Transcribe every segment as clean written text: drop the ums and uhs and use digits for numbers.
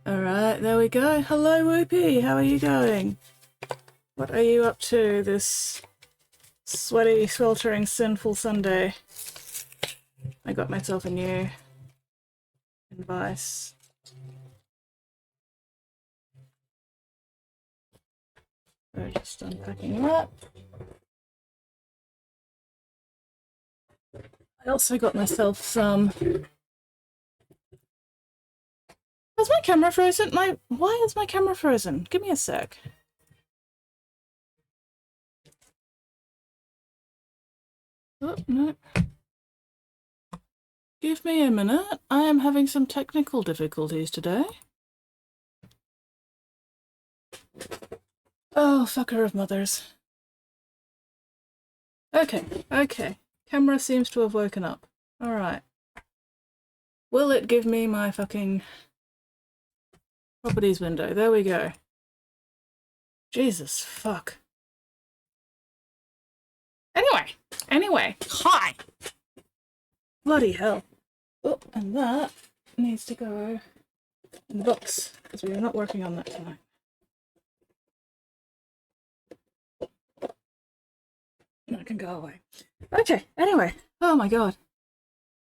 Alright, there we go. Hello, Whoopie. How are you going? What are you up to this sweaty, sweltering, sinful Sunday? I got myself a new device. So just unpacking that. I also got myself some... Has my camera frozen? Why is my camera frozen? Give me a sec. Oh, no. Give me a minute. I am having some technical difficulties today. Oh, fucker of mothers. Okay. Camera seems to have woken up. Alright. Will it give me my fucking properties window? There we go. Jesus, fuck. Anyway, hi! Bloody hell. Oh, and that needs to go in the box, because we are not working on that tonight. That can go away. Okay, anyway. Oh my god.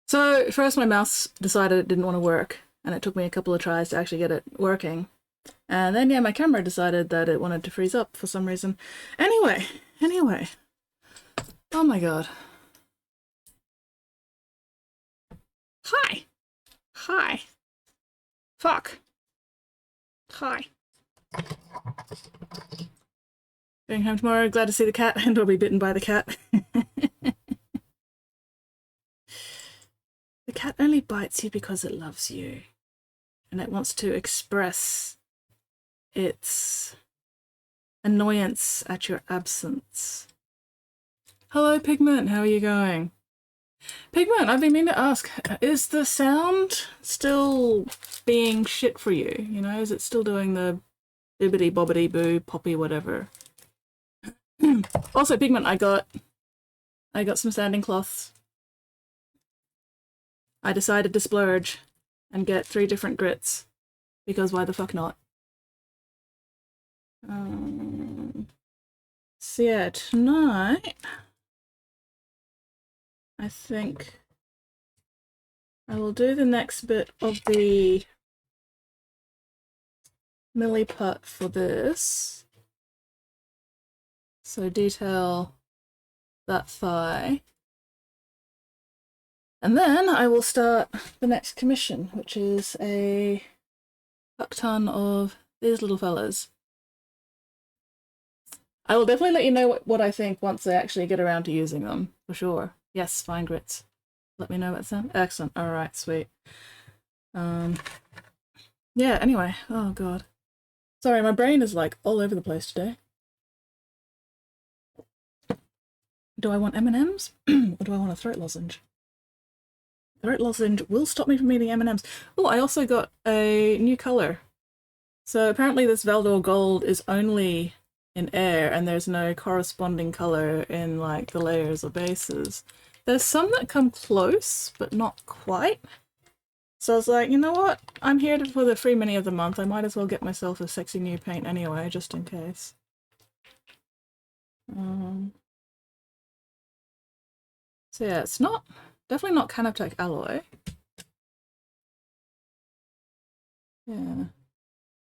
So, first my mouse decided it didn't want to work, and it took me a couple of tries to actually get it working. And then, yeah, my camera decided that it wanted to freeze up for some reason. Anyway. Oh my god. Hi. Fuck. Hi. Going home tomorrow, glad to see the cat, and will be bitten by the cat. The cat only bites you because it loves you, and it wants to express its annoyance at your absence. Hello, Pigment, how are you going? Pigment, I've been meaning to ask, is the sound still being shit for you? You know, is it still doing the bibbity bobbity boo poppy whatever? Also, Pigment, I got some sanding cloths. I decided to splurge and get 3 different grits, because why the fuck not? So yeah, tonight I think I will do the next bit of the milliput for this. So detail that thigh. And then I will start the next commission, which is a fuck ton of these little fellas. I will definitely let you know what I think once I actually get around to using them, for sure. Yes, fine grits. Let me know what sound. Excellent. Alright, sweet. Yeah, anyway. Oh god. Sorry, my brain is like all over the place today. Do I want M&Ms? Or do I want a throat lozenge? Throat lozenge will stop me from eating M&Ms. Oh, I also got a new colour. So apparently this Valdor Gold is only in air, and there's no corresponding colour in like the layers or bases. There's some that come close, but not quite. So I was like, you know what? I'm here for the free mini of the month. I might as well get myself a sexy new paint anyway, just in case. So yeah, it's definitely not Canoptech alloy. Yeah.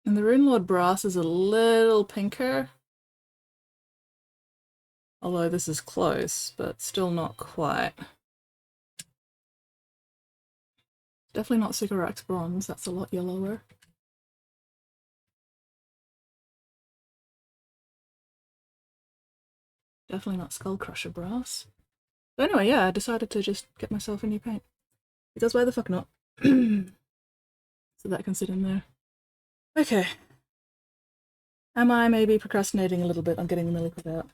And the Runelord brass is a little pinker. Although this is close, but still not quite. Definitely not Sycorax bronze, that's a lot yellower. Definitely not Skullcrusher brass. But anyway, yeah, I decided to just get myself a new paint. Because why the fuck not? So that can sit in there. Okay. Am I maybe procrastinating a little bit on getting the milliput out?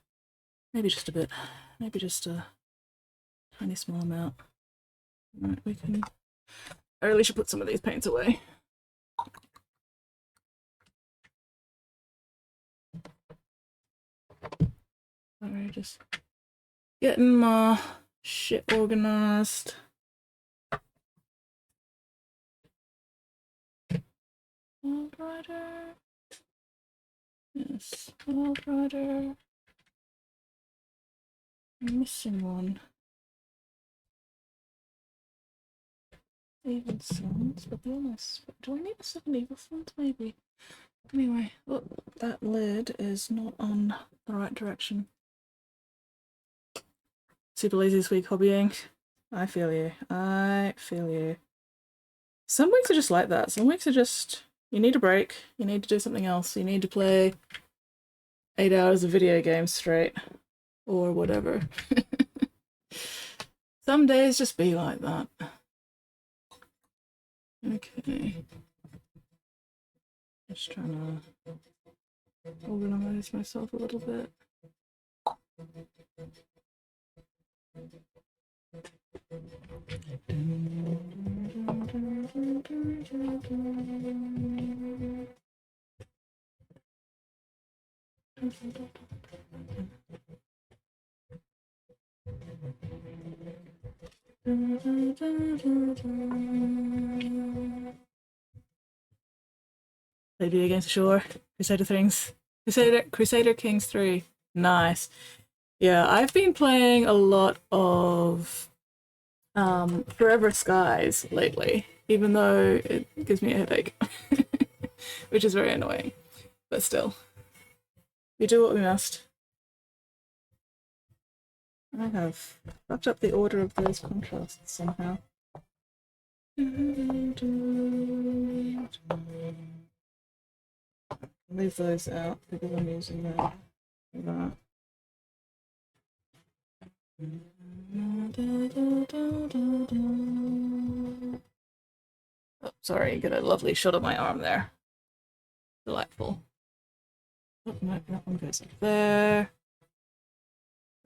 Maybe just a bit. Maybe just a tiny small amount. Right, we can... I really should put some of these paints away. Alright, just getting my shit organized. Wild Rider. Yes, Wild Rider. I'm missing one. Evil Sons, but the honest. Do I need a 7 Evil Sons? Maybe. Anyway, oh, that lid is not on the right direction. Super lazy this week, hobbying. I feel you. I feel you. Some weeks are just like that. Some weeks are just, you need a break. You need to do something else. You need to play 8 hours of video games straight. Or whatever. Some days just be like that. Okay. Just trying to organize myself a little bit. Play video games for sure. Crusader things. Crusader Kings 3. Nice. Yeah, I've been playing a lot of Forever Skies lately, even though it gives me a headache, which is very annoying. But still, we do what we must. I have fucked up the order of those contrasts somehow. Leave those out because I'm using that. Oh, sorry, got a lovely shot of my arm there. Delightful. Oh, no, that one goes up there.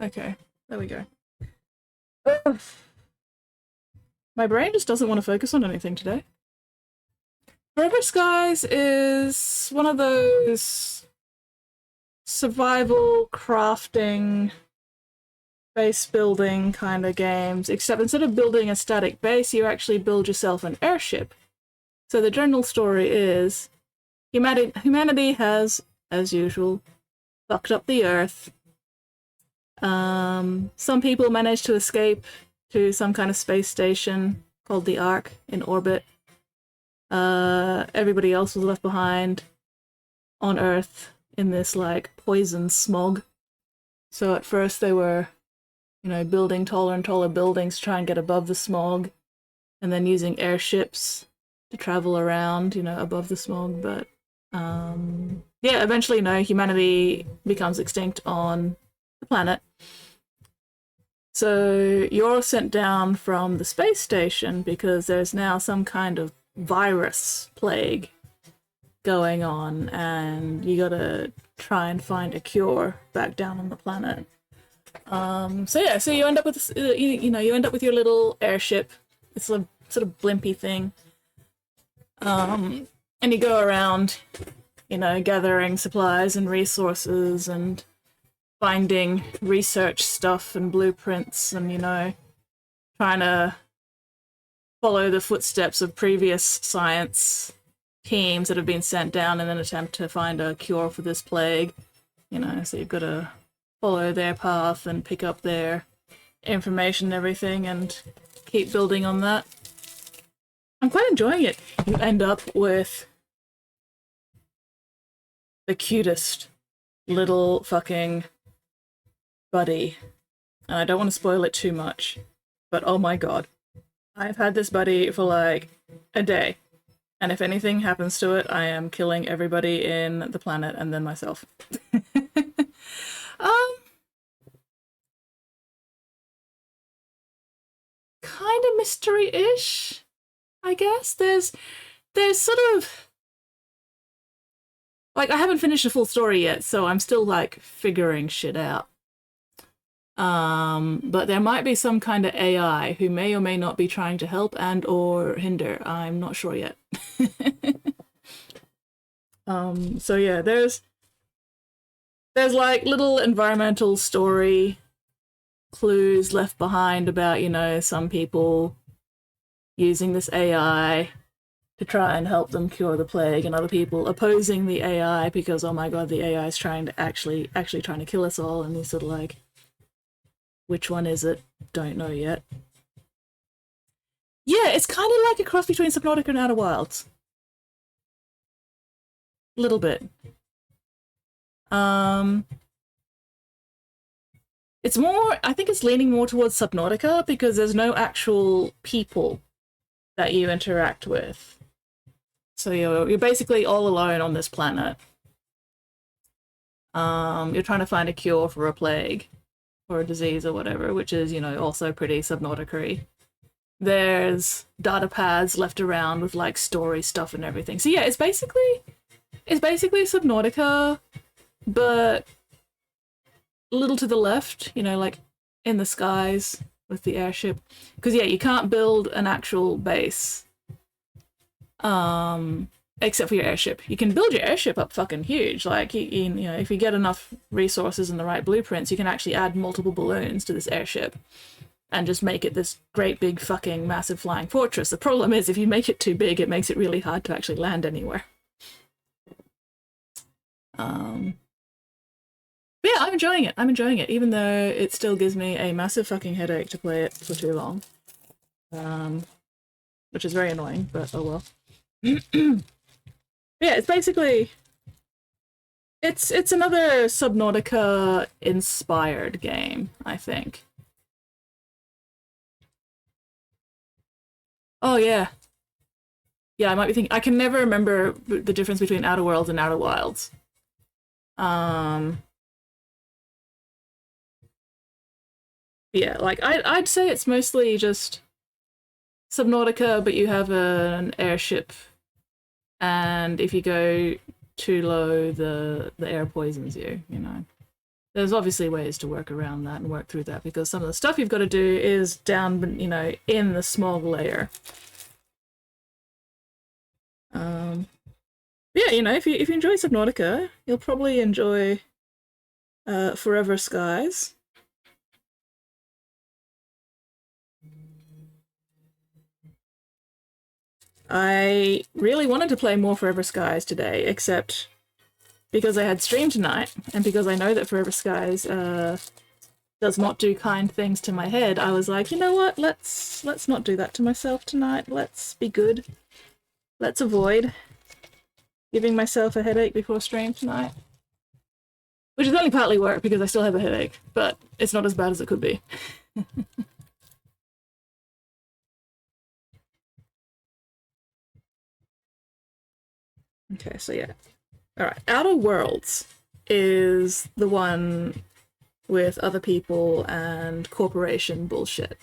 Okay, there we go. Ugh. My brain just doesn't want to focus on anything today. Forever Skies is one of those survival crafting base building kind of games, except instead of building a static base, you actually build yourself an airship. So the general story is humanity has, as usual, fucked up the Earth. Some people managed to escape to some kind of space station called the Ark in orbit. Everybody else was left behind on Earth in this like poison smog. So at first they were, you know, building taller and taller buildings to try and get above the smog, and then using airships to travel around, you know, above the smog. But yeah, eventually, no, humanity becomes extinct on the planet. So you're sent down from the space station because there's now some kind of virus plague going on, and you gotta try and find a cure back down on the planet. So yeah, so you end up with you end up with your little airship. It's a sort of blimpy thing, and you go around, you know, gathering supplies and resources and finding research stuff and blueprints, and you know, trying to follow the footsteps of previous science teams that have been sent down in an attempt to find a cure for this plague. You know, so you've got to follow their path and pick up their information and everything and keep building on that. I'm quite enjoying it. You end up with the cutest little fucking buddy. And I don't want to spoil it too much, but oh my god. I've had this buddy for like a day. And if anything happens to it, I am killing everybody in the planet and then myself. Kind of mystery-ish, I guess. There's sort of like, I haven't finished the full story yet, so I'm still like figuring shit out. But there might be some kind of AI who may or may not be trying to help and or hinder. I'm not sure yet. So yeah, there's like little environmental story clues left behind about, you know, some people using this AI to try and help them cure the plague, and other people opposing the AI because, oh my god, the AI is trying to actually trying to kill us all, and he's sort of like, which one is it? Don't know yet. Yeah, it's kind of like a cross between Subnautica and Outer Wilds. A little bit. It's more, I think it's leaning more towards Subnautica because there's no actual people that you interact with. So you're basically all alone on this planet. You're trying to find a cure for a plague or a disease or whatever, which is, you know, also pretty Subnautica-y. There's data pads left around with like story stuff and everything. So yeah, it's basically Subnautica, but a little to the left, you know, like in the skies with the airship. Because yeah, you can't build an actual base, except for your airship. You can build your airship up fucking huge. Like you know, if you get enough resources and the right blueprints, you can actually add multiple balloons to this airship and just make it this great big fucking massive flying fortress. The problem is if you make it too big, it makes it really hard to actually land anywhere. But yeah, I'm enjoying it. I'm enjoying it, even though it still gives me a massive fucking headache to play it for too long. Which is very annoying, but oh well. Yeah, it's basically... It's another Subnautica-inspired game, I think. Oh, yeah. Yeah, I might be thinking... I can never remember the difference between Outer Worlds and Outer Wilds. Yeah, like, I'd say it's mostly just Subnautica, but you have an airship, and if you go too low, the air poisons you, you know. There's obviously ways to work around that and work through that, because some of the stuff you've got to do is down, you know, in the smog layer. Yeah, you know, if you enjoy Subnautica, you'll probably enjoy Forever Skies. I really wanted to play more Forever Skies today, except because I had stream tonight, and because I know that Forever Skies does not do kind things to my head, I was like, you know what, let's not do that to myself tonight. Let's be good. Let's avoid giving myself a headache before stream tonight. Which is only partly work, because I still have a headache, but it's not as bad as it could be. Okay, so yeah. Alright, Outer Worlds is the one with other people and corporation bullshit.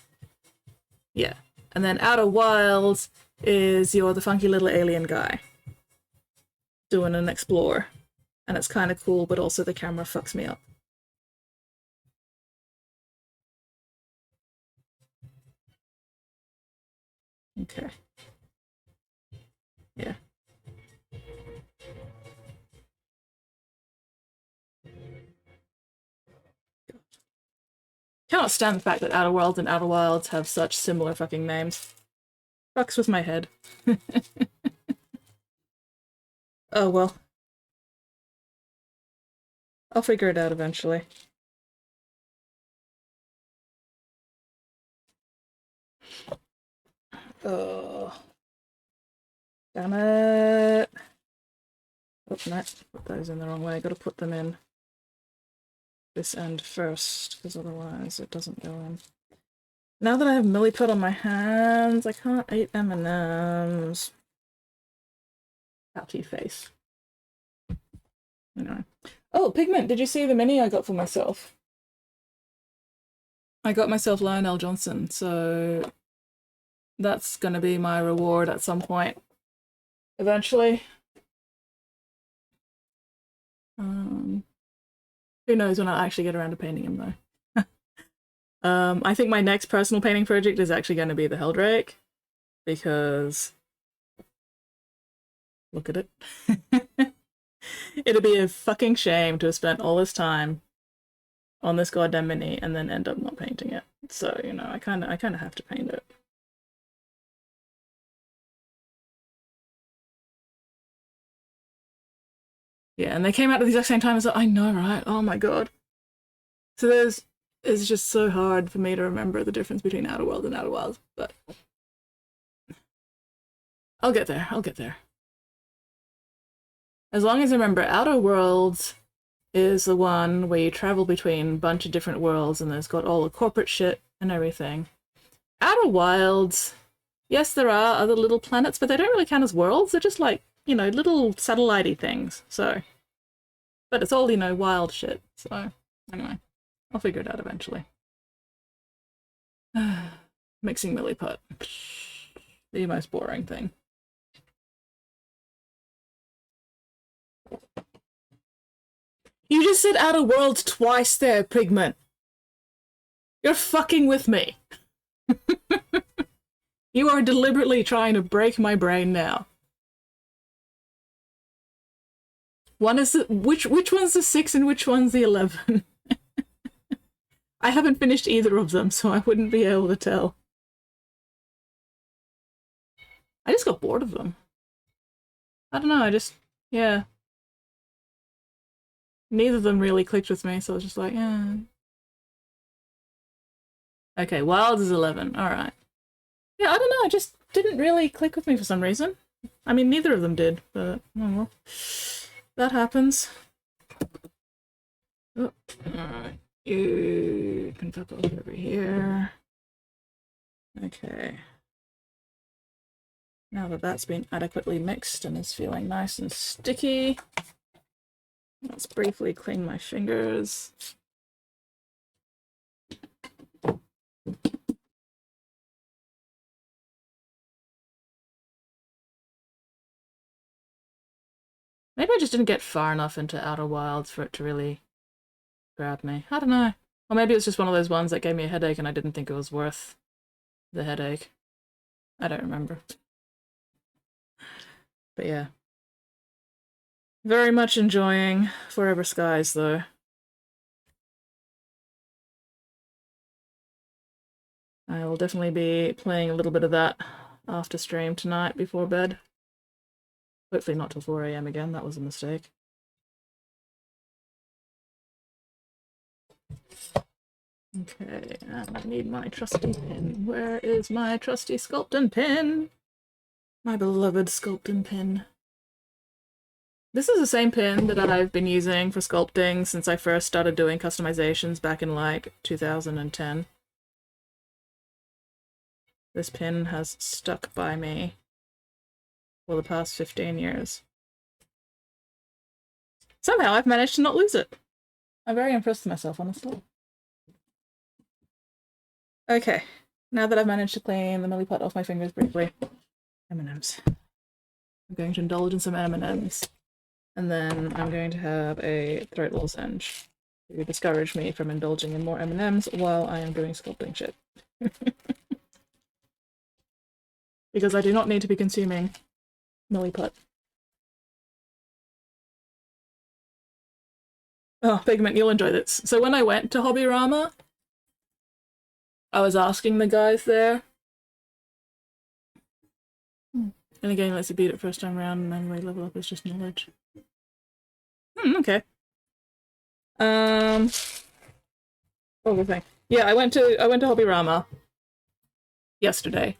Yeah. And then Outer Wilds is you're the funky little alien guy doing an explore. And it's kind of cool, but also the camera fucks me up. Okay. Yeah. Cannot stand the fact that Outer Worlds and Outer Wilds have such similar fucking names. Fucks with my head. Oh well. I'll figure it out eventually. Oh. Damn it. Oh, no. Put those in the wrong way. I gotta put them in this end first, because otherwise it doesn't go in. Now that I have milliput on my hands, I can't eat M&Ms. Pouty face. Anyway. Oh, Pigment, did you see the mini I got for myself? I got myself Lionel Johnson, so that's gonna be my reward at some point. Eventually. Who knows when I'll actually get around to painting him, though. I think my next personal painting project is actually going to be the Heldrake, because look at it. It'd be a fucking shame to have spent all this time on this goddamn mini and then end up not painting it. So, you know, I kind of have to paint it. Yeah, and they came out at the exact same time as I know, right? Oh my god. So it's just so hard for me to remember the difference between Outer Worlds and Outer Wilds, but I'll get there. I'll get there. As long as I remember, Outer Worlds is the one where you travel between a bunch of different worlds and there's got all the corporate shit and everything. Outer Wilds, yes, there are other little planets, but they don't really count as worlds. They're just like, you know, little satellite-y things. So, but it's all, you know, wild shit. So, anyway, I'll figure it out eventually. Mixing milliput. The most boring thing. You just said Outer Worlds twice there, Pigment. You're fucking with me. You are deliberately trying to break my brain now. One is the, which one's the 6 and which one's the 11? I haven't finished either of them, so I wouldn't be able to tell. I just got bored of them. I don't know, yeah. Neither of them really clicked with me, so I was just like, eh. Okay, Wilds is 11, alright. Yeah, I don't know, it just didn't really click with me for some reason. I mean, neither of them did, but, oh well. That happens. Oh, alright. You can fuck off over here. Okay. Now that that's been adequately mixed and is feeling nice and sticky, let's briefly clean my fingers. Maybe I just didn't get far enough into Outer Wilds for it to really grab me. I don't know. Or maybe it's just one of those ones that gave me a headache and I didn't think it was worth the headache. I don't remember. But yeah. Very much enjoying Forever Skies, though. I will definitely be playing a little bit of that after stream tonight before bed. Hopefully not till 4 AM again, that was a mistake. Okay, and I need my trusty pin. Where is my trusty sculpting pin? My beloved sculpting pin. This is the same pin that I've been using for sculpting since I first started doing customizations back in like 2010. This pin has stuck by me for the past 15 years. Somehow I've managed to not lose it. I'm very impressed with myself, honestly. Okay, now that I've managed to clean the milliput off my fingers briefly, M&Ms. I'm going to indulge in some M&Ms. And then I'm going to have a throat lozenge to discourage me from indulging in more M&Ms while I am doing sculpting shit. Because I do not need to be consuming milliput. Oh, Pigment, you'll enjoy this. So when I went to Hobbyrama, I was asking the guys there. And again, lets you beat it first time around, and anyway, level up is just knowledge. Okay. What was the thing? Yeah, I went to Hobbyrama yesterday.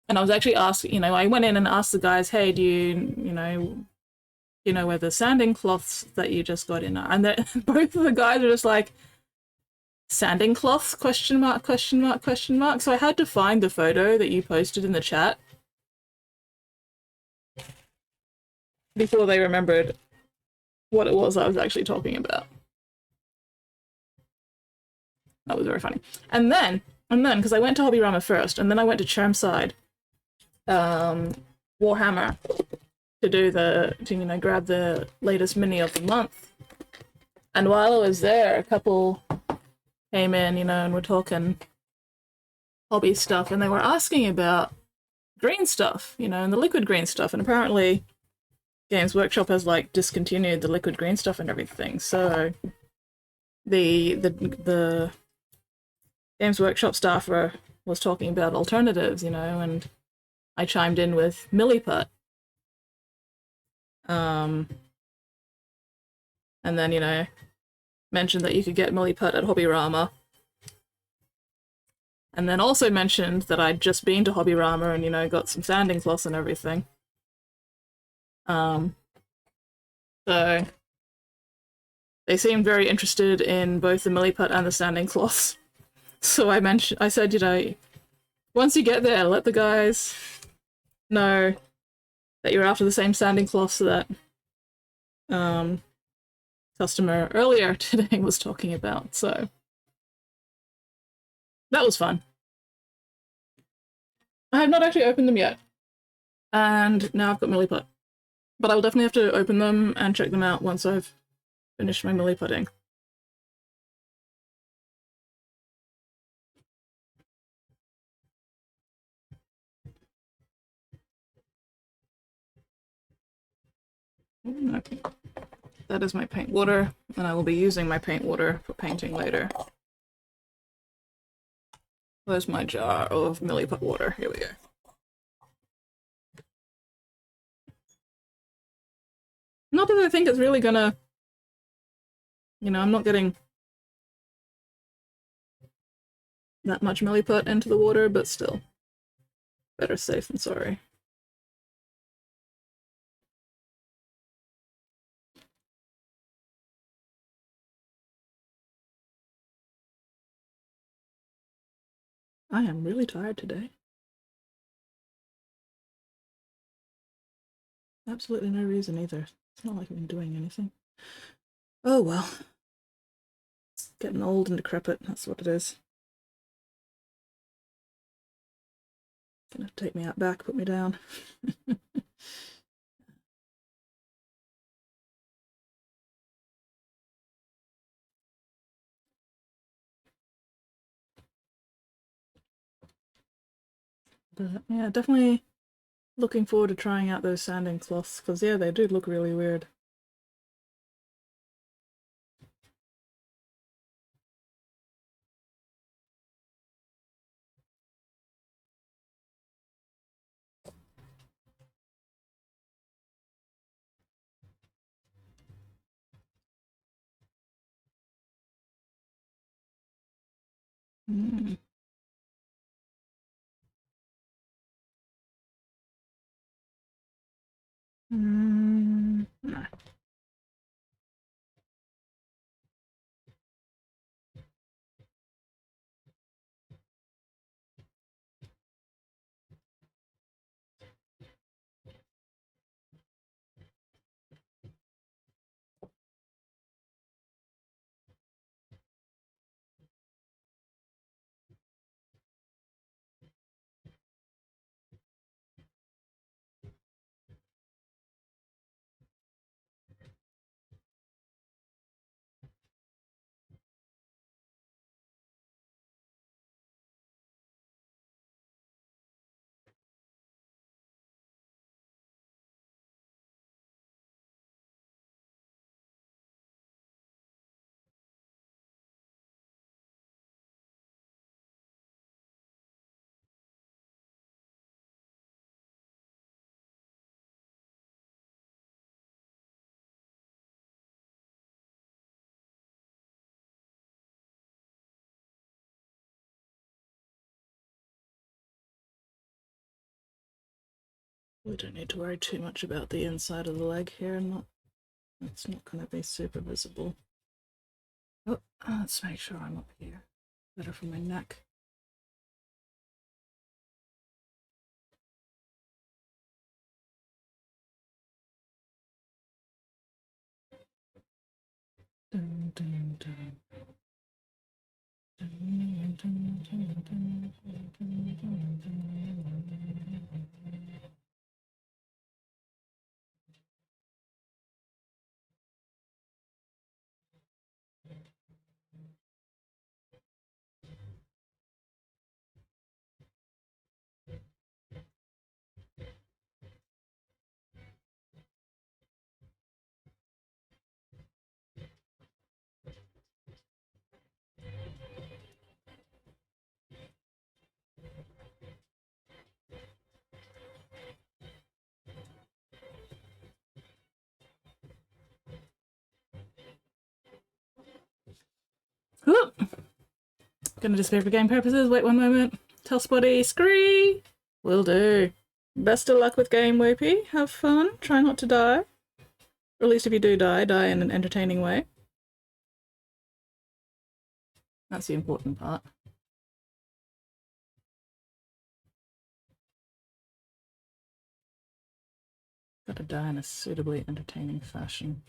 And I was actually asked, you know, I went in and asked the guys, hey, do you know where the sanding cloths that you just got in are? And both of the guys are just like, sanding cloths, question mark, question mark, question mark. So I had to find the photo that you posted in the chat before they remembered what it was I was actually talking about. That was very funny. And then, because I went to Hobbyrama first, and then I went to Chermside, Warhammer, to grab the latest mini of the month. And while I was there, a couple came in, and we're talking hobby stuff, and they were asking about green stuff, and the liquid green stuff, and apparently Games Workshop has like discontinued the liquid green stuff and everything. So the Games Workshop staffer was talking about alternatives, and I chimed in with milliput. and then, you know, mentioned that you could get Milliput at Hobbyrama. And then also mentioned that I'd just been to Hobbyrama and, you know, got some sanding cloths and everything. So they seemed very interested in both the Milliput and the sanding cloths. So I said, you know, once you get there, let the guys know that you're after the same sanding cloths that customer earlier today was talking about. So that was fun. I have not actually opened them yet, and now I've got Milliput. But I will definitely have to open them and check them out once I've finished my Milliputting. Okay. That is my paint water, and I will be using my paint water for painting later. Where's my jar of Milliput water? Here we go. Not that I think it's really gonna... You know, I'm not getting that much Milliput into the water, but still. Better safe than sorry. I am really tired today. Absolutely no reason either. It's not like I've been doing anything. Oh well. Getting old and decrepit, that's what it is. Gonna take me out back, put me down. But yeah, definitely looking forward to trying out those sanding cloths, because yeah, they do look really weird. Mm. No. We don't need to worry too much about the inside of the leg here. It's not going to be super visible. Oh, let's make sure I'm up here. Better for my neck. Dun, dun, dun. Gonna disappear for game purposes. Wait one moment. Tell Spotty, scree! Will do. Best of luck with game, Whoopie. Have fun. Try not to die. Or at least if you do die, die in an entertaining way. That's the important part. Gotta die in a suitably entertaining fashion.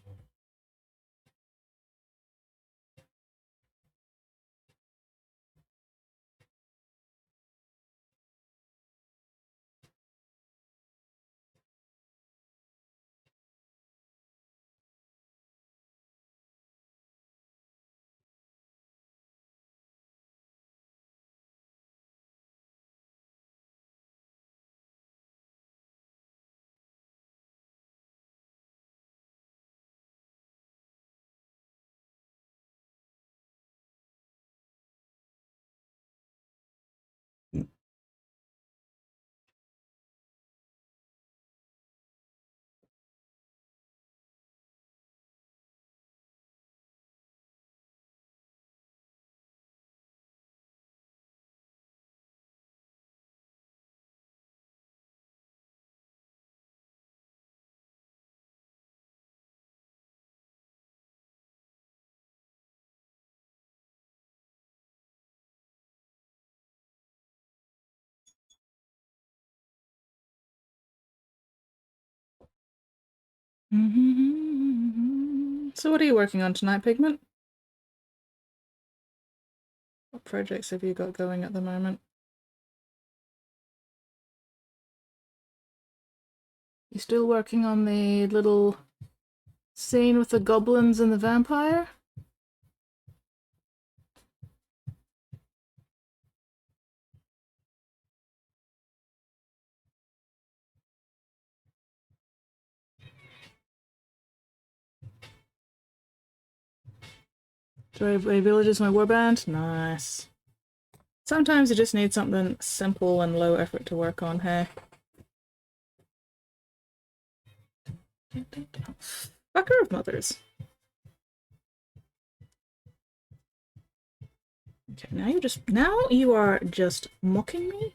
So what are you working on tonight, Pigment? What projects have you got going at the moment? You still working on the little scene with the goblins and the vampire? Strawberry Village is my warband? Nice. Sometimes you just need something simple and low effort to work on, hey? Fucker of mothers. Okay, now you are just mocking me?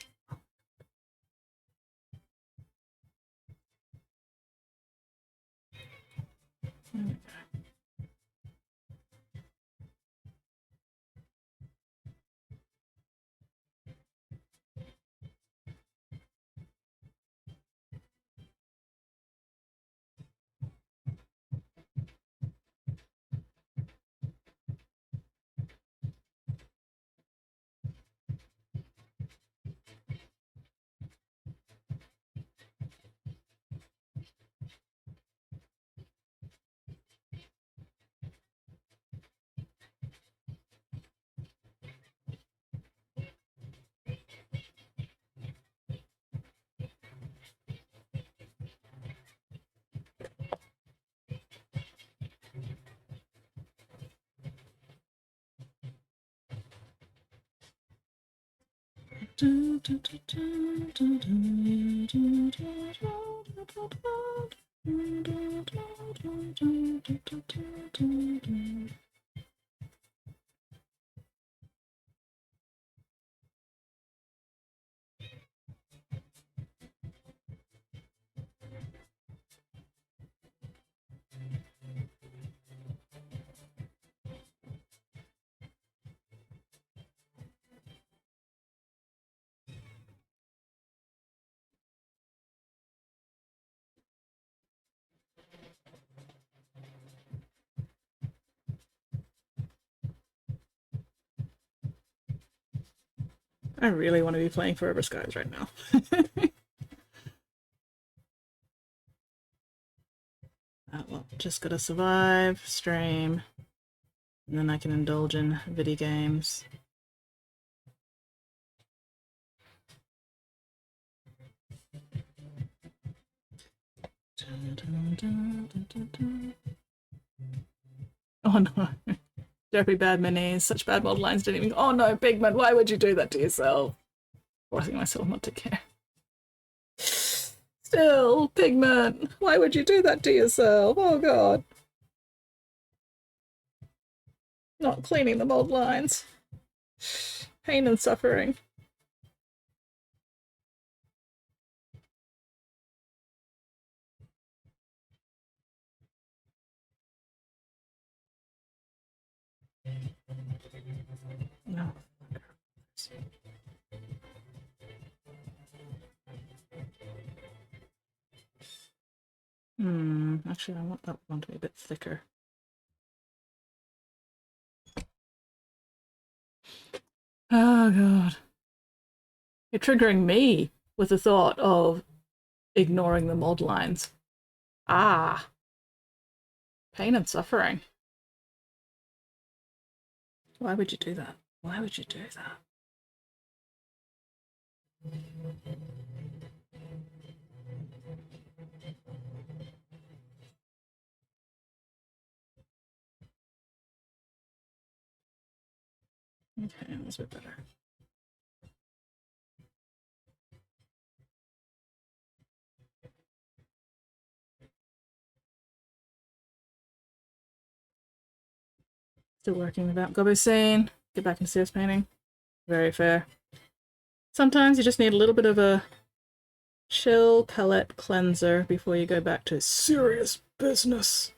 I really want to be playing Forever Skies right now. Well, just gotta survive, stream, and then I can indulge in video games. Oh no. Derpy bad minis, such bad model lines didn't even. Oh no, Pigment, why would you do that to yourself? Forcing myself not to care. Still, Pigment, why would you do that to yourself? Oh god. Not cleaning the mold lines. Pain and suffering. No. Actually, I want that one to be a bit thicker. Oh god. You're triggering me with the thought of ignoring the mod lines. Ah. Pain and suffering. Why would you do that? Why would you do that? Okay, that's a bit better. Still working without Gobosane. Get back into serious painting. Very fair. Sometimes you just need a little bit of a chill palette cleanser before you go back to serious business.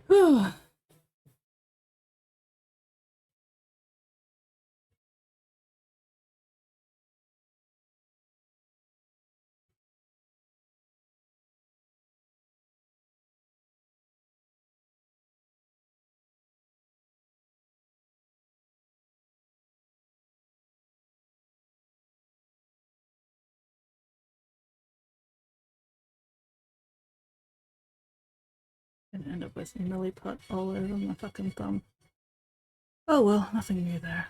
Whew. Gonna end up with milliput all over my fucking thumb. Oh well, nothing new there.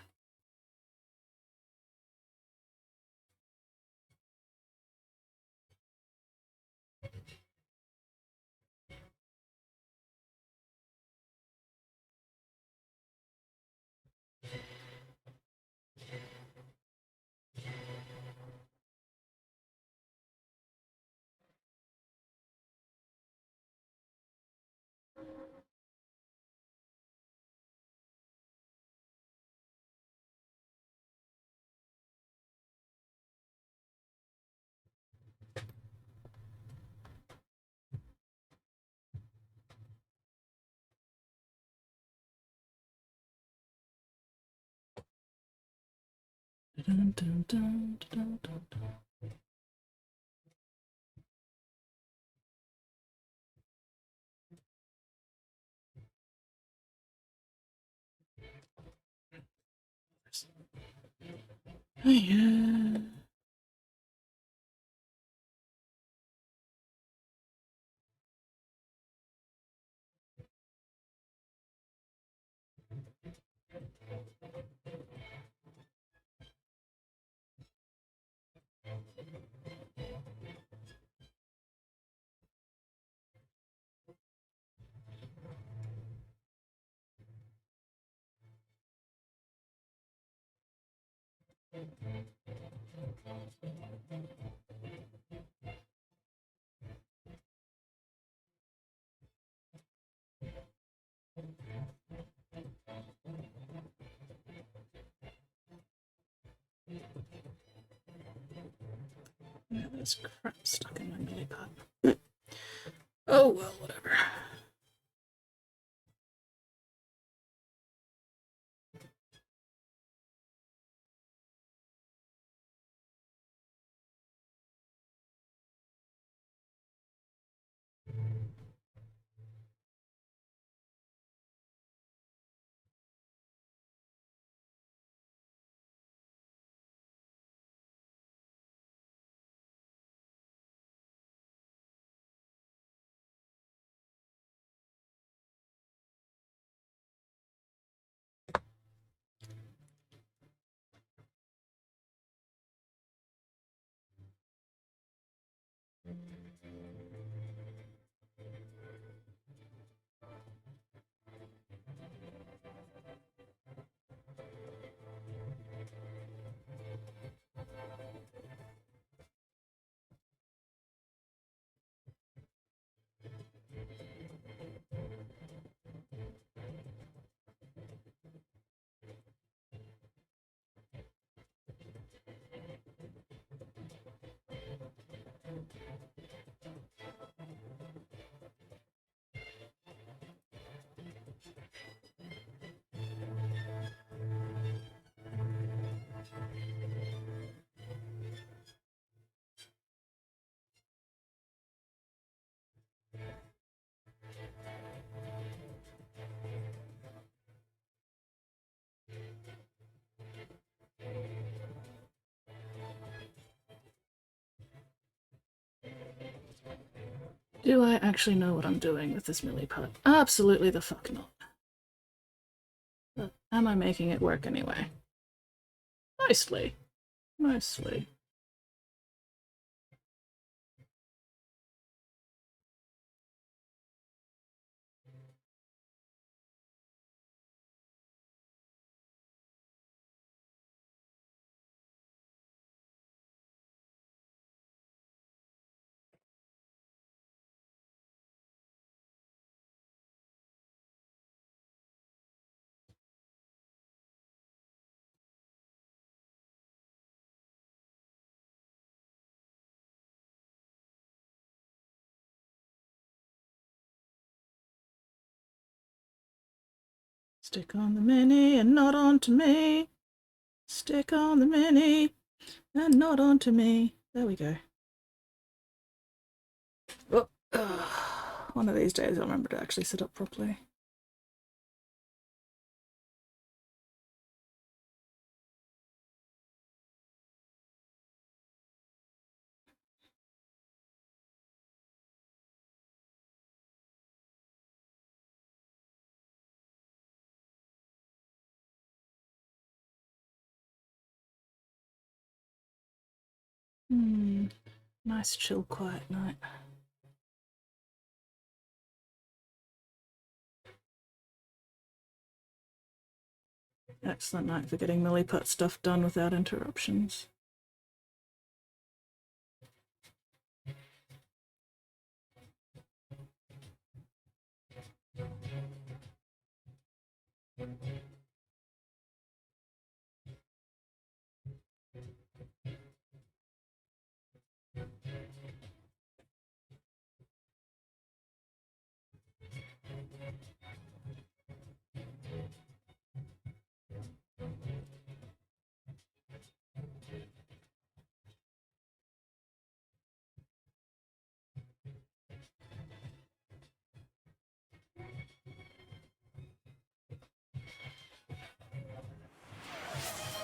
Dun, dun, dun, dun, dun, dun. Oh, yeah. Yeah, there's crap stuck in my melee pot. Oh well, whatever. Do I actually know what I'm doing with this melee pot? Absolutely the fuck not. But am I making it work anyway? Nicely. Nicely. Stick on the mini and not onto me. Stick on the mini and not onto me. There we go. Oh, one of these days I'll remember to actually sit up properly. Nice chill quiet night. Excellent night for getting milliput stuff done without interruptions.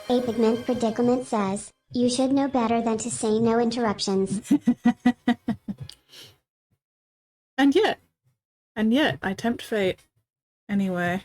A Pigment Predicament says, you should know better than to say no interruptions. And yet, I tempt fate. Anyway.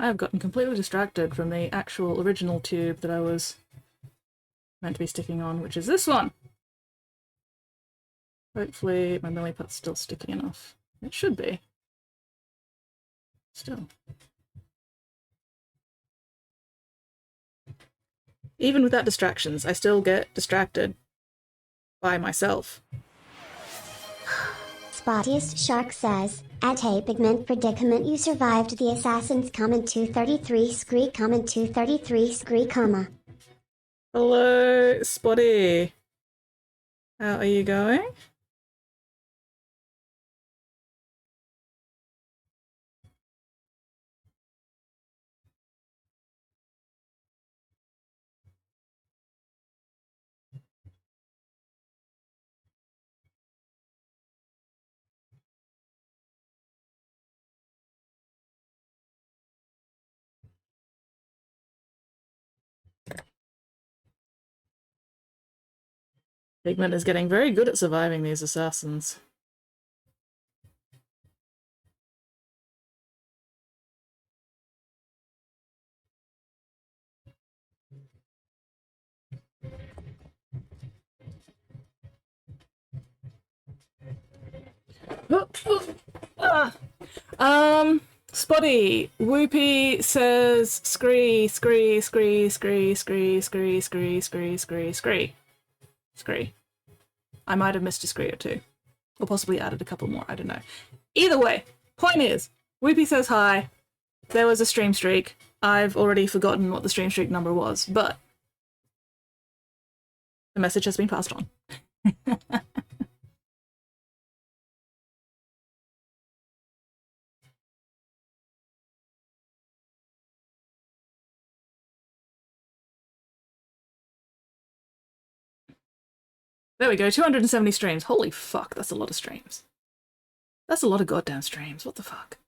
I have gotten completely distracted from the actual original tube that I was meant to be sticking on, which is this one! Hopefully my milliput's still sticky enough. It should be. Still. Even without distractions, I still get distracted by myself. Spottiest Shark says, at a pigment predicament you survived the assassins, 233 scree, 233 scree, comma. Hello, Spotty. How are you going? Pigment is getting very good at surviving these assassins. Spotty, Whoopie says scree, scree, scree, scree, scree, scree, scree, scree, scree, scree. Scree. I might have missed a scree or two. Or possibly added a couple more, I don't know. Either way, point is, Whoopie says hi. There was a stream streak. I've already forgotten what the stream streak number was, but the message has been passed on. There we go, 270 streams. Holy fuck, that's a lot of streams. That's a lot of goddamn streams. What the fuck?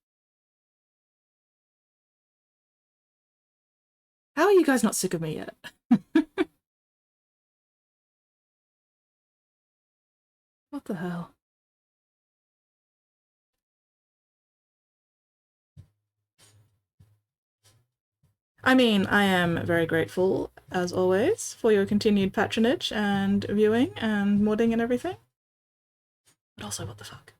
How are you guys not sick of me yet? What the hell? I mean, I am very grateful, as always, for your continued patronage and viewing and modding and everything. But also, what the fuck?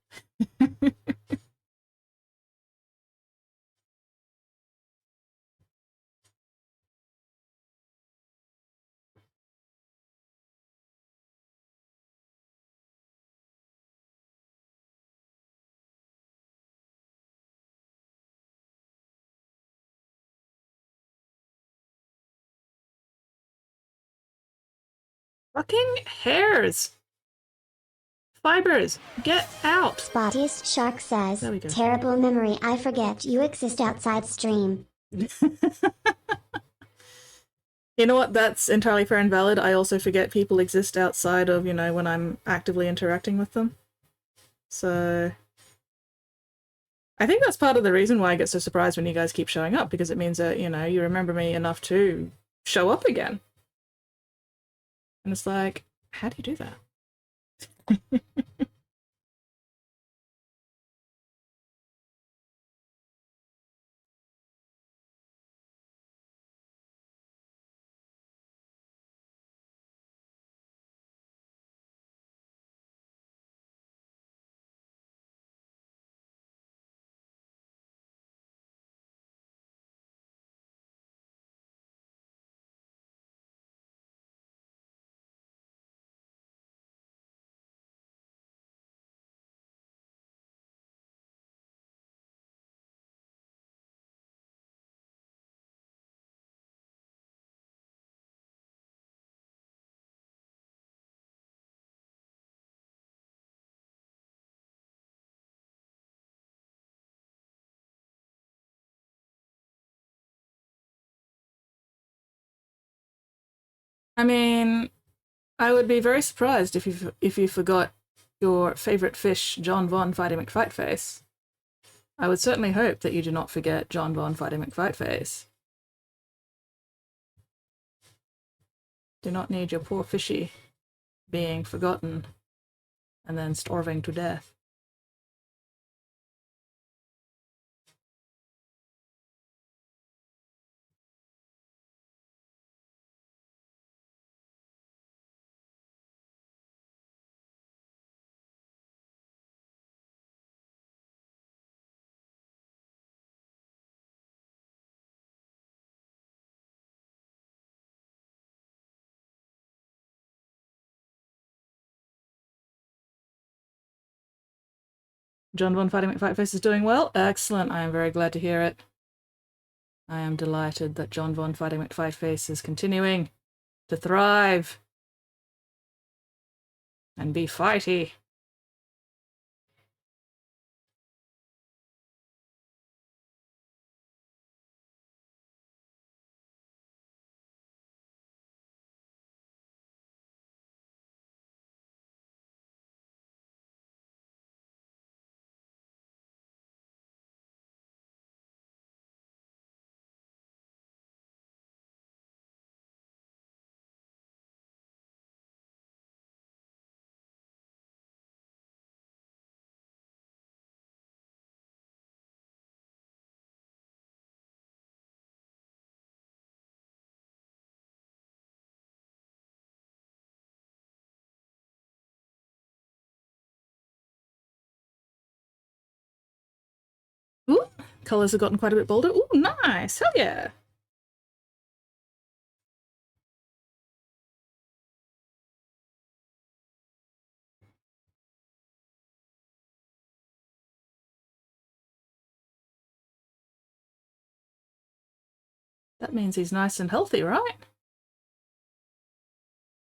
Fucking hairs! Fibers, get out! Spottiest Shark says, There we go. terrible memory, I forget you exist outside stream. You know what? That's entirely fair and valid. I also forget people exist outside of, you know, when I'm actively interacting with them. So I think that's part of the reason why I get so surprised when you guys keep showing up, because it means that, you know, you remember me enough to show up again. And it's like, how do you do that? I mean, I would be very surprised if you forgot your favorite fish, John Von Fighting McFightface. I would certainly hope that you do not forget John Von Fighting McFightface. Do not need your poor fishy being forgotten and then starving to death. John Von Fighting McFightface is doing well. Excellent. I am very glad to hear it. I am delighted that John Von Fighting McFightface is continuing to thrive and be fighty. Ooh, colours have gotten quite a bit bolder. Ooh, nice. Hell yeah. That means he's nice and healthy, right?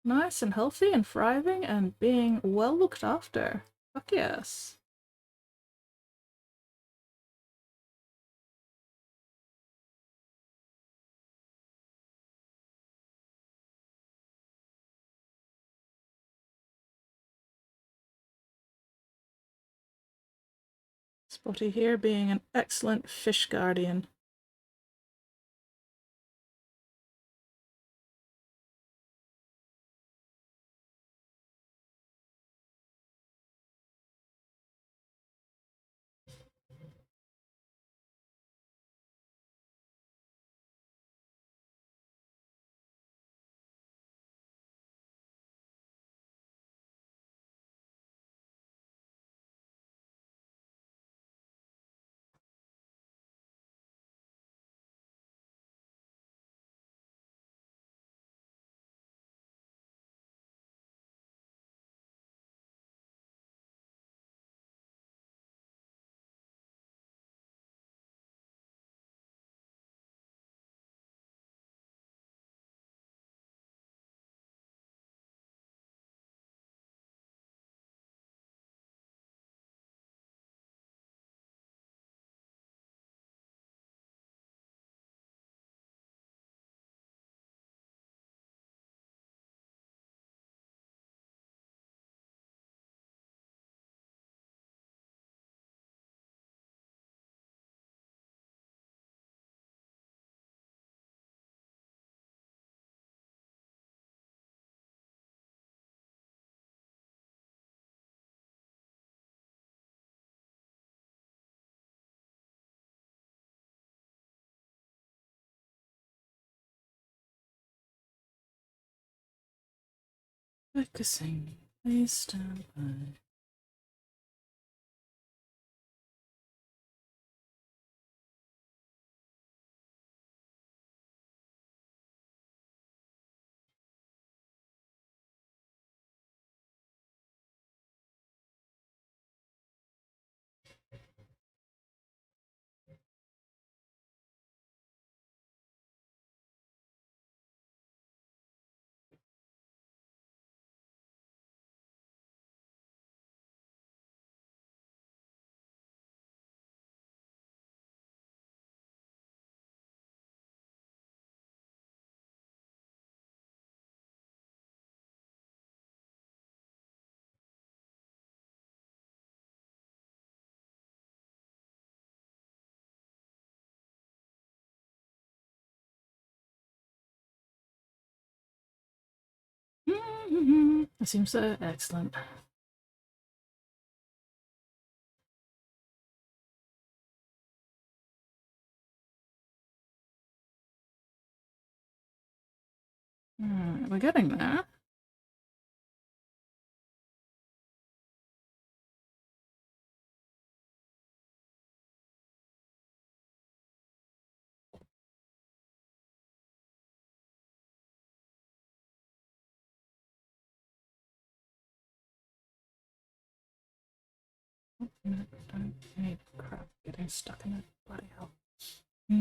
Nice and healthy and thriving and being well looked after. Fuck yes. Spotty here being an excellent fish guardian. Focusing. Please stand by. That seems so excellent. We're getting there. Hey, crap, getting stuck in it. Bloody hell. I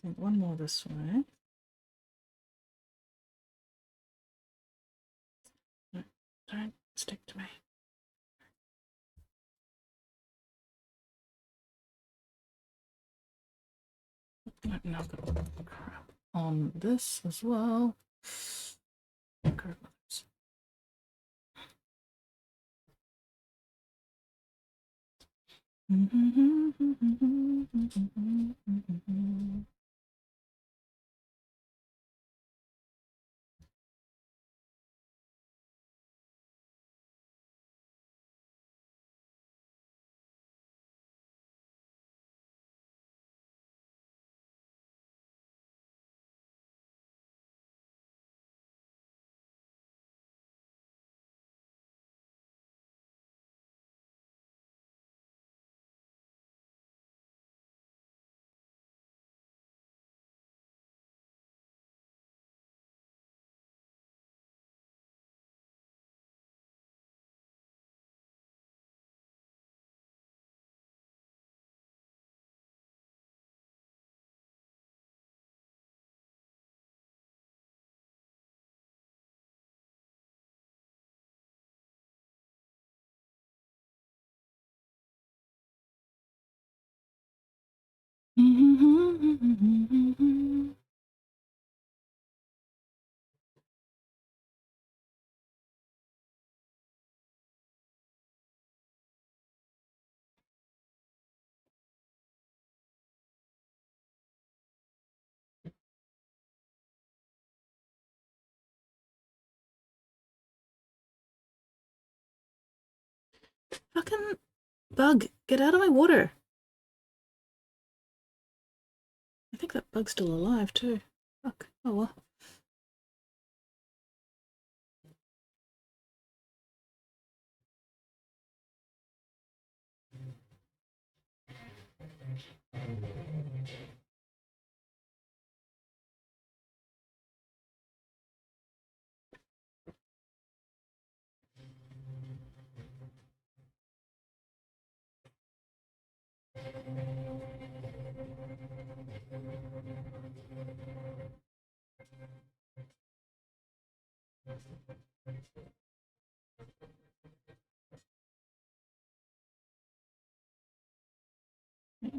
think one more this way. No, don't stick to me. Now I've got crap on this as well. Fucking bug, get out of my water. I think that bug's still alive too. Fuck. Oh well.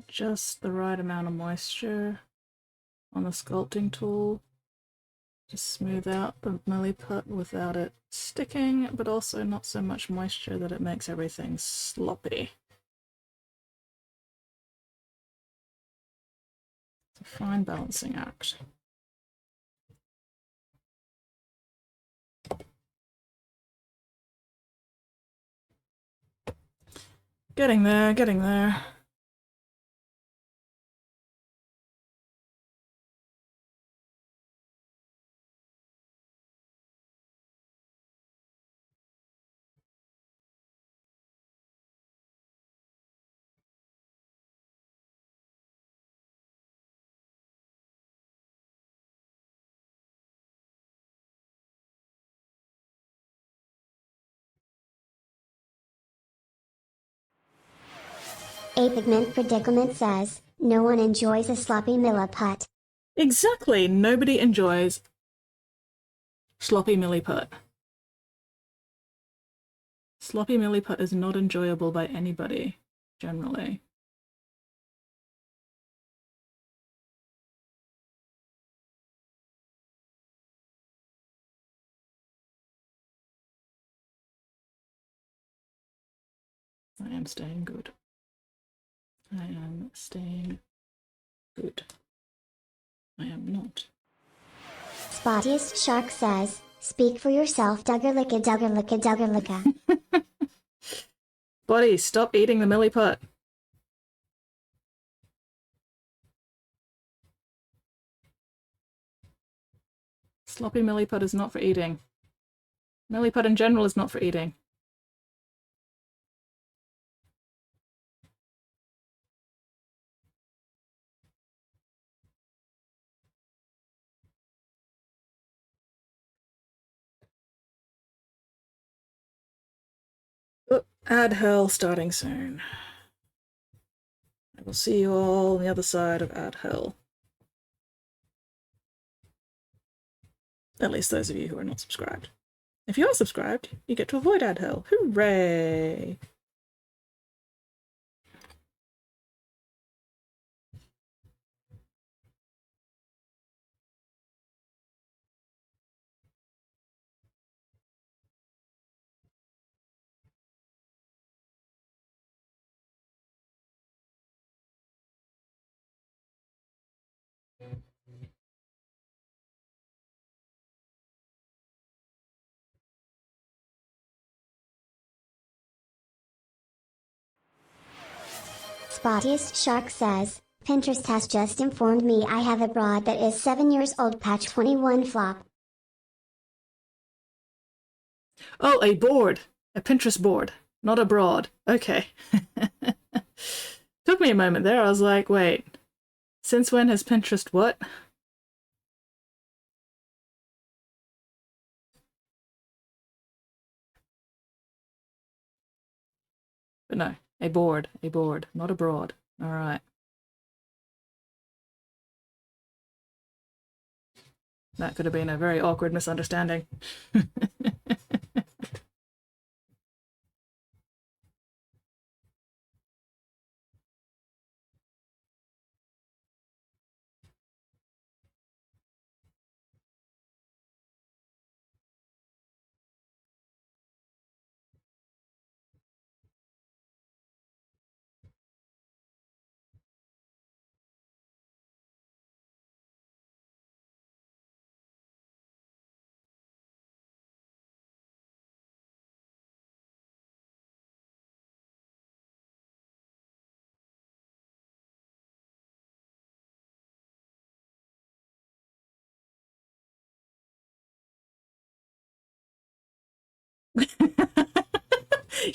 Just the right amount of moisture on the sculpting tool to smooth out the milliput without it sticking, but also not so much moisture that it makes everything sloppy. It's a fine balancing act. Getting there, getting there. A Pigment Predicament says, no one enjoys a sloppy milliput. Exactly, nobody enjoys sloppy milliput. Sloppy milliput is not enjoyable by anybody, generally. I am staying good. I am staying good. I am not. Spottiest Shark says, speak for yourself, Duggerlicka Duggerlicka Duggerlicka. Buddy, stop eating the milliput. Sloppy milliput is not for eating. Milliput in general is not for eating. Add hell starting soon. I will see you all on the other side of Add hell. At least those of you who are not subscribed. If you are subscribed, you get to avoid Add hell. Hooray! Spottiest Shark says, Pinterest has just informed me I have a broad that is 7 years old, patch 21 flop. Oh, a board. A Pinterest board, not a broad. Okay. Took me a moment there. I was like, wait, since when has Pinterest what? But no, a board, not a broad. All right. That could have been a very awkward misunderstanding.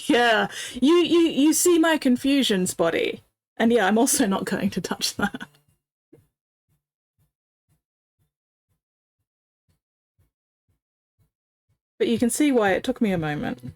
'Yeah, you see my confusion, Spotty. And yeah, I'm also not going to touch that. But you can see why it took me a moment.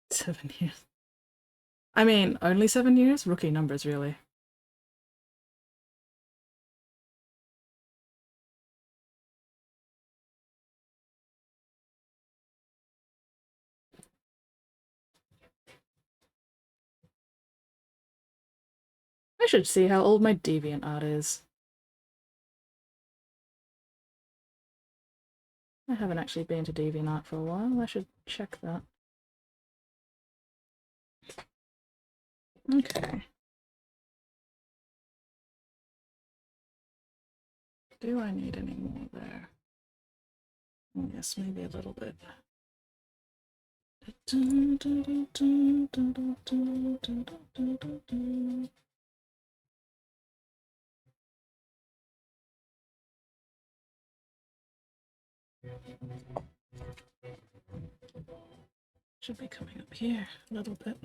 Seven years. I mean, only 7 years? Rookie numbers, really. I should see how old my DeviantArt is. I haven't actually been to DeviantArt for a while. I should check that. Okay. Do I need any more there? Yes, maybe a little bit. Should be coming up here a little bit.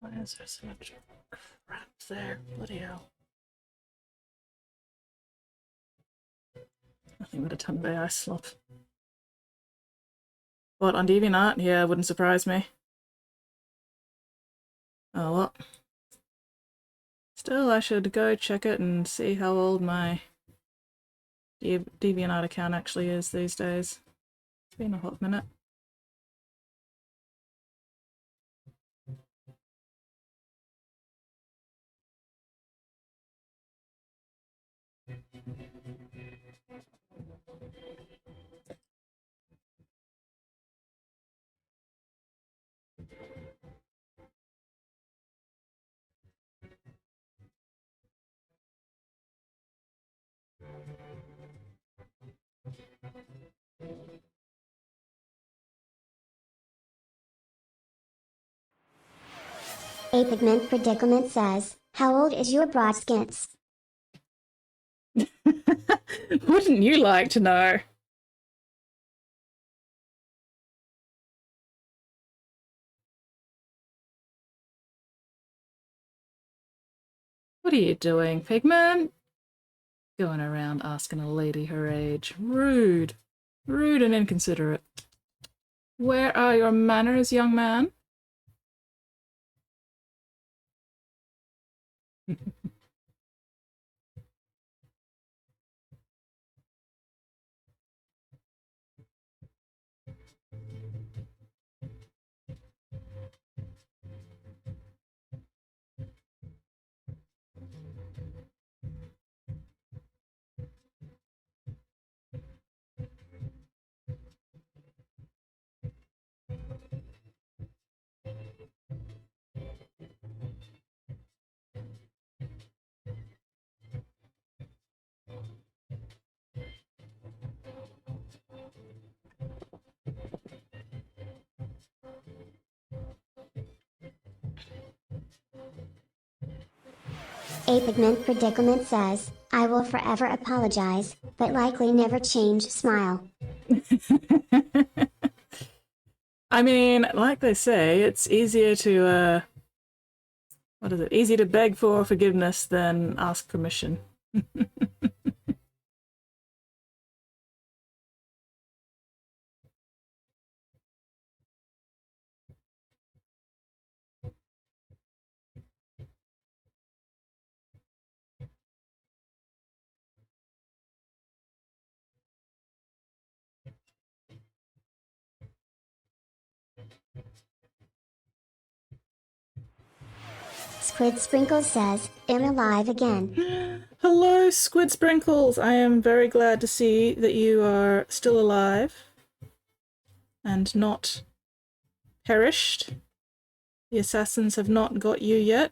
Why is there so much crap there? Bloody hell. Nothing but a ton of AI slop. What, on DeviantArt? Yeah, wouldn't surprise me. Oh well. Still, I should go check it and see how old my DeviantArt account actually is these days. It's been a hot minute. A Pigment Predicament says, how old is your broadskins? Wouldn't you like to know? What are you doing, Pigment? Going around asking a lady her age. Rude. Rude and inconsiderate. Where are your manners, young man? A Pigment Predicament says, I will forever apologize, but likely never change smile. I mean, like they say, it's easier to, what is it? Easier to beg for forgiveness than ask permission. Squid Sprinkles says, am alive again. Hello, Squid Sprinkles! I am very glad to see that you are still alive and not perished. The assassins have not got you yet.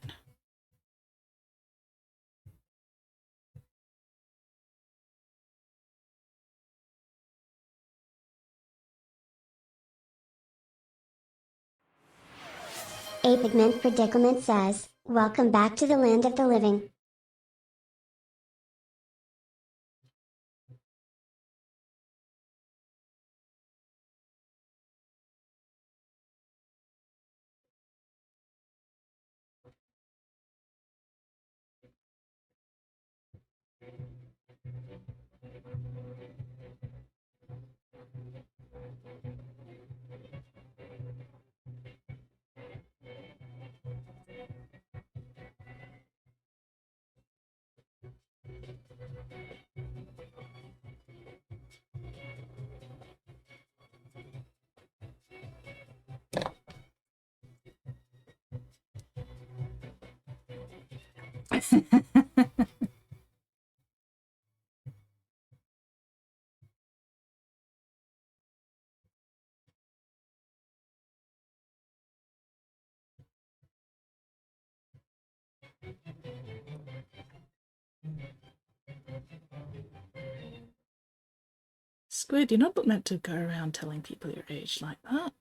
A Pigment Predicament says, welcome back to the land of the living. Squid, you're not meant to go around telling people your age like that.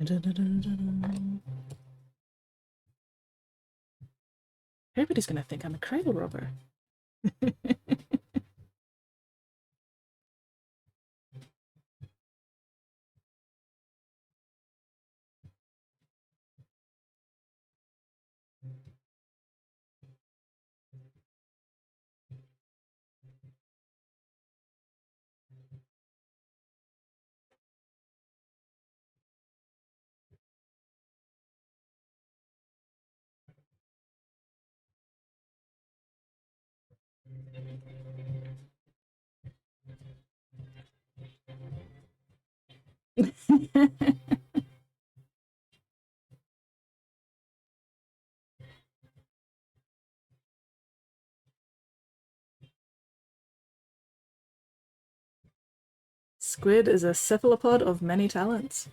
Everybody's gonna think I'm a cradle robber. Squid is a cephalopod of many talents.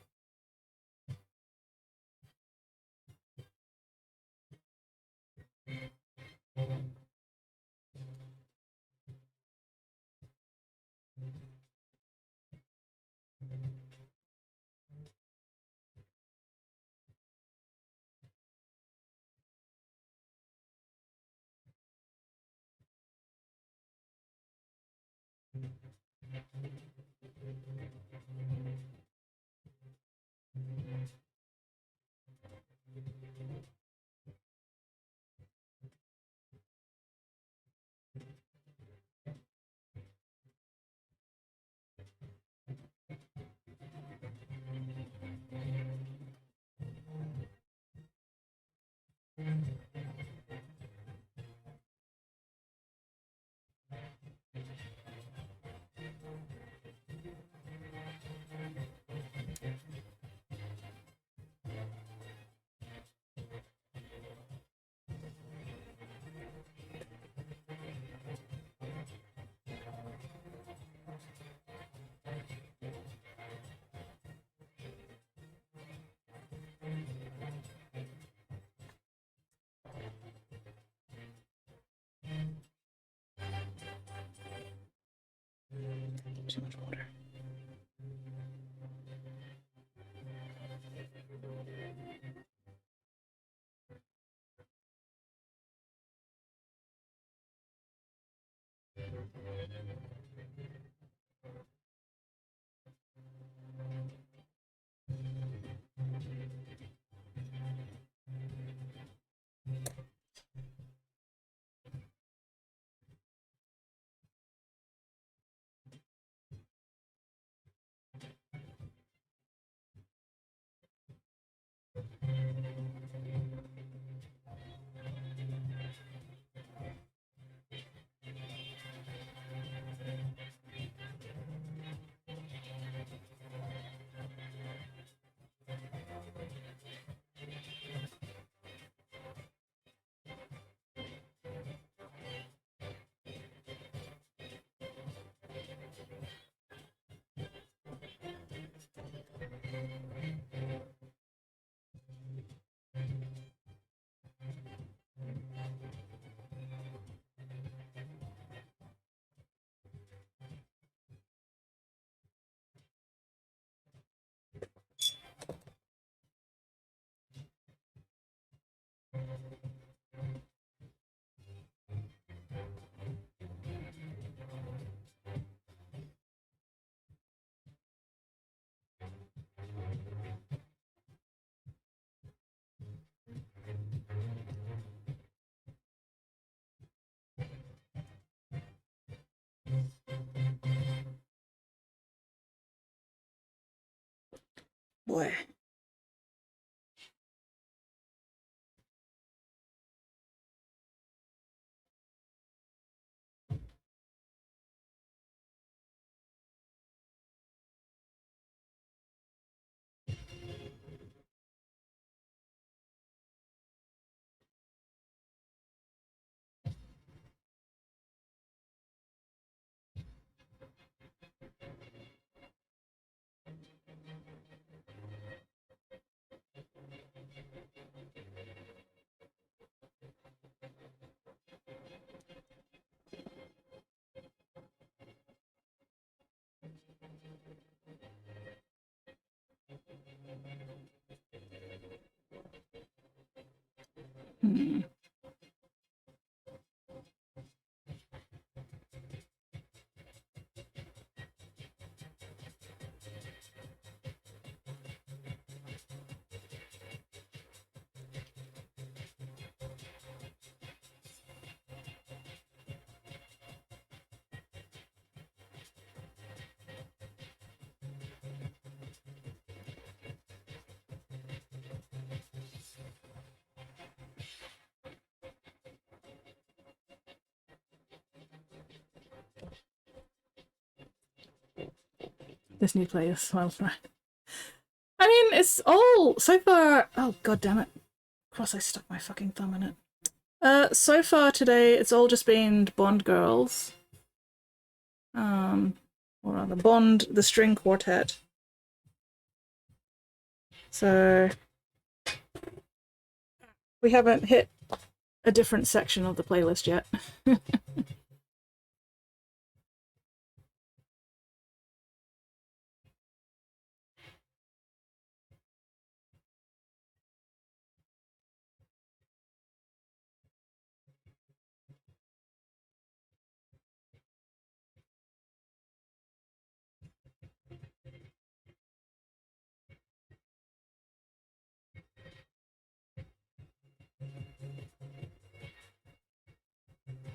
Too much water. Boy. This new playlist, well, I mean, it's all so far. Oh god damn it! Of course, I stuck my fucking thumb in it. So far today, it's all just been Bond girls. Or rather, Bond the string quartet. So we haven't hit a different section of the playlist yet.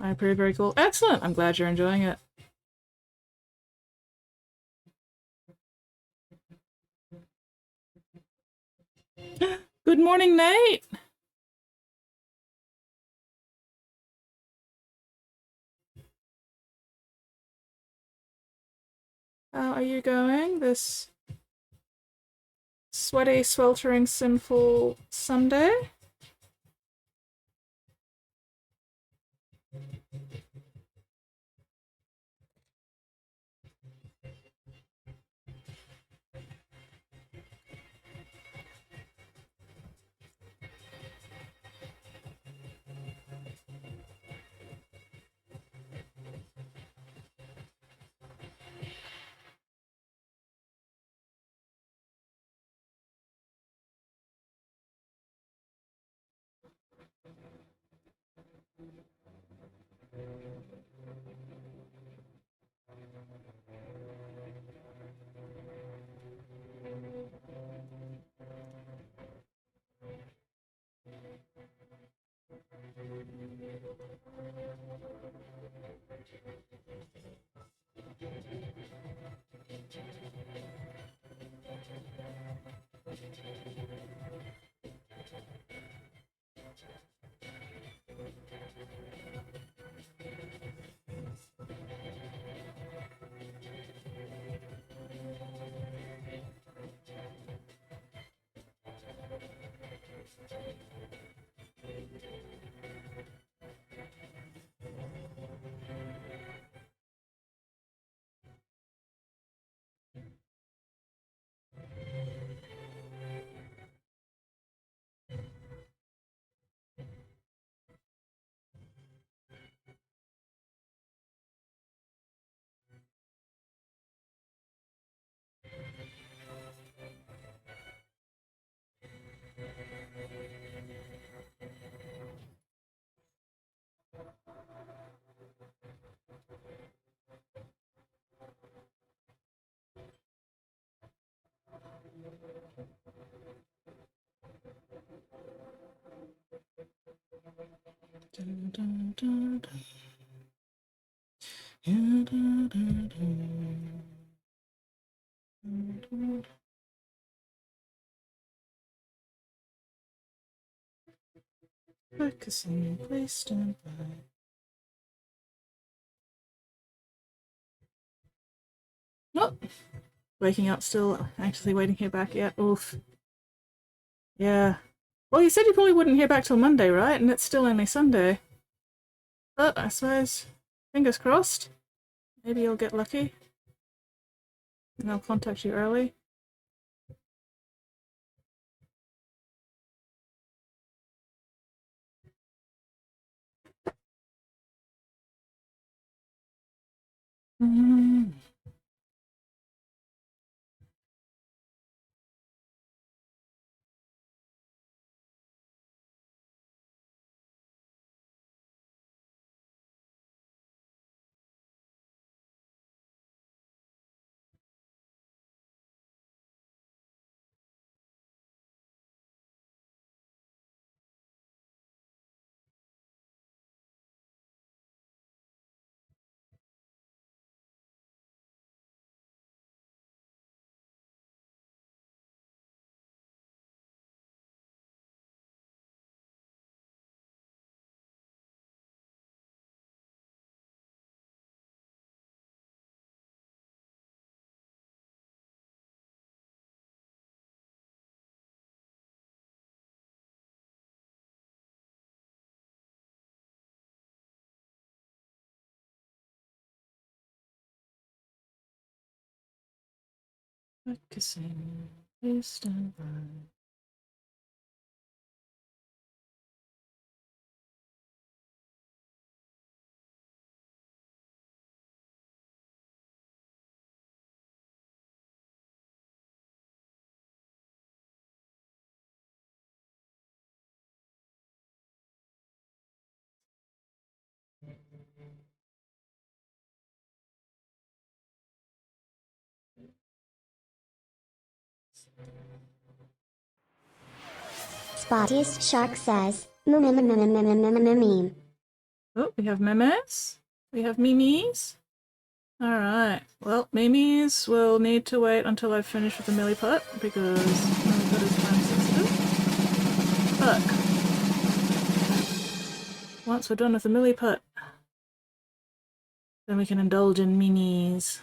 I approve, very cool. Excellent! I'm glad you're enjoying it. Good morning, Nate! How are you going this sweaty, sweltering, sinful Sunday? Focusing, please stand by. Nope. Waking up still, anxiously waiting to hear back yet. Oof. Yeah. Well, you said you probably wouldn't hear back till Monday, right? And it's still only Sunday. But I suppose, fingers crossed. Maybe you'll get lucky. And I'll contact you early. Mm. Focusing. Please stand by. Spottiest Shark says, meme. Oh, we have memes. We have mimis. Alright, well, mimis will need to wait until I've finished with the milliput, because milliput is time sensitive. But once we're done with the milliput, then we can indulge in minis.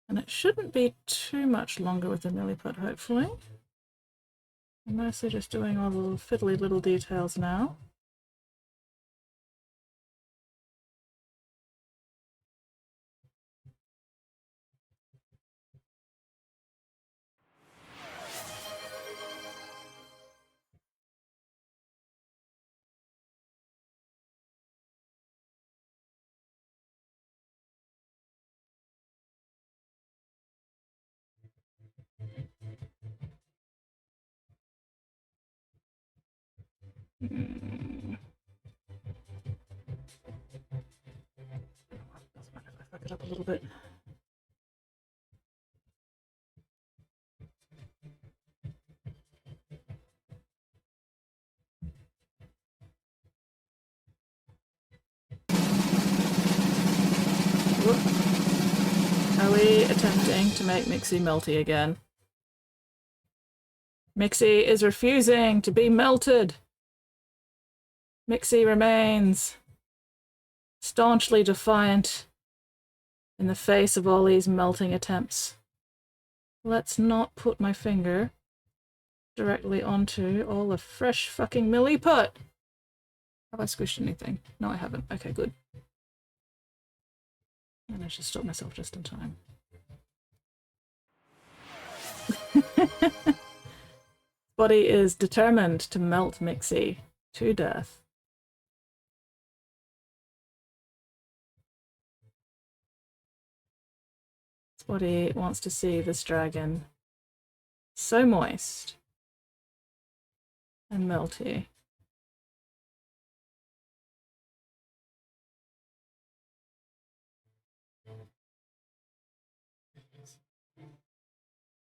And it shouldn't be too much longer with the milliput, hopefully. I'm mostly just doing all the fiddly little details now. Doesn't matter if I fuck it up a little bit. Whoop. Are we attempting to make Mixie melty again? Mixie is refusing to be melted. Mixie remains staunchly defiant in the face of all these melting attempts. Let's not put my finger directly onto all the fresh fucking milliput. Have I squished anything? No, I haven't. Okay, good. And I should stop myself just in time. Body is determined to melt Mixie to death. Body wants to see this dragon so moist and melty.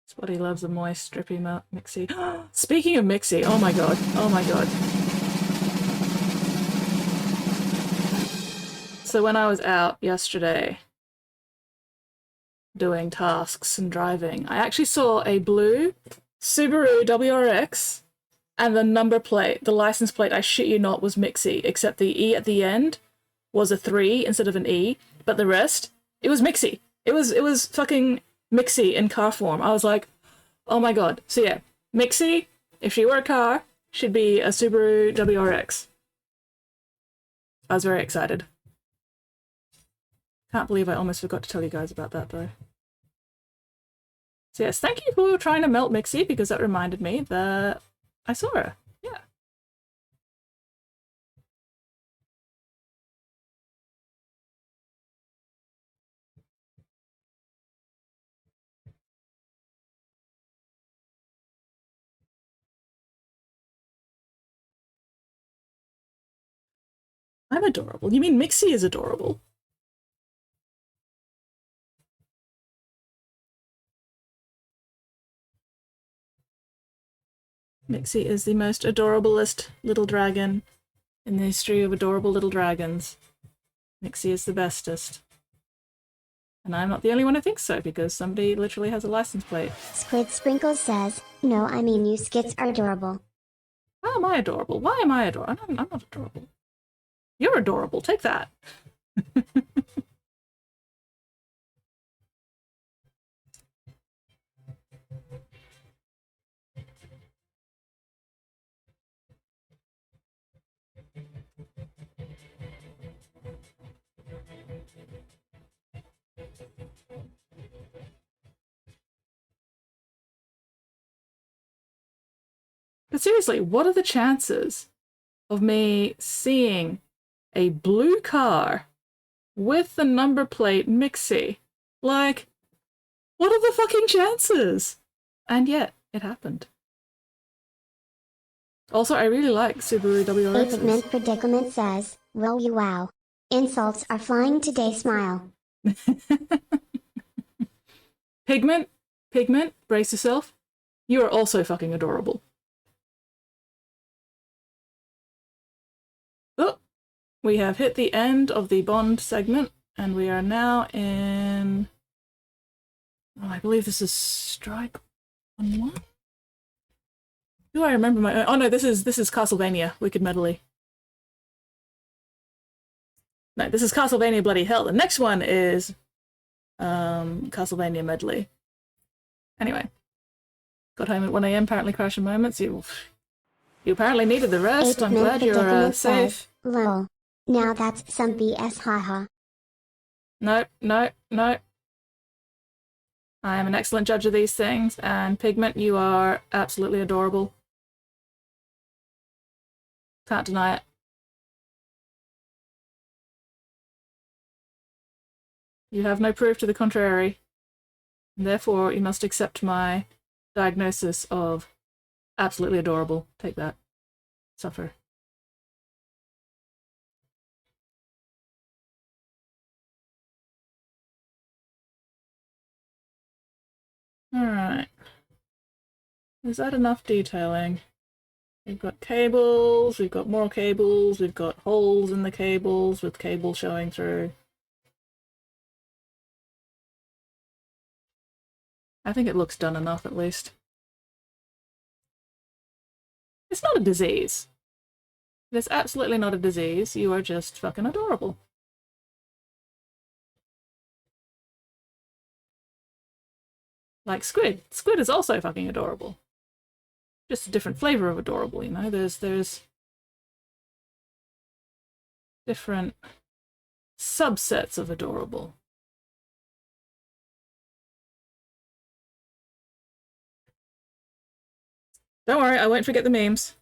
Spotty loves a moist, drippy Mixie. Speaking of Mixie, oh my god, oh my god. So when I was out yesterday doing tasks and driving, I actually saw a blue Subaru WRX, and the number plate, the license plate, I shit you not, was Mixie, except the E at the end was a 3 instead of an E, but the rest, it was Mixie. It was fucking Mixie in car form. I was like, oh my god. So yeah, Mixie, if she were a car, should be a Subaru WRX. I was very excited. Can't believe I almost forgot to tell you guys about that though. So yes, thank you for trying to melt Mixie, because that reminded me that I saw her. Yeah. I'm adorable. You mean Mixie is adorable? Mixie is the most adorablest little dragon in the history of adorable little dragons. Mixie is the bestest. And I'm not the only one who thinks so, because somebody literally has a license plate. Squid Sprinkles says, no, I mean you skits are adorable. How am I adorable? Why am I adorable? I'm not adorable. You're adorable. Take that. But seriously, what are the chances of me seeing a blue car with the number plate Mixie? Like, what are the fucking chances? And yet, it happened. Also, I really like Subaru WRXs. Pigment Predicament says, "Well, you wow. Insults are flying today, smile." Pigment, brace yourself. You are also fucking adorable. Oh, we have hit the end of the Bond segment, and we are now in... Oh, I believe this is Strike 1-1? Do I remember my... Oh no, this is Castlevania, Wicked Medley. No, this is Castlevania Bloody Hell. The next one is Castlevania Medley. Anyway. Got home at 1 AM, apparently crashing moments. You apparently needed the rest. I'm glad you're safe. Lol. Now that's some BS, haha. No. I am an excellent judge of these things, and Pigment, you are absolutely adorable. Can't deny it. You have no proof to the contrary, and therefore you must accept my diagnosis of absolutely adorable. Take that. Suffer. Alright. Is that enough detailing? We've got cables, we've got more cables, we've got holes in the cables with cable showing through. I think it looks done enough, at least. It's not a disease. It's absolutely not a disease. You are just fucking adorable. Like Squid. Squid is also fucking adorable. Just a different flavor of adorable, you know? There's different subsets of adorable. Don't worry, I won't forget the memes.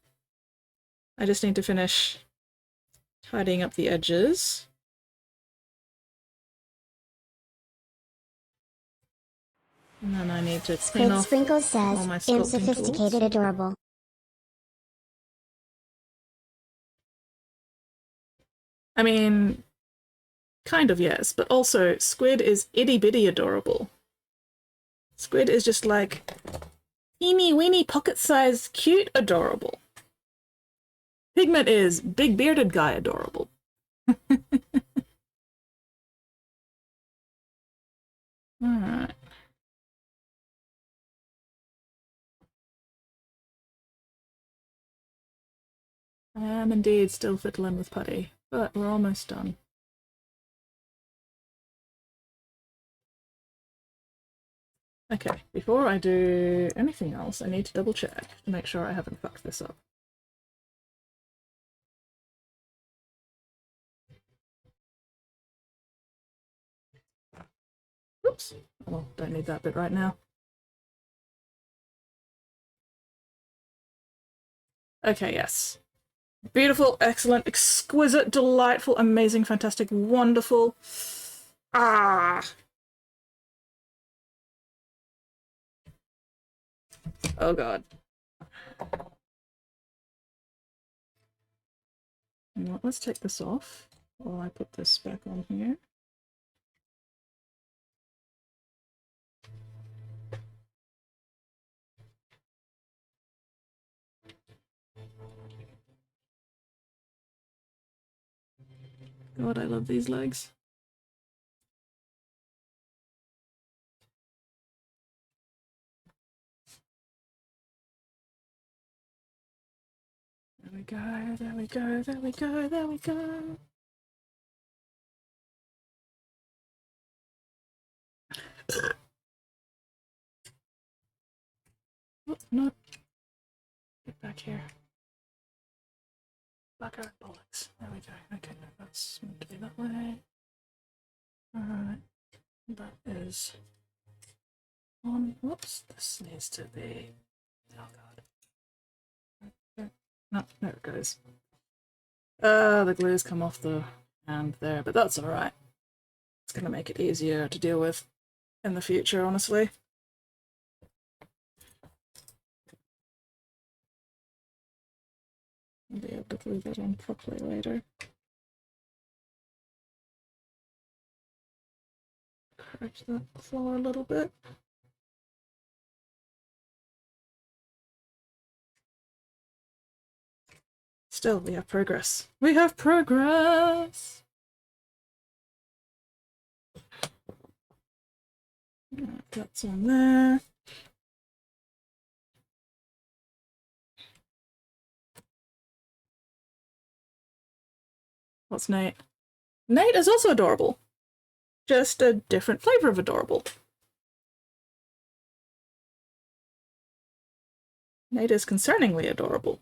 I just need to finish tidying up the edges. And then I need to clean off Sprinkles says, all my "Am sculpting sophisticated, tools. adorable." I mean, kind of, yes, but also Squid is itty-bitty adorable. Squid is just like teeny-weeny pocket-sized cute adorable. Pigment is big bearded guy adorable. Alright. I am indeed still fiddling with putty, but we're almost done. Okay, before I do anything else, I need to double check to make sure I haven't fucked this up. Oops. Oh, don't need that bit right now. Okay, yes. Beautiful, excellent, exquisite, delightful, amazing, fantastic, wonderful. Ah! Oh god. You know what, let's take this off while I put this back on here. God, I love these legs. There we go, there we go, there we go, there we go. Oh, no. Get back here. Back out, bollocks. There we go. Okay, that's meant to be that way. Alright. That is on. Whoops, this needs to be. Oh god. No, there it goes. The glue's come off the hand there, but that's alright. It's gonna make it easier to deal with in the future, honestly. I'll be able to glue that on properly later. Correct that flaw a little bit. Still, we have progress. We have progress! That's on there. What's Nate? Nate is also adorable. Just a different flavor of adorable. Nate is concerningly adorable.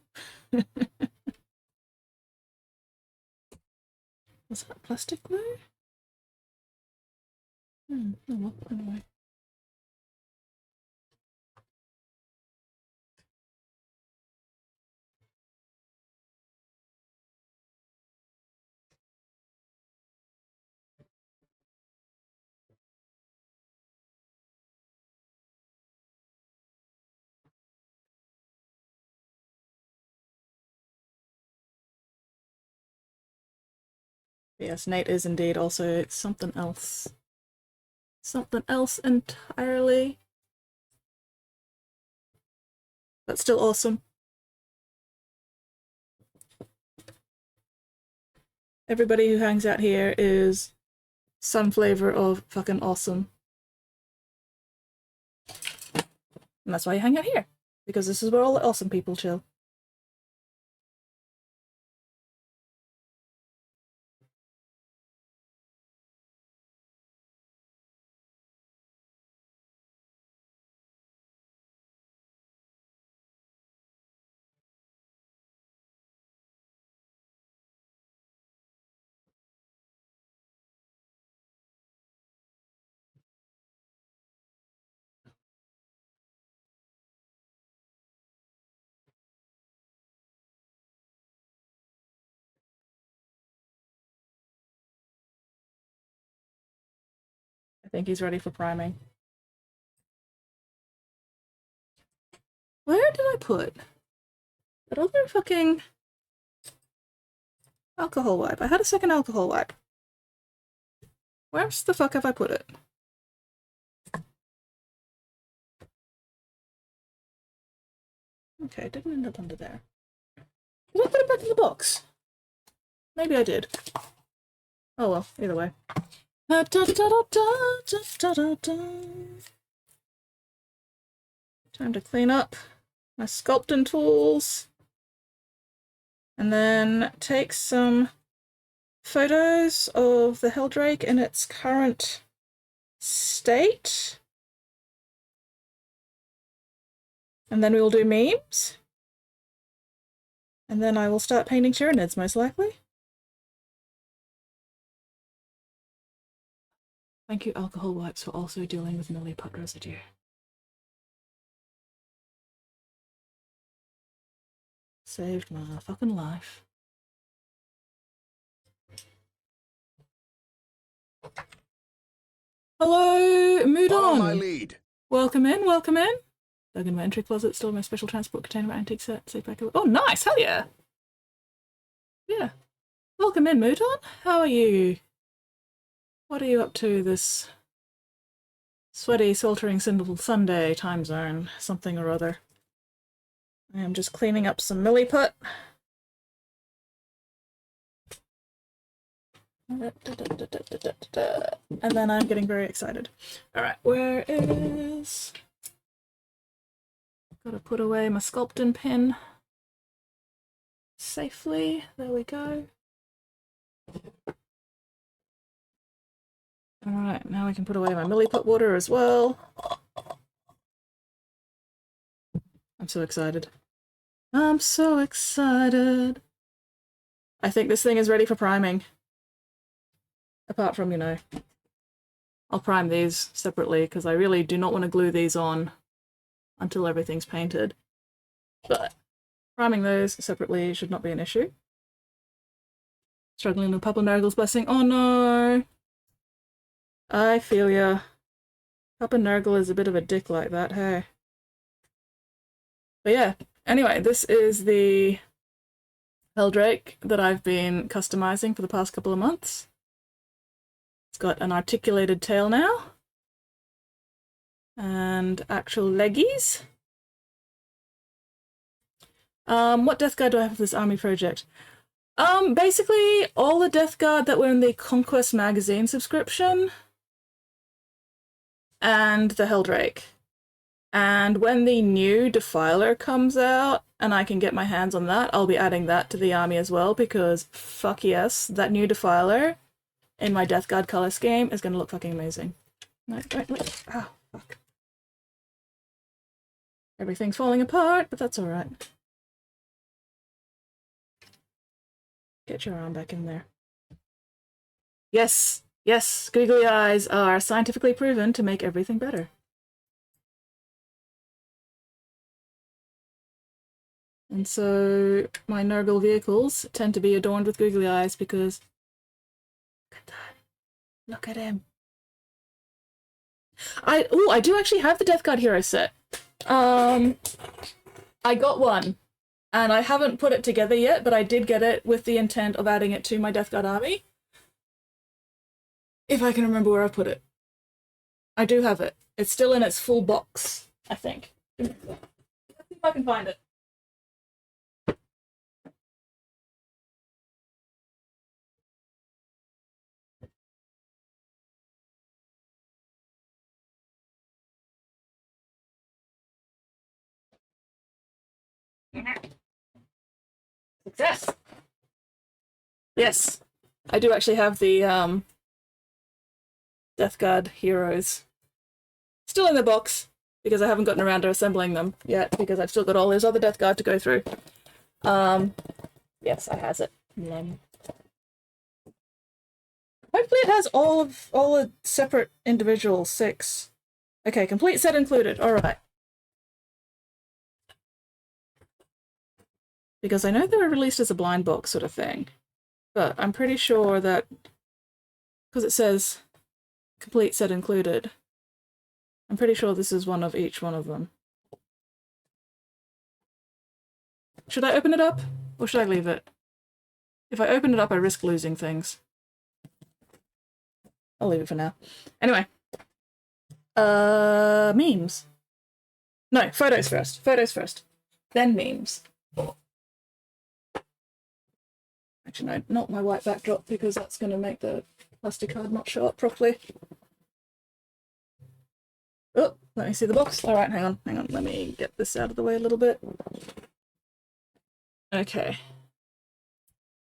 Was that plastic glue? Oh well, anyway. Yes, Nate is indeed also something else. Something else entirely. But still awesome. Everybody who hangs out here is some flavor of fucking awesome. And that's why you hang out here. Because this is where all the awesome people chill. I think he's ready for priming. Where did I put that other fucking alcohol wipe? I had a second alcohol wipe. Where the fuck have I put it? Okay, it didn't end up under there. Did I put it back in the box? Maybe I did. Oh well, either way. Time to clean up my sculpting tools. And then take some photos of the Heldrake in its current state. And then we will do memes. And then I will start painting tyranids, most likely. Thank you, alcohol wipes, for also dealing with milliput residue. Saved my fucking life. Hello, Moodon! Follow my lead. Welcome in, welcome in. Dug in my entry closet, stored my special transport container, my antique set, safe back. Oh, nice! Hell yeah! Yeah. Welcome in, Moodon. How are you? What are you up to this sweaty, sweltering Sunday time zone? Something or other. I am just cleaning up some milliput. And then I'm getting very excited. Alright, where is... Gotta put away my sculpting pin safely. There we go. Alright, now we can put away my milliput water as well. I'm so excited. I'm so excited. I think this thing is ready for priming. Apart from, you know, I'll prime these separately because I really do not want to glue these on until everything's painted. But Priming those separately should not be an issue. Struggling with Papa Nurgle's blessing. Oh no! I feel ya. Papa Nurgle is a bit of a dick like that, hey. But yeah, anyway, this is the Heldrake that I've been customizing for the past couple of months. It's got an articulated tail now. And actual leggies. What Death Guard do I have for this army project? Basically all the Death Guard that were in the Conquest magazine subscription and the Heldrake. And when the new Defiler comes out and I can get my hands on that, I'll be adding that to the army as well, because fuck yes, that new Defiler in my Death Guard color scheme is going to look fucking amazing. No, don't look. Oh, fuck. Everything's falling apart, but that's alright. Get your arm back in there. Yes, yes, googly eyes are scientifically proven to make everything better. And so my Nurgle vehicles tend to be adorned with googly eyes because... Look at that. Look at him. I do actually have the Death Guard hero set. I got one. And I haven't put it together yet, but I did get it with the intent of adding it to my Death Guard army. If I can remember where I put it. I do have it. It's still in its full box, I think. Let's see if I can find it. Success! Yes, I do actually have the Death Guard heroes still in the box because I haven't gotten around to assembling them yet because I've still got all those other Death Guard to go through. Yes, I has it. Hopefully it has all the separate individual 6. Okay, complete set included. All right. Because I know they were released as a blind box sort of thing, but I'm pretty sure that because it says complete set included, I'm pretty sure this is one of each one of them. Should I open it up or should I leave it? If I open it up, I risk losing things. I'll leave it for now. Anyway. Memes. No, photos first. Photos first. Then memes. Actually, no, not my white backdrop because that's going to make the plastic card not show up properly. Oh, let me see the box. All right, hang on. Let me get this out of the way a little bit. Okay.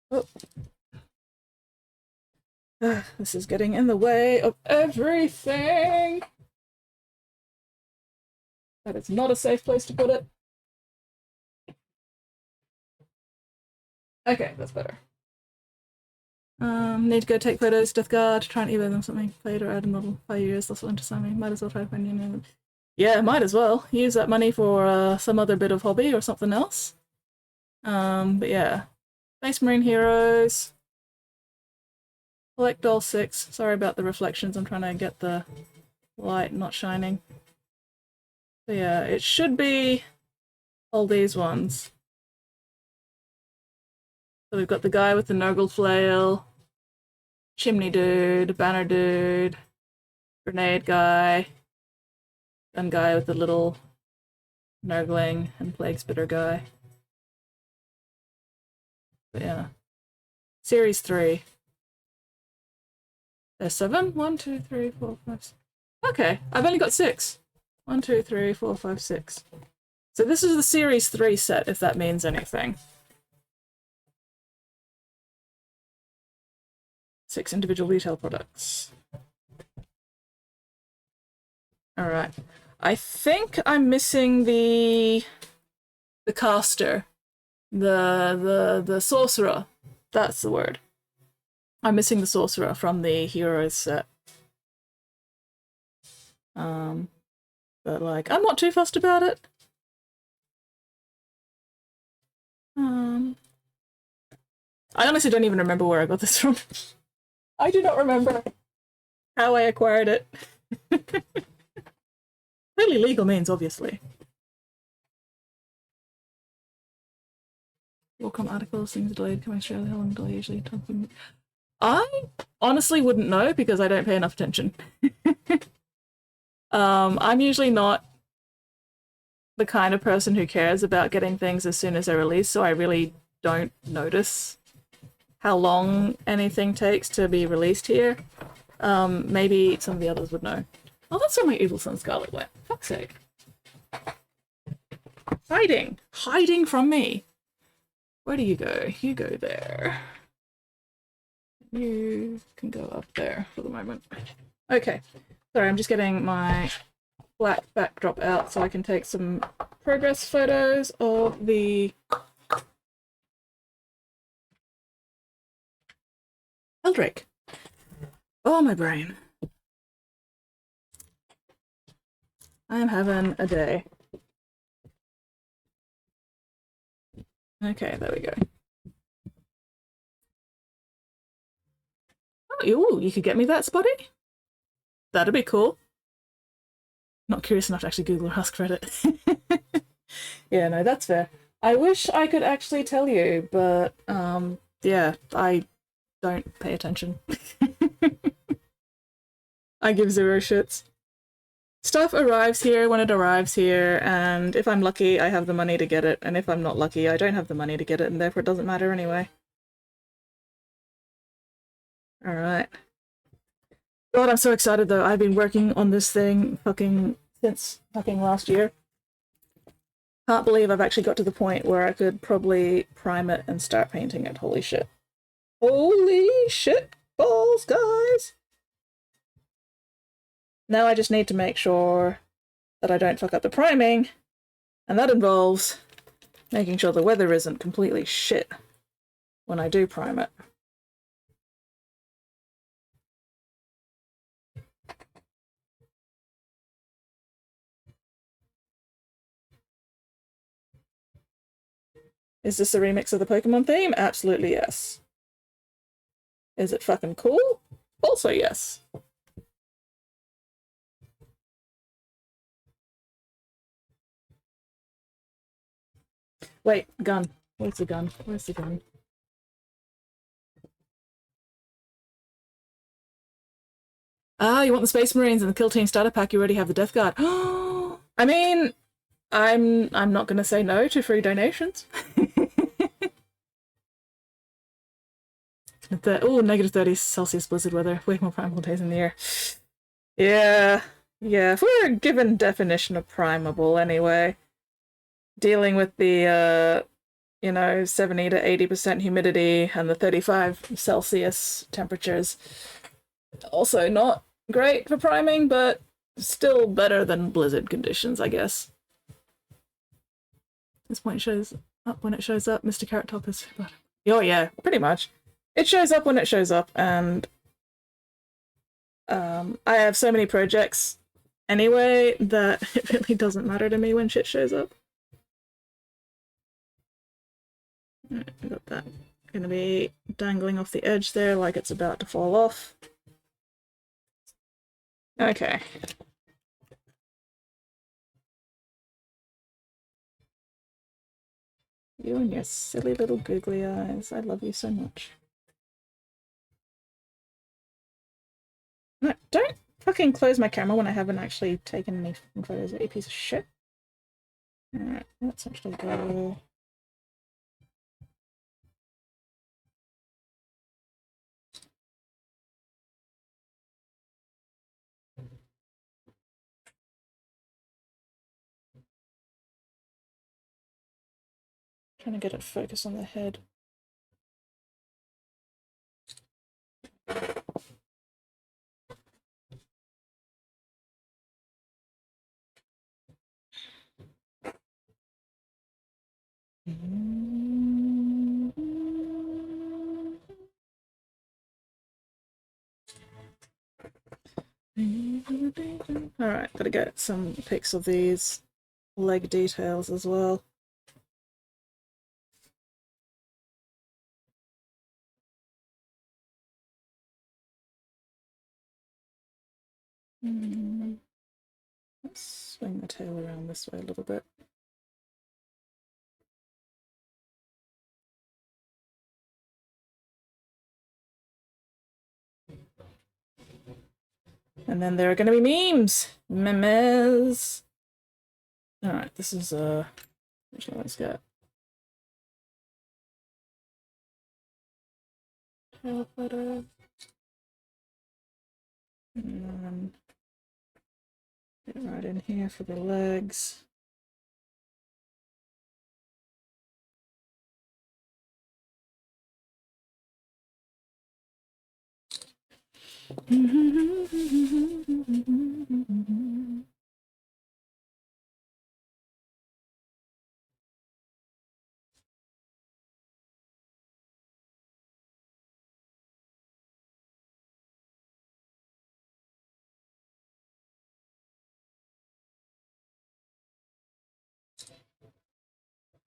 Oh. This is getting in the way of everything. That is not a safe place to put it. Okay, that's better. Need to go take photos, Death Guard, try and eBay them something. Played or add a model, 5 years, lost into Sammy. Might as well try to find you. Yeah, might as well. Use that money for some other bit of hobby or something else. But yeah. Space Marine Heroes. Collect all 6. Sorry about the reflections, I'm trying to get the light not shining. So yeah, it should be all these ones. So we've got the guy with the Nurgle flail, chimney dude, banner dude, grenade guy, gun guy with the little Nurgling, and plague spitter guy. But yeah. Series 3. There's 7? 1, 2, 3, 4, 5, 6. Okay, I've only got 6. 1, 2, 3, 4, 5, 6. So this is the Series 3 set, if that means anything. 6 individual retail products. Alright. I think I'm missing the caster. The sorcerer. That's the word. I'm missing the sorcerer from the heroes set. But like, I'm not too fussed about it. I honestly don't even remember where I got this from. I do not remember how I acquired it. Fairly legal means, obviously. Welcome articles, things delayed, coming straight. How long do I usually talking? I honestly wouldn't know because I don't pay enough attention. I'm usually not the kind of person who cares about getting things as soon as they're released, so I really don't notice how long anything takes to be released here. Maybe some of the others would know. Oh, that's where my Evil Sun Scarlet went. Fuck's sake. Hiding! Hiding from me! Where do you go? You go there. You can go up there for the moment. Okay. Sorry, I'm just getting my black backdrop out so I can take some progress photos of the Heldrake. Oh, my brain. I am having a day. Okay, there we go. Oh, ooh, you could get me that, Spotty? That'd be cool. Not curious enough to actually Google or ask Reddit. Yeah, no, that's fair. I wish I could actually tell you, but yeah, I don't pay attention. I give zero shits. Stuff arrives here when it arrives here, and if I'm lucky, I have the money to get it, and if I'm not lucky, I don't have the money to get it, and therefore it doesn't matter anyway. Alright. God, I'm so excited though. I've been working on this thing since last year. Can't believe I've actually got to the point where I could probably prime it and start painting it. Holy shit. Holy shit balls, guys! Now I just need to make sure that I don't fuck up the priming, and that involves making sure the weather isn't completely shit when I do prime it. Is this a remix of the Pokemon theme? Absolutely yes. Is it fucking cool? Also yes. Wait, gun. Where's the gun? Where's the gun? Ah, you want the Space Marines and the Kill Team starter pack, you already have the Death Guard. I mean, I'm not gonna say no to free donations. Oh, -30 Celsius blizzard weather. Way more primal days in the year. Yeah. Yeah, if we're given definition of primable anyway. Dealing with the, you know, 70 to 80% humidity and the 35 Celsius temperatures. Also not great for priming, but still better than blizzard conditions, I guess. This point shows up when it shows up. Mr. Carrot Top is... Oh yeah, pretty much. It shows up when it shows up, and I have so many projects anyway that it really doesn't matter to me when shit shows up. I got that. Gonna be dangling off the edge there like it's about to fall off. Okay. You and your silly little googly eyes. I love you so much. No, don't fucking close my camera when I haven't actually taken any photos, you piece of shit. Alright, let's actually go... Trying to get it focused on the head. Alright, gotta get some pics of these leg details as well. Let's swing the tail around this way a little bit. And then there are going to be memes. Memes. Alright, this is which one let's get? Tail photo. And then get right in here for the legs.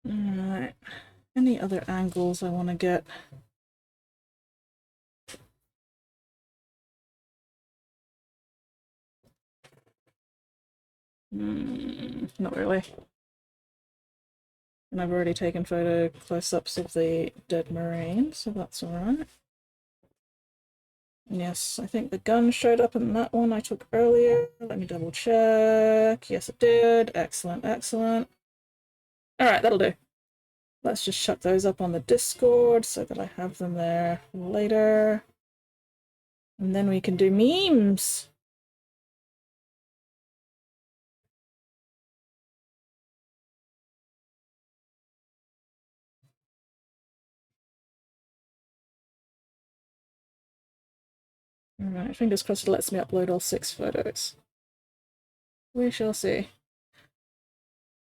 Alright, any other angles I want to get? Not really. And I've already taken photo close-ups of the dead marine, so that's alright. Yes, I think the gun showed up in that one I took earlier. Let me double check. Yes, it did. Excellent, excellent. Alright, that'll do. Let's just chuck those up on the Discord so that I have them there later. And then we can do memes. Alright, fingers crossed it lets me upload all 6 photos. We shall see.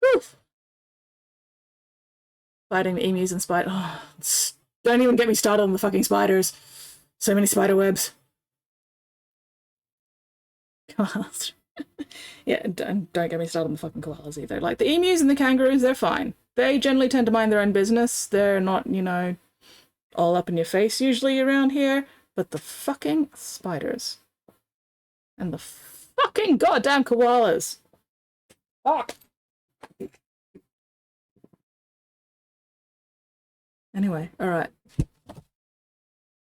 Whew. Fighting the emus and spider. Oh, don't even get me started on the fucking spiders. So many spider webs. Koalas. Yeah, don't get me started on the fucking koalas either. Like, the emus and the kangaroos, they're fine. They generally tend to mind their own business. They're not, you know, all up in your face usually around here. But the fucking spiders. And the fucking goddamn koalas. Fuck. Anyway, alright.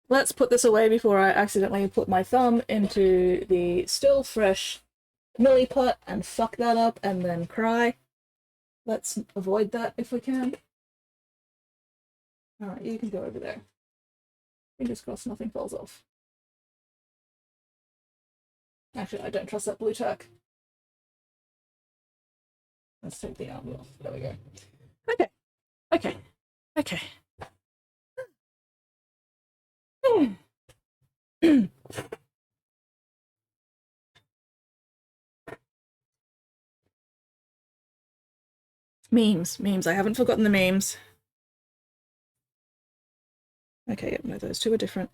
Let's put this away before I accidentally put my thumb into the still fresh milliput and fuck that up and then cry. Let's avoid that if we can. Alright, you can go over there. Fingers crossed nothing falls off. Actually, I don't trust that blue tack. Let's take the arm off. There we go. Okay. Okay. Okay. Memes. I haven't forgotten the memes. Okay, yep, no, those two are different.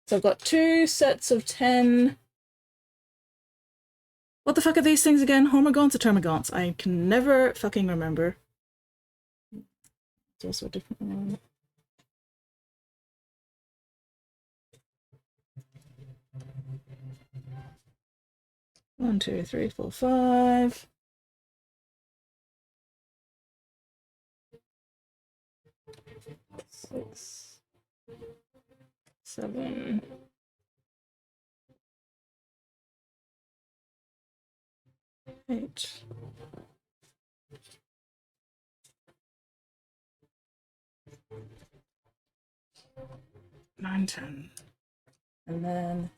So I've got 2 sets of 10. What the fuck are these things again? Hormigons or termagants? I can never fucking remember. It's also a different one. One, two, three, four, 5. Six, 7. 8. 9, 10. And then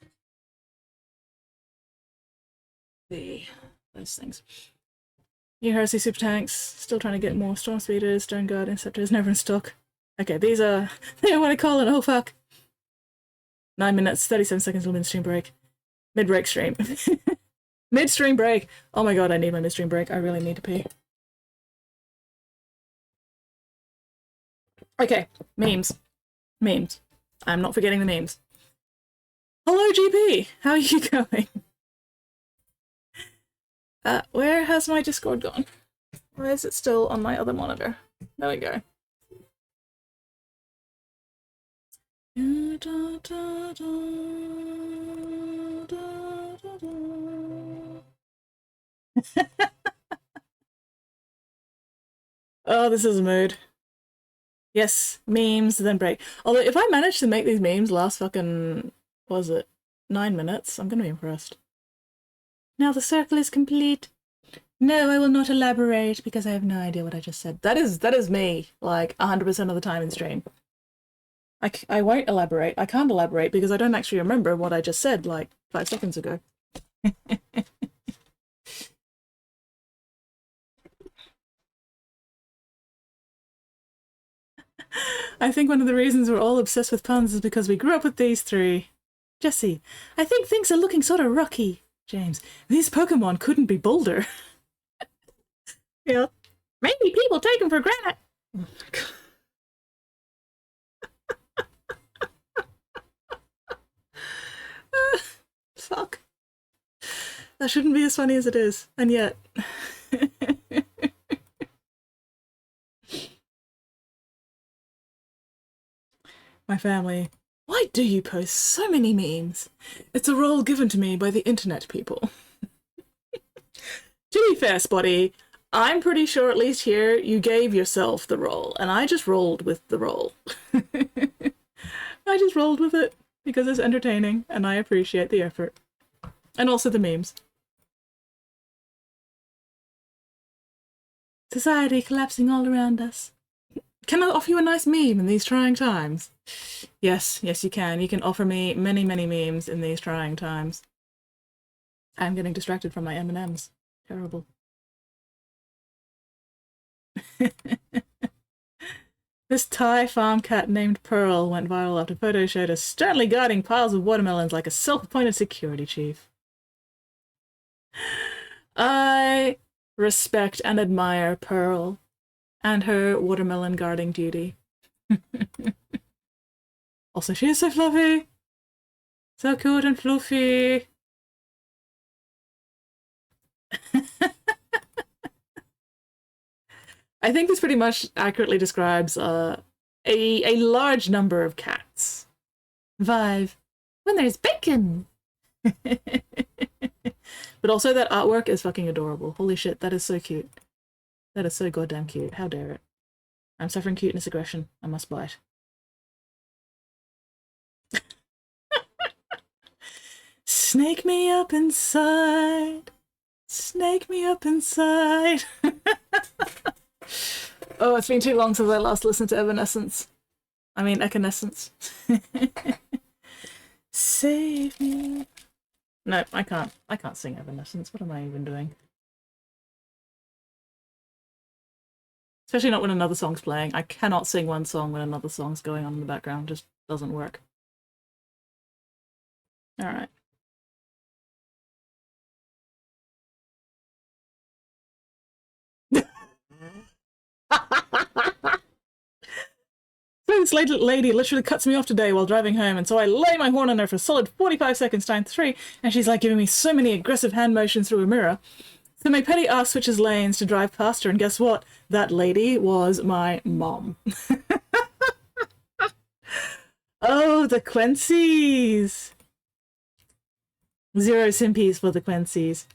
those things. New Heresy Super Tanks, still trying to get more Storm Speeders, Stone Guard, Interceptors, never in stock. Okay, these are what I call an oh fuck. 9 minutes, 37 seconds till mid-stream break. Mid-break stream. Mid-stream break! Oh my god, I need my mid-stream break. I really need to pee. Okay, memes. Memes. I'm not forgetting the memes. Hello, GP! How are you going? Where has my Discord gone? Why is it still on my other monitor? There we go. Oh, this is a mood. Yes, memes, then break. Although, if I manage to make these memes last fucking, what was it, 9 minutes, I'm gonna be impressed. Now the circle is complete. No, I will not elaborate because I have no idea what I just said. That is me, like 100% of the time in stream. I won't elaborate. I can't elaborate because I don't actually remember what I just said like 5 seconds ago. I think one of the reasons we're all obsessed with puns is because we grew up with these three. Jesse, I think things are looking sort of rocky. James, these Pokemon couldn't be bolder. Yeah. Maybe people take them for granted. Oh my God. Fuck. That shouldn't be as funny as it is, and yet. My family. Why do you post so many memes? It's a role given to me by the internet people. To be fair, Spotty, I'm pretty sure at least here you gave yourself the role, and I just rolled with the role. I just rolled with it because it's entertaining, and I appreciate the effort. And also the memes. Society collapsing all around us. Can I offer you a nice meme in these trying times? Yes, yes you can. You can offer me many, many memes in these trying times. I'm getting distracted from my M&Ms. Terrible. This Thai farm cat named Pearl went viral after photos showed her sternly guarding piles of watermelons like a self-appointed security chief. I respect and admire Pearl and her watermelon guarding duty. Also, she is so fluffy. So cute and fluffy. I think this pretty much accurately describes a large number of cats. Vive. When there's bacon! But also that artwork is fucking adorable. Holy shit, that is so cute. That is so goddamn cute. How dare it. I'm suffering cuteness aggression. I must bite. Snake me up inside. Snake me up inside. Oh, it's been too long since I last listened to Evanescence. I mean, Evanescence. Save me. No, I can't. I can't sing Evanescence. What am I even doing? Especially not when another song's playing. I cannot sing one song when another song's going on in the background. It just doesn't work. Alright. So this lady literally cuts me off today while driving home, and so I lay my horn on her for a solid 45 seconds times 3, and she's like giving me so many aggressive hand motions through a mirror. So my petty ass switches lanes to drive past her, and guess what? That lady was my mom. Oh, the Quincy's! 0 simpies for the Quincy's.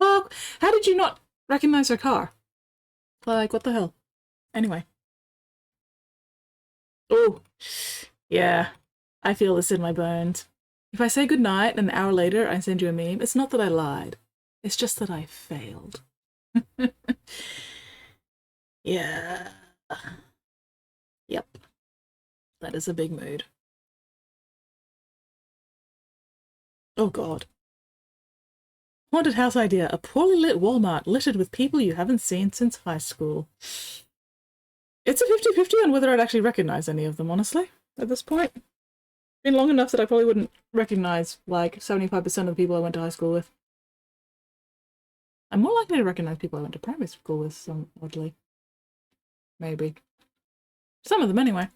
Well, how did you not recognize her car? Like, what the hell? Anyway. Oh, yeah. I feel this in my bones. If I say goodnight and an hour later I send you a meme, it's not that I lied. It's just that I failed. Yeah. Yep. That is a big mood. Oh god. Haunted house idea. A poorly lit Walmart littered with people you haven't seen since high school. It's a 50-50 on whether I'd actually recognize any of them, honestly, at this point. It's been long enough that I probably wouldn't recognize, like, 75% of the people I went to high school with. I'm more likely to recognize people I went to primary school with, some oddly. Maybe. Some of them, anyway.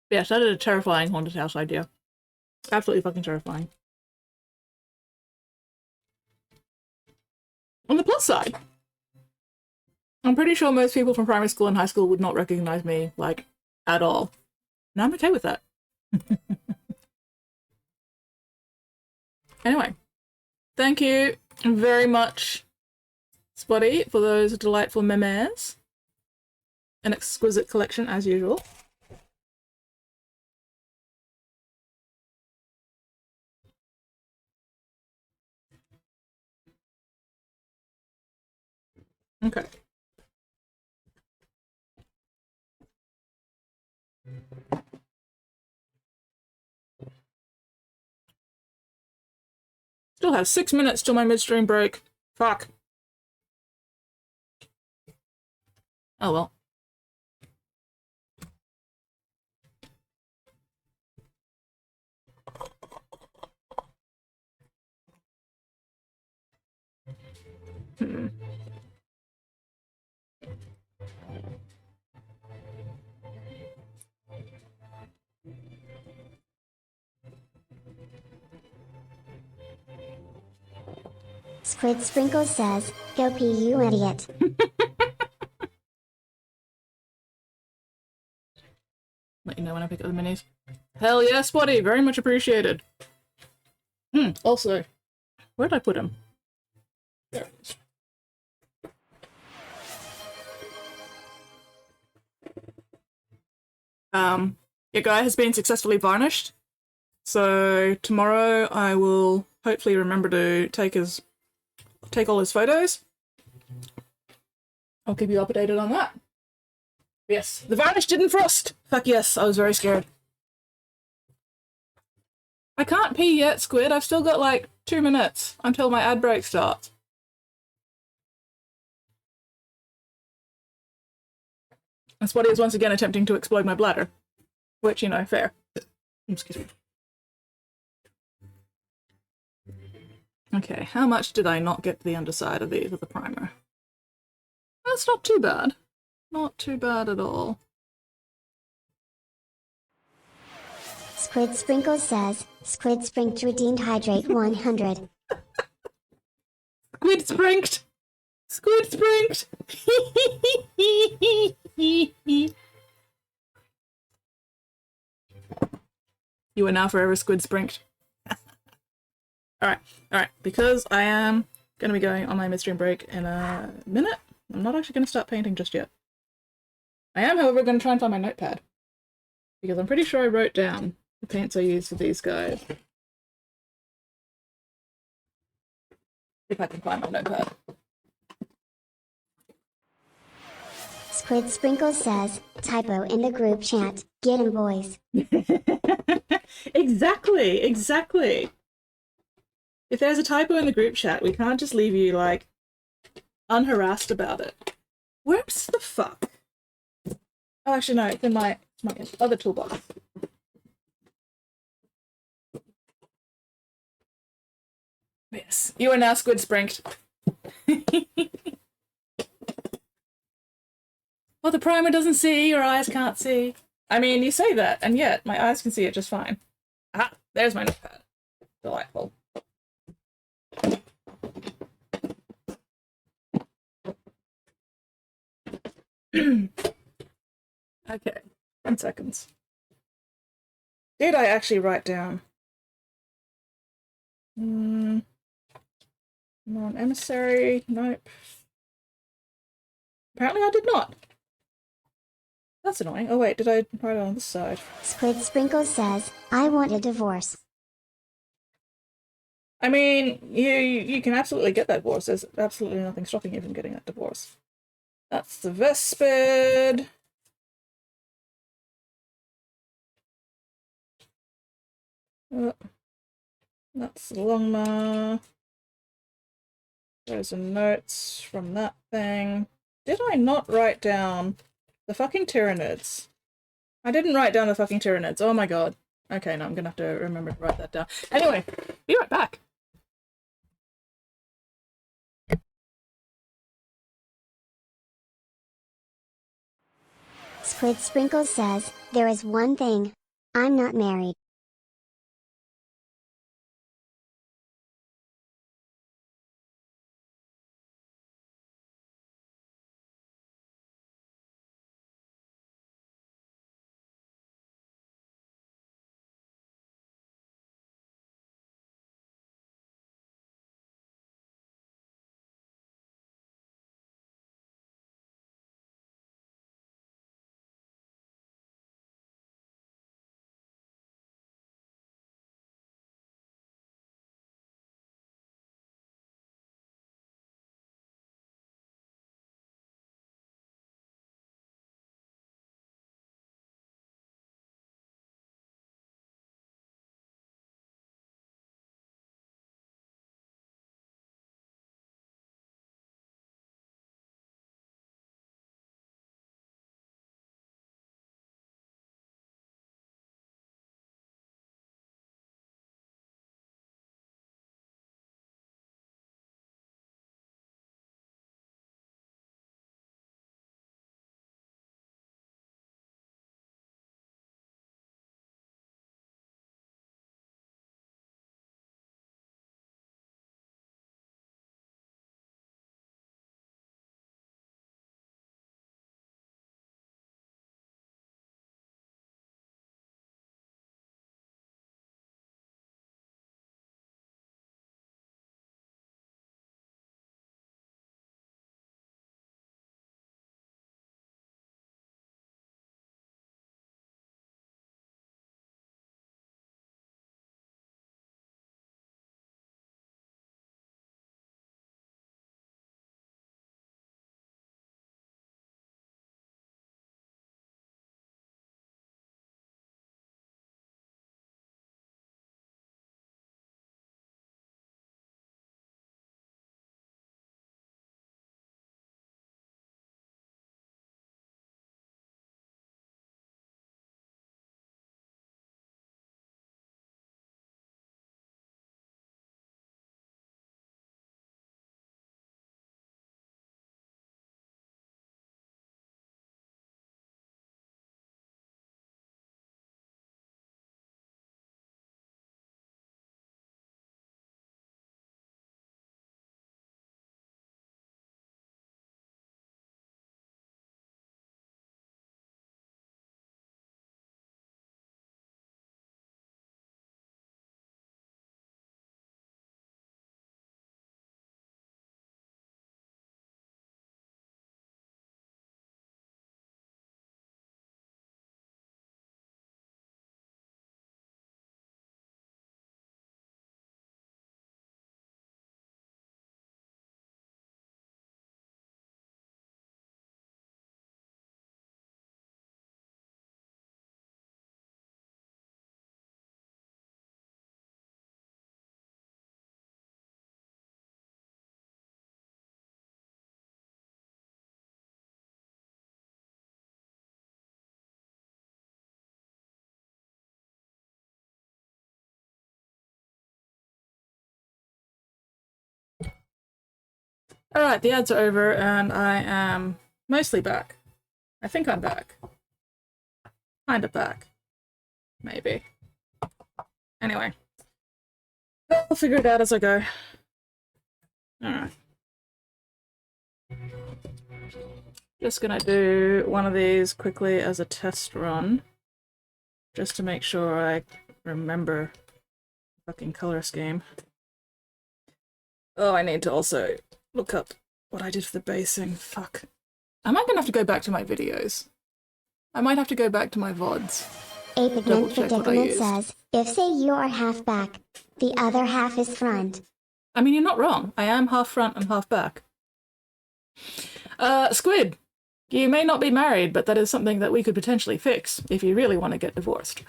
But yes, that is a terrifying haunted house idea. Absolutely fucking terrifying. On the plus side, I'm pretty sure most people from primary school and high school would not recognize me, like, at all. And I'm okay with that. Anyway, thank you very much, Spotty, for those delightful memes. An exquisite collection, as usual. Okay. Still have 6 minutes till my midstream break. Fuck. Oh well. Squid Sprinkle says, "Go pee, you idiot." Let you know when I pick up the minis. Hell yeah, Spotty! Very much appreciated. Also, where did I put him? There it is. Your guy has been successfully varnished. So tomorrow I will hopefully remember to take all his photos. I'll keep you updated on that. Yes, the varnish didn't frost! Fuck yes, I was very scared. I can't pee yet, Squid. I've still got like 2 minutes until my ad break starts. And Spotty is once again attempting to explode my bladder. Which, you know, fair. Excuse me. Okay, how much did I not get to the underside of the primer? That's not too bad. Not too bad at all. Squid Sprinkle says, "Squid Sprinked redeemed hydrate 100." Squid sprinked! Squid sprinked! You are now forever squid sprinked. Alright, because I am going to be going on my midstream break in a minute, I'm not actually going to start painting just yet. I am, however, going to try and find my notepad, because I'm pretty sure I wrote down the paints I use for these guys. If I can find my notepad. Squid Sprinkle says, "Typo in the group chat. Get 'em, boys." Exactly. If there's a typo in the group chat, we can't just leave you, like, unharassed about it. Whoops the fuck? Oh, actually, no, it's in my other toolbox. Yes, you are now squid sprinked. Well, the primer doesn't see, your eyes can't see. I mean, you say that, and yet my eyes can see it just fine. Aha, there's my notepad. Delightful. Okay, 10 seconds. Did I actually write down? Non-emissary, nope. Apparently I did not. That's annoying. Oh wait, did I write it on this side? Squid Sprinkle says, "I want a divorce." I mean, you can absolutely get that divorce. There's absolutely nothing stopping you from getting that divorce. That's the Vespid. That's the Longma. There's some notes from that thing. Did I not write down the fucking tyranids? I didn't write down the fucking tyranids. Oh my god. Okay, no, I'm gonna have to remember to write that down. Anyway, be right back. Squid Sprinkle says, "There is one thing. I'm not married." Alright, the ads are over and I am mostly back. I think I'm back. Kinda back. Maybe. Anyway. I'll figure it out as I go. Alright. Just gonna do one of these quickly as a test run. Just to make sure I remember the fucking color scheme. Oh, I need to also look up what I did for the basing. Fuck. Am I gonna have to go back to my videos? I might have to go back to my VODs. A Pigment Predicament says, if say you are half back, the other half is front. I mean, you're not wrong. I am half front and half back. Squid, you may not be married, but that is something that we could potentially fix if you really want to get divorced.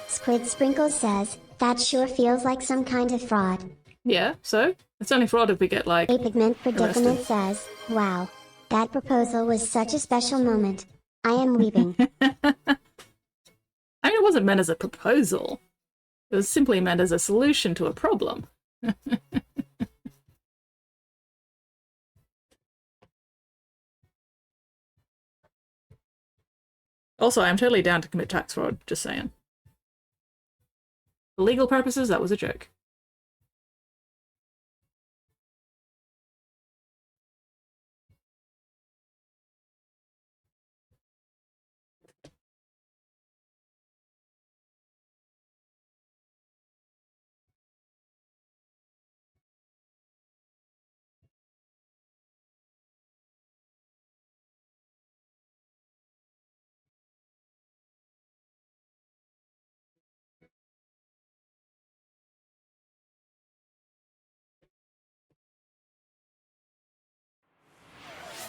Squid Sprinkle says, that sure feels like some kind of fraud. Yeah, so? It's only fraud if we get, like, A Pigment Predicament arrested. says, wow, that proposal was such a special moment. I am weeping. I mean, it wasn't meant as a proposal. It was simply meant as a solution to a problem. Also, I'm totally down to commit tax fraud, just saying. For legal purposes, that was a joke.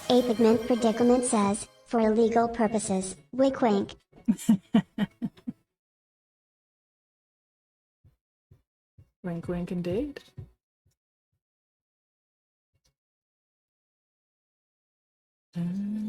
A Pigment Predicament says, for illegal purposes, wink wink. Wink wink indeed. Hmm.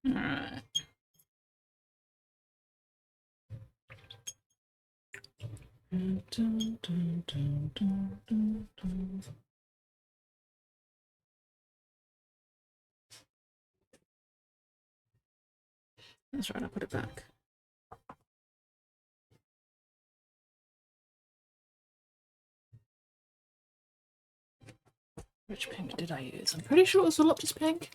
Alright. That's right, I put it back. Which pink did I use? I'm pretty sure it was Voluptuous pink.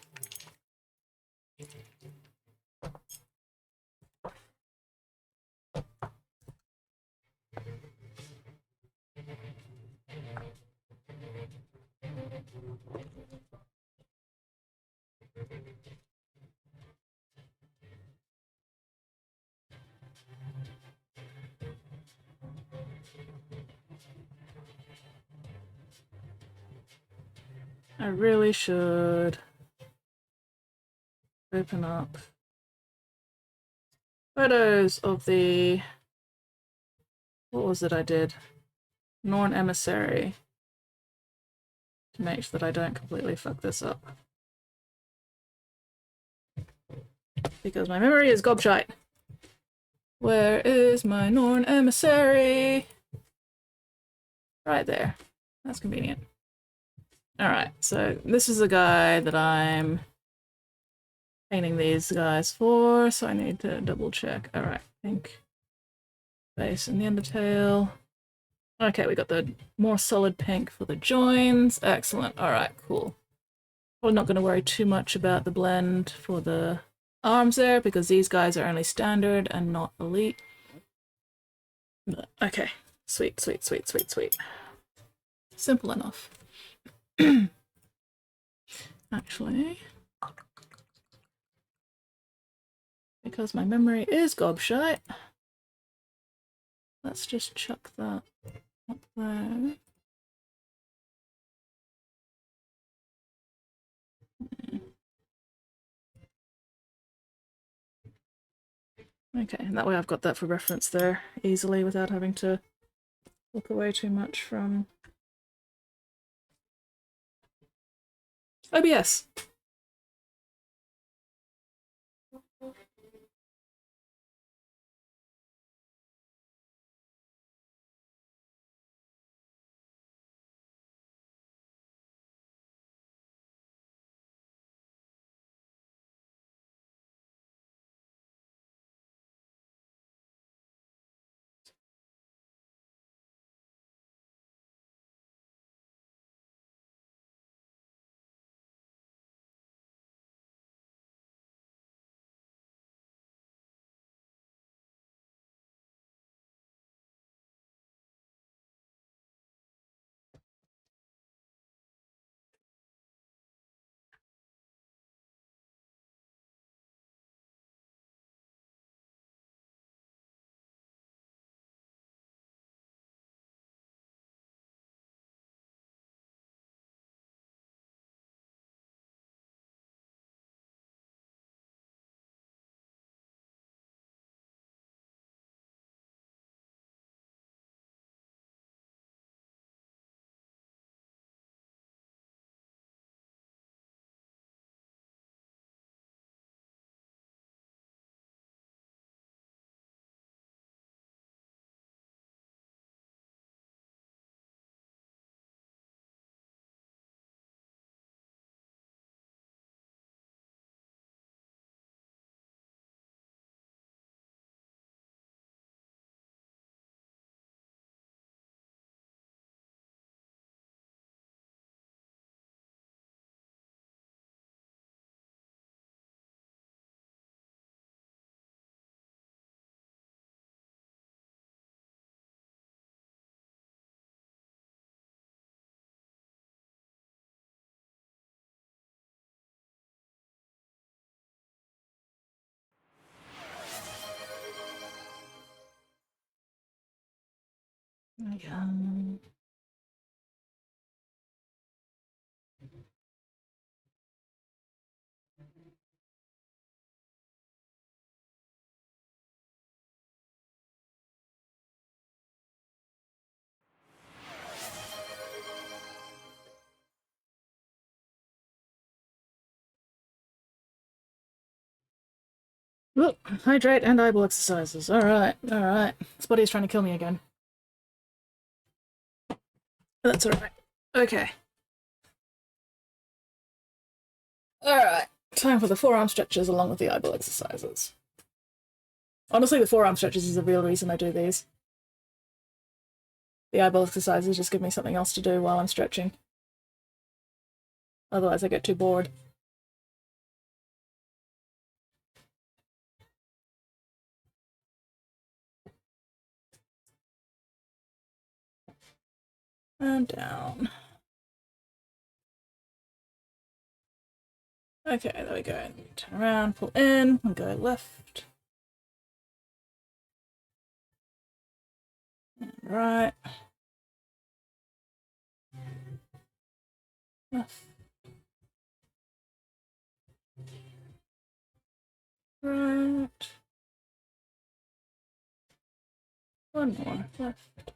I really should open up photos of the... What was it I did? Norn Emissary. To make sure that I don't completely fuck this up. Because my memory is gobshite. Where is my Norn Emissary? Right there. That's convenient. Alright, so this is the guy that I'm painting these guys for, so I need to double check. Alright, pink base and the undertail. Okay, we got the more solid pink for the joins. Excellent. Alright, cool. Probably not going to worry too much about the blend for the arms there, because these guys are only standard and not elite. But, okay, sweet, sweet, sweet, sweet, sweet. Simple enough. Actually, because my memory is gobshite, let's just chuck that up there. Okay, and that way I've got that for reference there easily without having to look away too much from OBS. Yeah. Look, hydrate and eyeball exercises. Alright, alright. This body's trying to kill me again. That's alright. Okay. Alright. Time for the forearm stretches along with the eyeball exercises. Honestly, the forearm stretches is the real reason I do these. The eyeball exercises just give me something else to do while I'm stretching. Otherwise I get too bored. And down. Okay, there we go. Turn around, pull in, and go left. And right. Left. Right. One more. Left.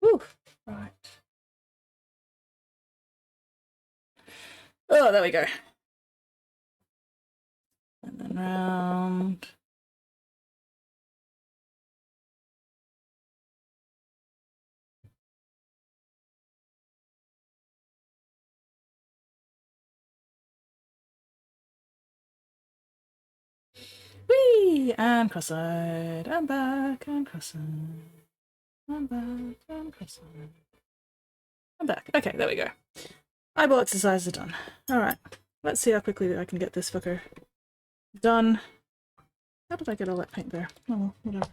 Woo! Right. Oh, there we go. And then round. Whee! And cross-side. And back. And cross-side. And back. And cross-side. And back. Okay, there we go. Eyeball exercises are done. Alright. Let's see how quickly I can get this fucker done. How did I get all that paint there? Oh well, whatever.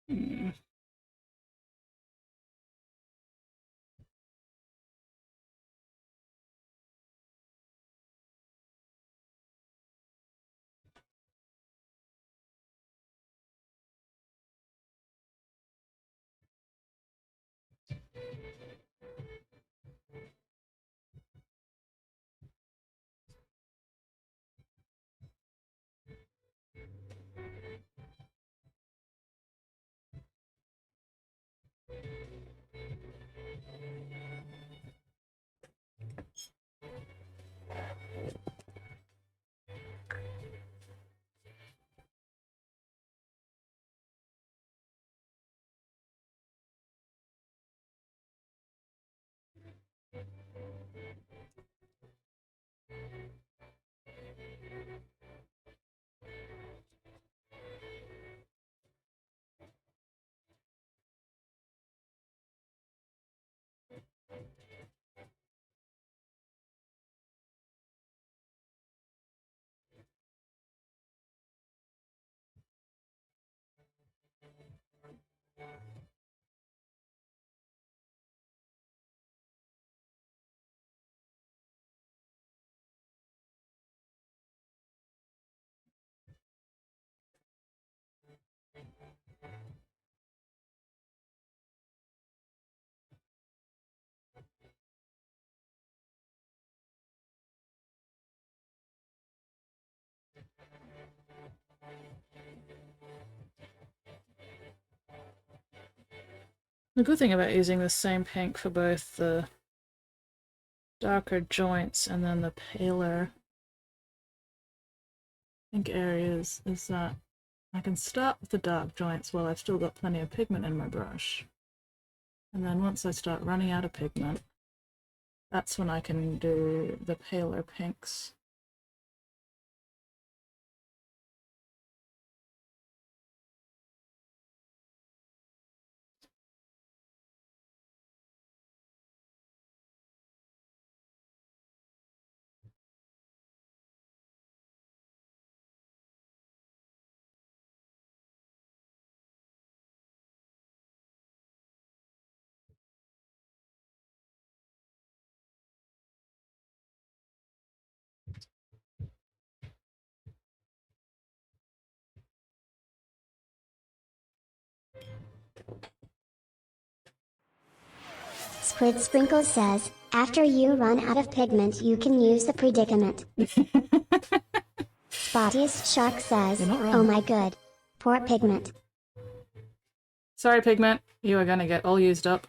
Hmm. The good thing about using the same pink for both the darker joints and then the paler pink areas is that I can start with the dark joints while I've still got plenty of pigment in my brush. And then once I start running out of pigment, that's when I can do the paler pinks. Squid Sprinkle says, after you run out of pigment you can use the predicament. Spottiest Shark says, You're not wrong. oh my good. Poor pigment. Sorry, Pigment. You are gonna get all used up.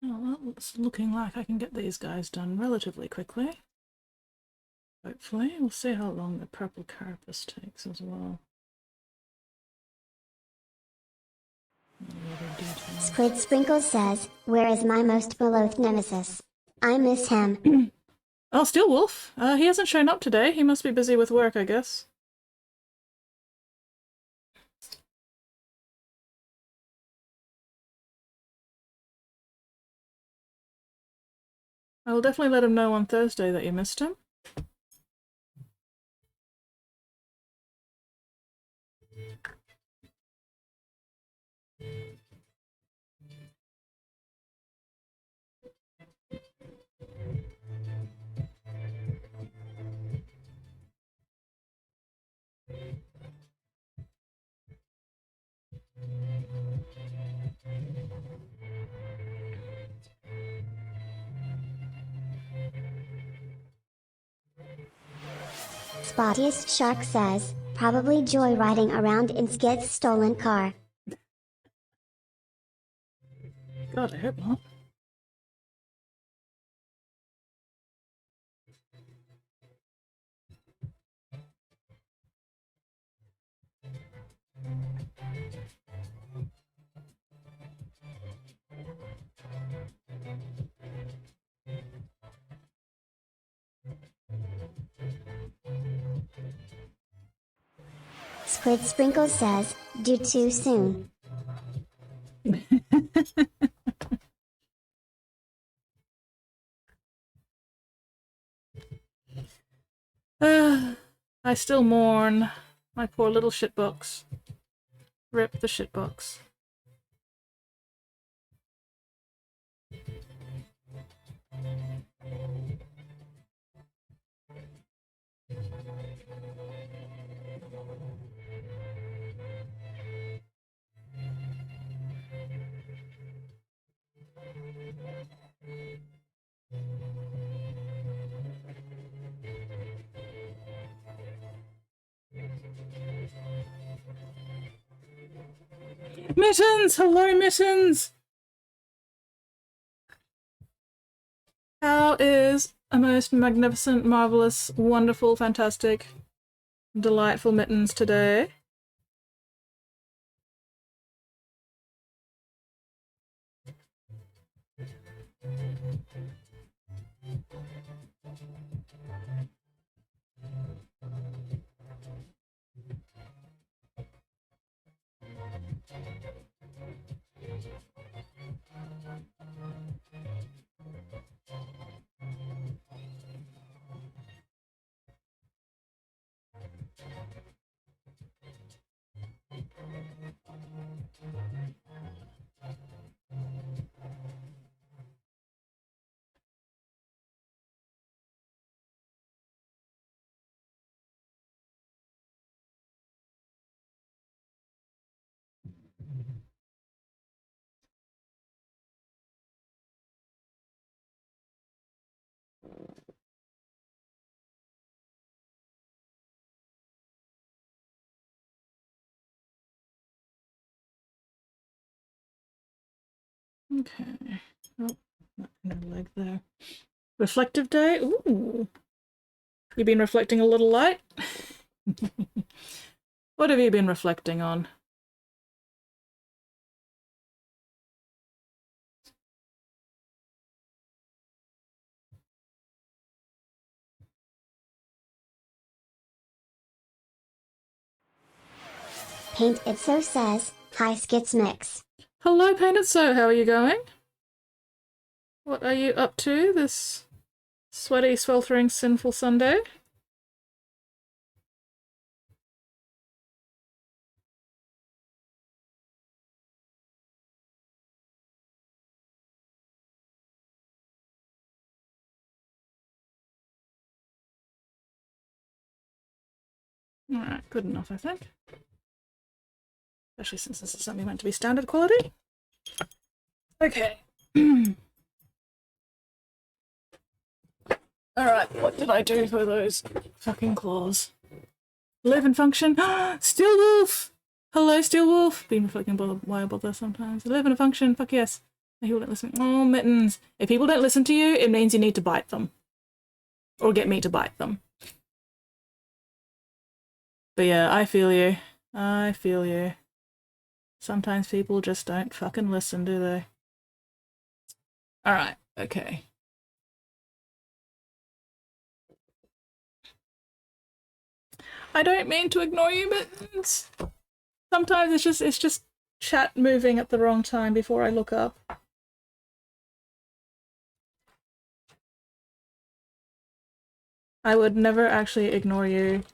Oh, well, it's looking like I can get these guys done relatively quickly. Hopefully. We'll see how long the purple carapace takes as well. Squid Sprinkle says, where is my most beloved nemesis? I miss him. Oh, Steel Wolf. He hasn't shown up today. He must be busy with work, I guess. I will definitely let him know on Thursday that you missed him. Spottiest Shark says, probably joyriding around in Skid's stolen car. God, I hope not. Squid Sprinkle says, "Do too soon." I still mourn my poor little shitbox. Rip the shitbox. Mittens! Hello, Mittens! How is a most magnificent, marvelous, wonderful, fantastic, delightful Mittens today? Okay. Oh, no leg there. Reflective day? Ooh. You been reflecting a little light? What have you been reflecting on? Paint It So says, "Hi Skits Mix." Hello, Painted So, how are you going? What are you up to this sweaty, sweltering, sinful Sunday? Alright, good enough, I think. Especially since this is something meant to be standard quality. Okay. Alright, what did I do for those fucking claws? Live and function. Steel Wolf! Hello, Steel Wolf! Been reflecting why I bother sometimes. Live and function, fuck yes. People don't listen. Oh, Mittens. If people don't listen to you, it means you need to bite them. Or get me to bite them. But yeah, I feel you. I feel you. Sometimes people just don't fucking listen, do they? Alright, okay. I don't mean to ignore you, Mittens. Sometimes it's just chat moving at the wrong time before I look up. I would never actually ignore you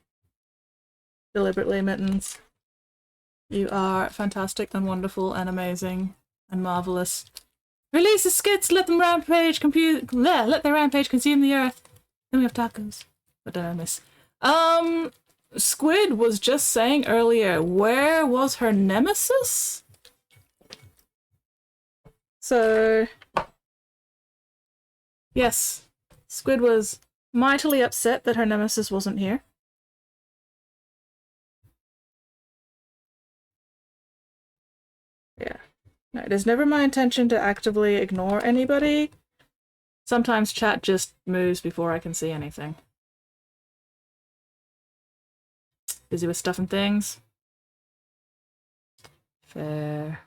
deliberately, Mittens. You are fantastic and wonderful and amazing and marvelous. Release the skits, let them rampage, let their rampage consume the earth. Then we have tacos. What did I miss? Squid was just saying earlier, where was her nemesis? So, yes, Squid was mightily upset that her nemesis wasn't here. Yeah. No, it is never my intention to actively ignore anybody. Sometimes chat just moves before I can see anything. Busy with stuff and things. Fair.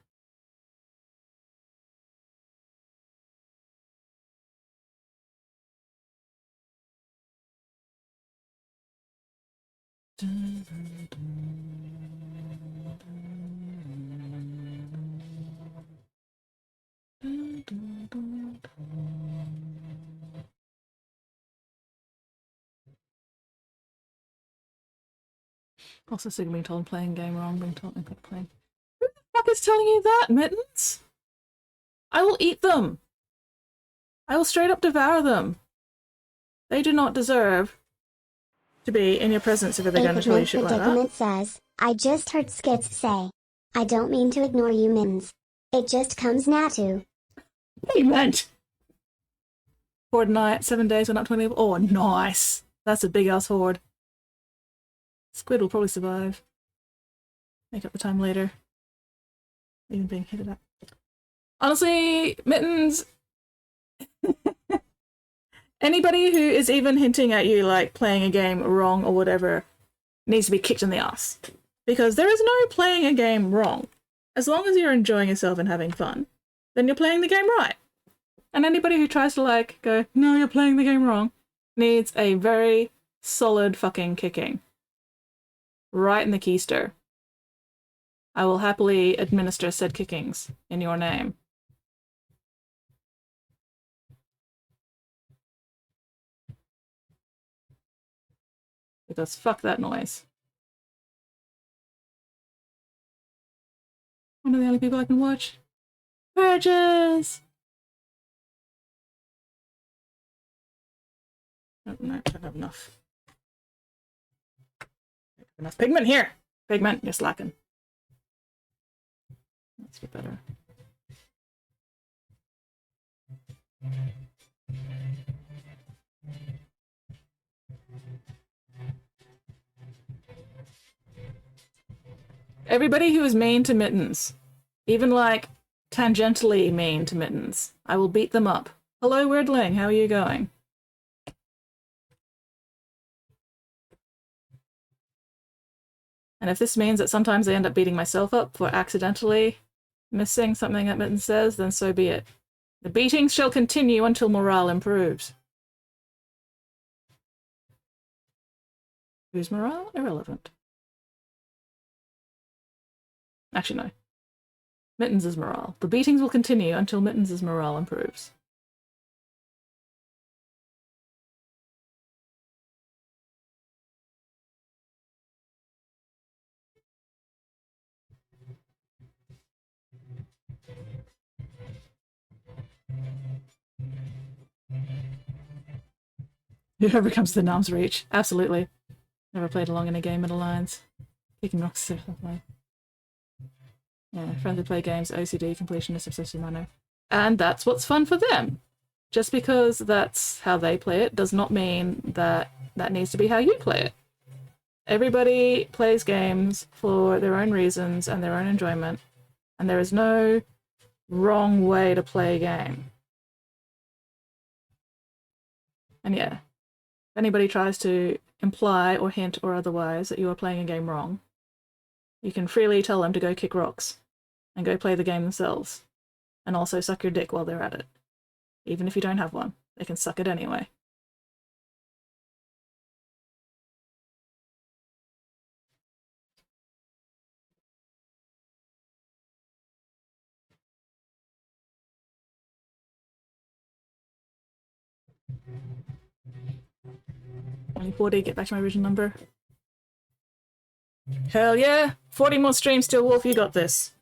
Also sick of being told I'm playing game wrong, being told I'm playing. Who the fuck is telling you that, Mittens? I will eat them. I will straight up devour them. They do not deserve to be in your presence if they're going to tell you shit like that. Predicament says, I just heard Skits say, I don't mean to ignore you, Mittens. It just comes natu. Pigment! Horde night, 7 days, went up 20. Oh, nice! That's a big ass horde. Squid will probably survive. Make up the time later. Even being hit at. Honestly, Mittens. Anybody who is even hinting at you like playing a game wrong or whatever needs to be kicked in the ass. Because there is no playing a game wrong. As long as you're enjoying yourself and having fun, then you're playing the game right. And anybody who tries to like go, no, you're playing the game wrong, needs a very solid fucking kicking. Right in the keister. I will happily administer said kickings in your name. Because fuck that noise. One of the only people I can watch. Purges! Oh, no, I don't have enough. Enough pigment here! Pigment, you're slacking. Let's get better. Everybody who is mean to Mittens, even like tangentially mean to Mittens, I will beat them up. Hello, Weirdling, how are you going? And if this means that sometimes I end up beating myself up for accidentally missing something that Mittens says, then so be it. The beatings shall continue until morale improves. Whose morale? Irrelevant. Actually, no. Mittens' morale. The beatings will continue until Mittens' morale improves. Whoever comes to the Nam's reach. Absolutely. Never played along in a game at Alliance. Kicking rocks, definitely. Yeah, friends who play games, OCD, completionist, obsessive manner. And that's what's fun for them. Just because that's how they play it does not mean that that needs to be how you play it. Everybody plays games for their own reasons and their own enjoyment, and there is no wrong way to play a game. And yeah, if anybody tries to imply or hint or otherwise that you are playing a game wrong, you can freely tell them to go kick rocks and go play the game themselves, and also suck your dick while they're at it. Even if you don't have one, they can suck it anyway. Only 40, get back to my original number. Hell yeah! 40 more streams, Steel Wolf, you got this.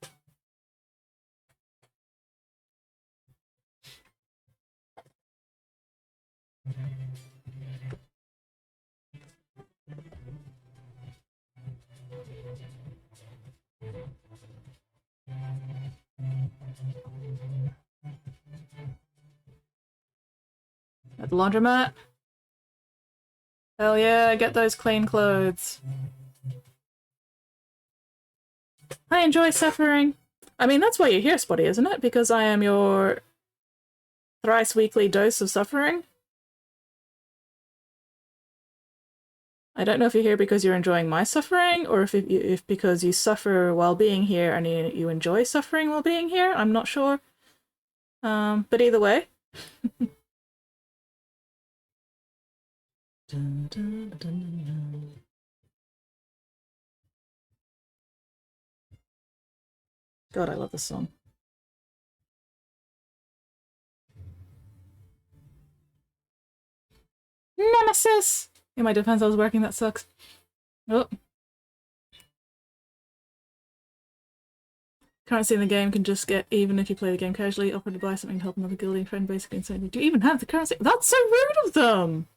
At the laundromat. Hell yeah, get those clean clothes. I enjoy suffering. I mean, that's why you're here, Spotty, isn't it? Because I am your thrice weekly dose of suffering. I don't know if you're here because you're enjoying my suffering, or if because you suffer while being here and you enjoy suffering while being here. I'm not sure. But either way. Dun, dun, dun, dun, dun. God, I love this song. Nemesis! In my defense, I was working, that sucks. Oh. Currency in the game can just get even if you play the game casually. Offer to buy something to help another guildie friend, basically insane. Do you even have the currency? That's so rude of them!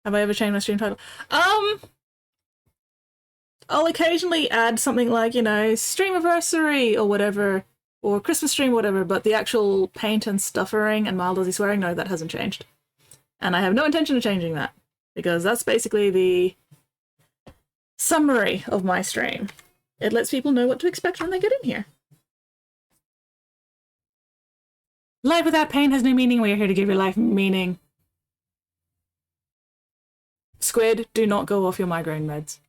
Have I ever changed my stream title? I'll occasionally add something like, you know, Streamiversary or whatever, or Christmas stream, whatever, but the actual paint and stuffering and mild Aussie swearing, no, that hasn't changed. And I have no intention of changing that, because that's basically the summary of my stream. It lets people know what to expect when they get in here. Life without pain has no meaning. We are here to give your life meaning. Squid, do not go off your migraine meds.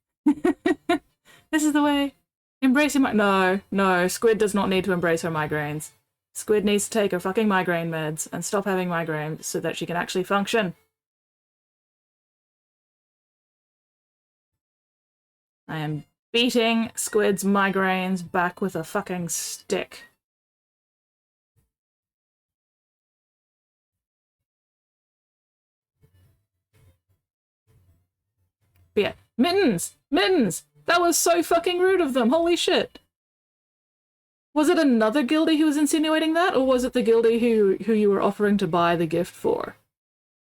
This is the way. Embrace your No, Squid does not need to embrace her migraines. Squid needs to take her fucking migraine meds and stop having migraines so that she can actually function. I am beating Squid's migraines back with a fucking stick. But yeah, Mittens! Mittens! That was so fucking rude of them, holy shit! Was it another guildie who was insinuating that, or was it the guildie who you were offering to buy the gift for?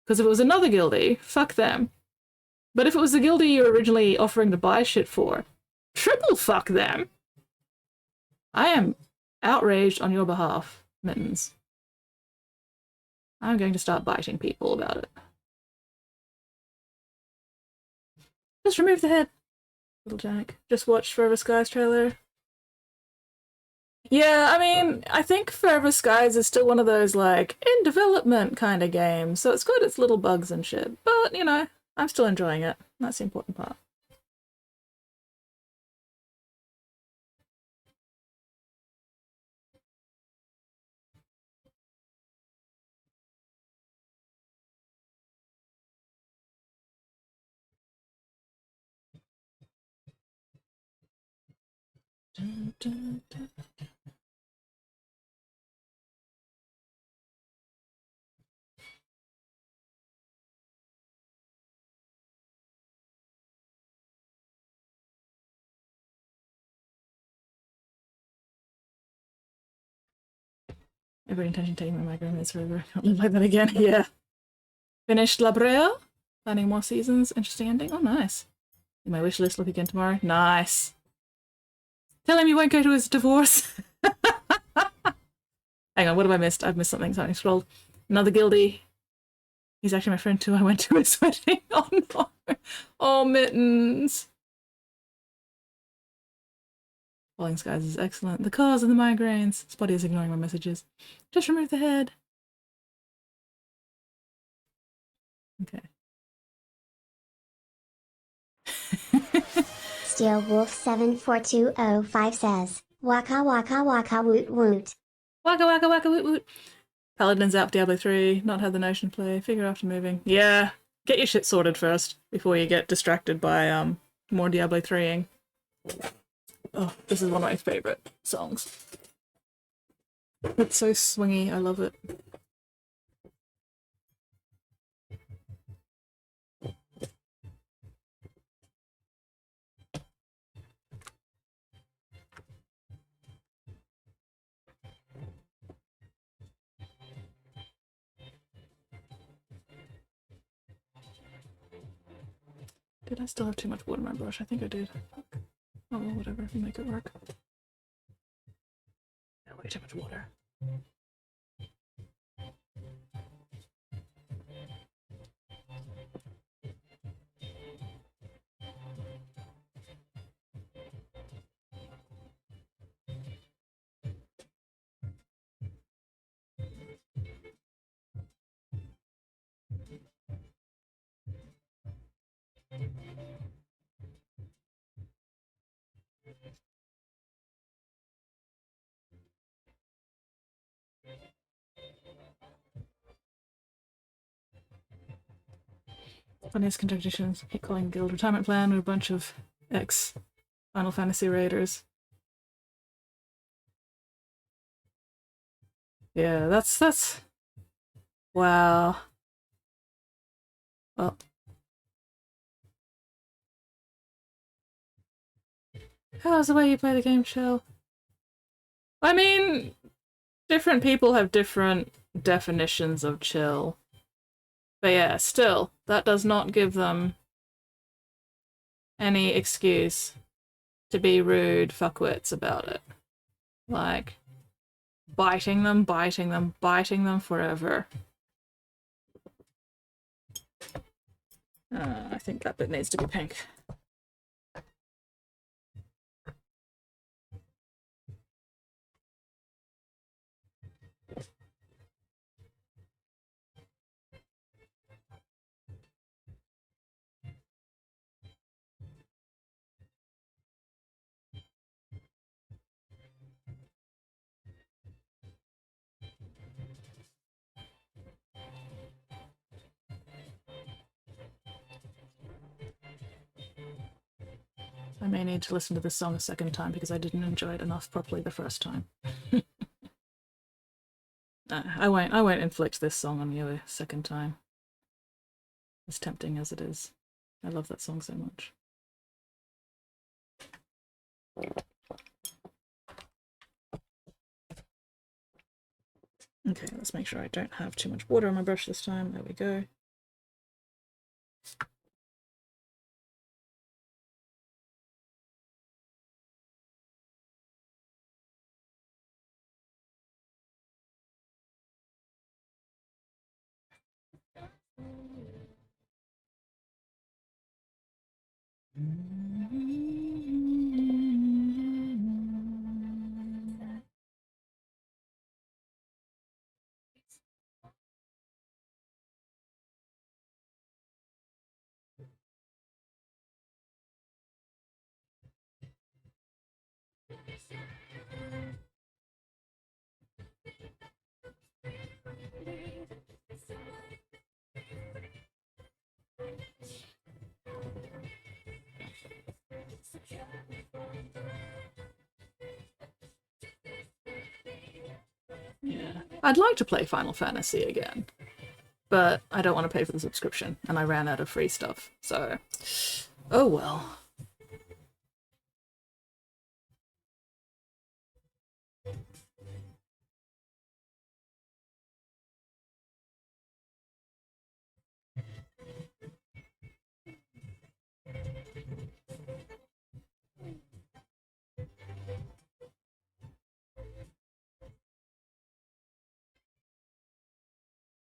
Because if it was another guildie, fuck them. But if it was the guildie you were originally offering to buy shit for, triple fuck them! I am outraged on your behalf, Mittens. I'm going to start biting people about it. Just remove the head. Little Jack. Just watched Forever Skies trailer. Yeah, I mean, I think Forever Skies is still one of those, like, in development kind of games, so it's got its little bugs and shit. But, you know, I'm still enjoying it. That's the important part. Dun, dun, dun. Every intention taking my migraine meds forever. Can't live like that again. Yeah. Finished La Brea. Planning more seasons. Interesting ending. Oh, nice. In my wish list, look again tomorrow. Nice. Tell him you won't go to his divorce. Hang on, what have I missed? I've missed something. Something scrolled. Another guildie. He's actually my friend too. I went to his wedding. Oh no. Oh, Mittens. Falling Skies is excellent. The cause of the migraines. Spotty is ignoring my messages. Just remove the head. Okay. Steel Wolf 742005 says, Waka waka waka woot woot. Waka waka waka woot woot. Paladin's out Diablo 3. Not had the notion play. Figure after moving. Yeah. Get your shit sorted first before you get distracted by more Diablo 3ing. Oh, this is one of my favorite songs. It's so swingy. I love it. Did I still have too much water in my brush? I think I did. Fuck. Oh, well, whatever. We'll make it work. Yeah, way too much water. Funniest conjecturations. Hit calling guild retirement plan with a bunch of ex Final Fantasy raiders. Yeah, that's wow. Well, How's the way you play the game, chill? I mean, different people have different definitions of chill. But yeah, still, that does not give them any excuse to be rude fuckwits about it. Like, biting them, biting them, biting them forever. I think that bit needs to be pink. I may need to listen to this song a second time because I didn't enjoy it enough properly the first time. I won't inflict this song on you a second time. As tempting as it is. I love that song so much. Okay, let's make sure I don't have too much water on my brush this time. There we go. Yeah. I'd like to play Final Fantasy again, but I don't want to pay for the subscription, and I ran out of free stuff, so... Oh well.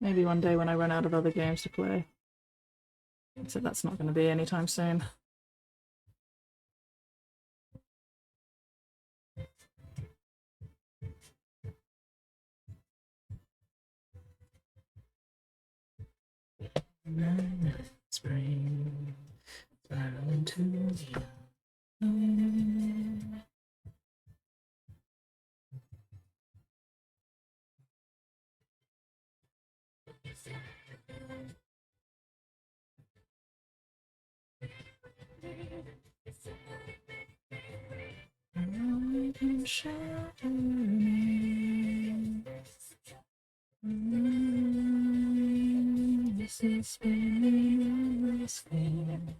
Maybe one day when I run out of other games to play. So that's not going to be anytime soon. Spring, into the shatter me. This is spinning on the screen.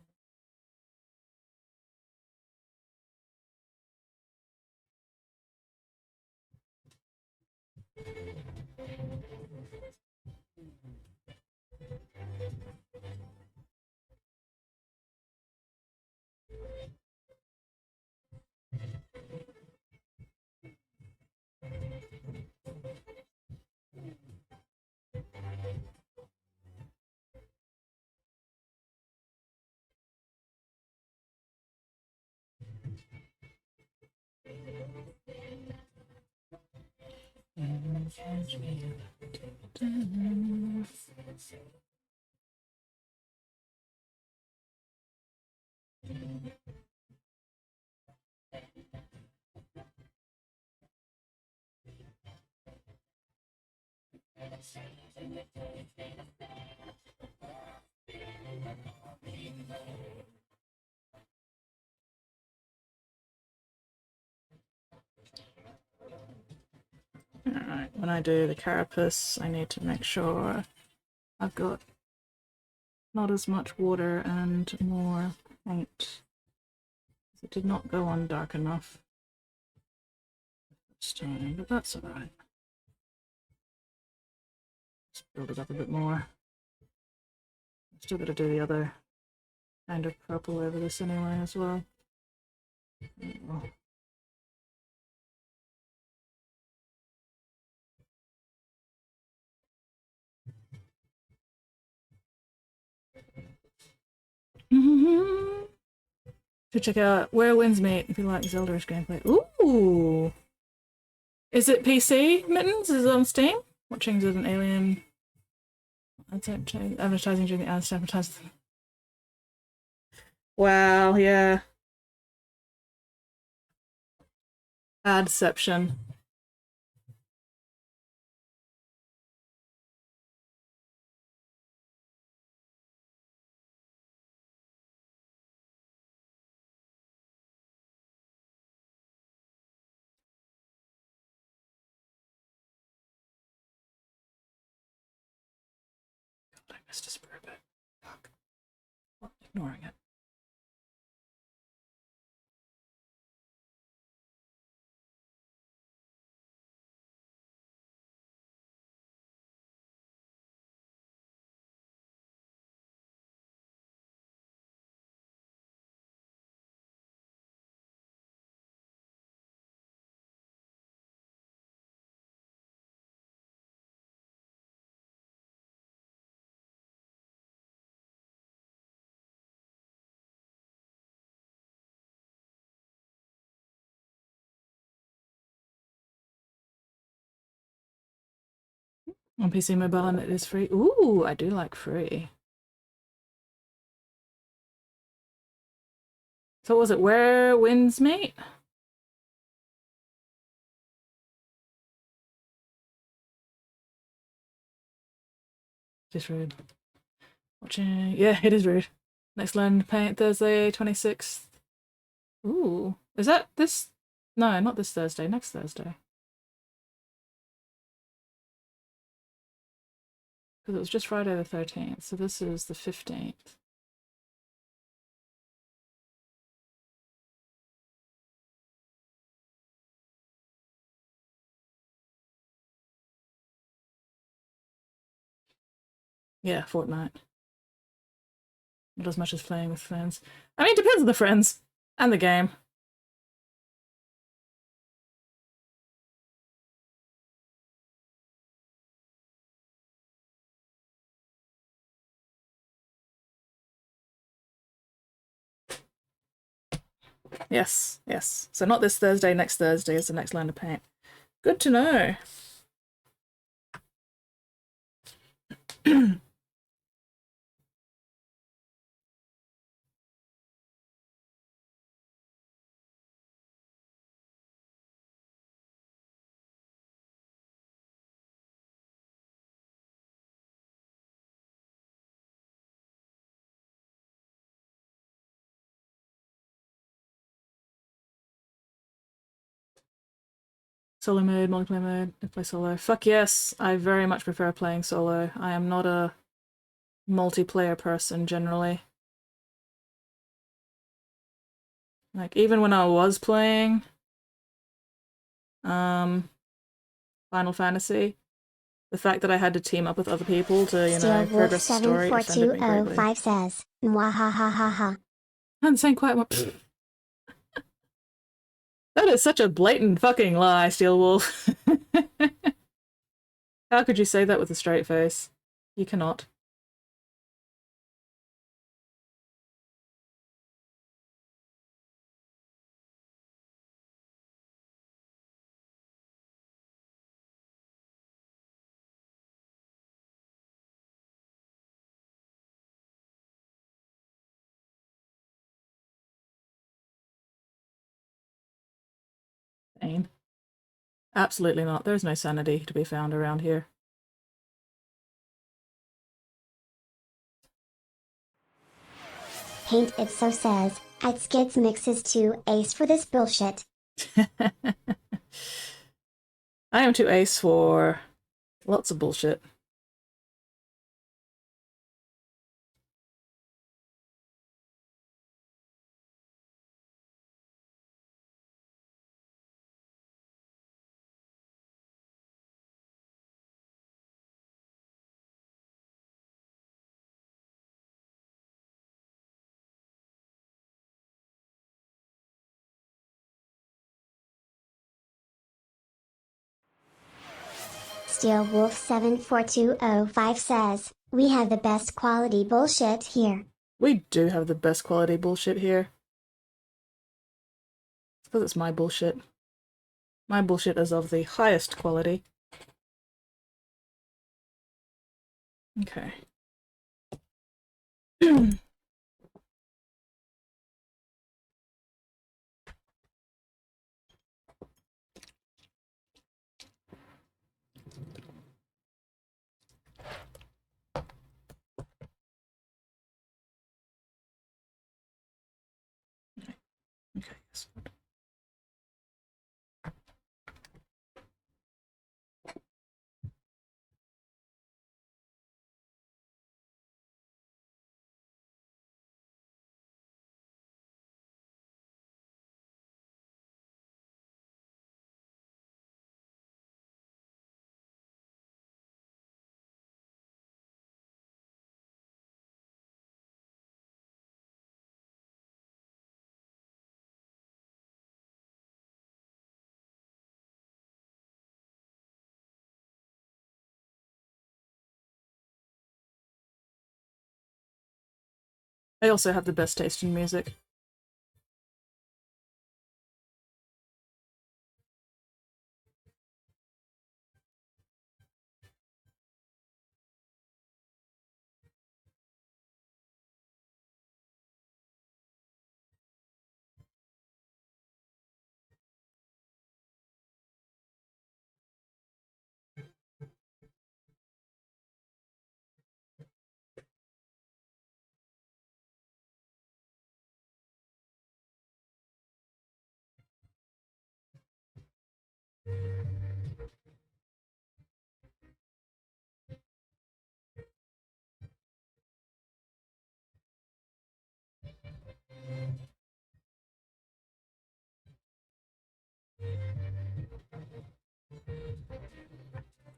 Alright, when I do the carapace, I need to make sure I've got not as much water and more paint. It did not go on dark enough this time, but that's alright. Let's build it up a bit more. Still gotta do the other kind of purple over this anyway as well. Oh. To check out Where Winds Meet if you like Zelda's gameplay. Ooh! Is it PC, Mittens? Is it on Steam? Watching as an alien. Advertising during the ads to advertise. Wow, yeah. Adception. God, I missed a spur bit. Fuck. Well, ignoring it. On PC Mobile and it is free. Ooh, I do like free. So what was it? Where Winds Meet? Just rude. Watching. Yeah, it is rude. Next learn to paint Thursday, 26th. Ooh. Is that this? No, not this Thursday. Next Thursday. Because it was just Friday the 13th, so this is the 15th. Yeah, Fortnite. Not as much as playing with friends. I mean, it depends on the friends and the game. Yes, yes. So not this Thursday, next Thursday is the next line to paint. Good to know. Solo mode, multiplayer mode, I play solo. Fuck yes, I very much prefer playing solo. I am not a multiplayer person generally. Like, even when I was playing Final Fantasy, the fact that I had to team up with other people to, you know, progress the story offended me greatly. Steelwolf74205 says, mwahahaha. I'm saying quite much. That is such a blatant fucking lie, Steelwolf. How could you say that with a straight face? You cannot. Pain. Absolutely not. There's no sanity to be found around here. Paint It So says, I'd skids mixes to ace for this bullshit. I am too ace for lots of bullshit. Steel Wolf 74205 says, we have the best quality bullshit here. We do have the best quality bullshit here. I suppose it's my bullshit. My bullshit is of the highest quality. Okay. Okay, yes. I also have the best taste in music.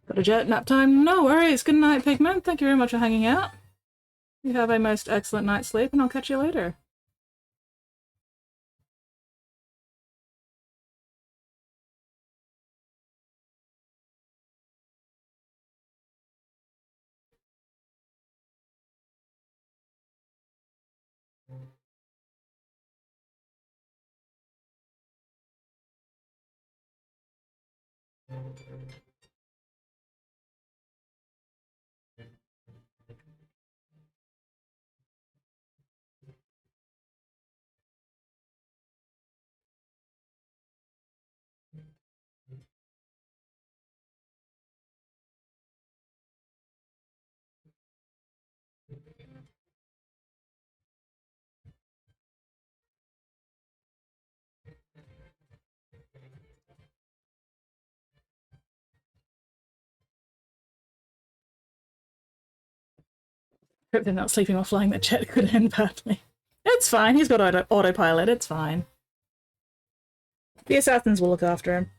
Got a jet, nap time? No worries. Good night, Pigment. Thank you very much for hanging out. You have a most excellent night's sleep, and I'll catch you later. Hope they're not sleeping while flying. That jet could end badly. It's fine. He's got autopilot. It's fine. The assassins will look after him.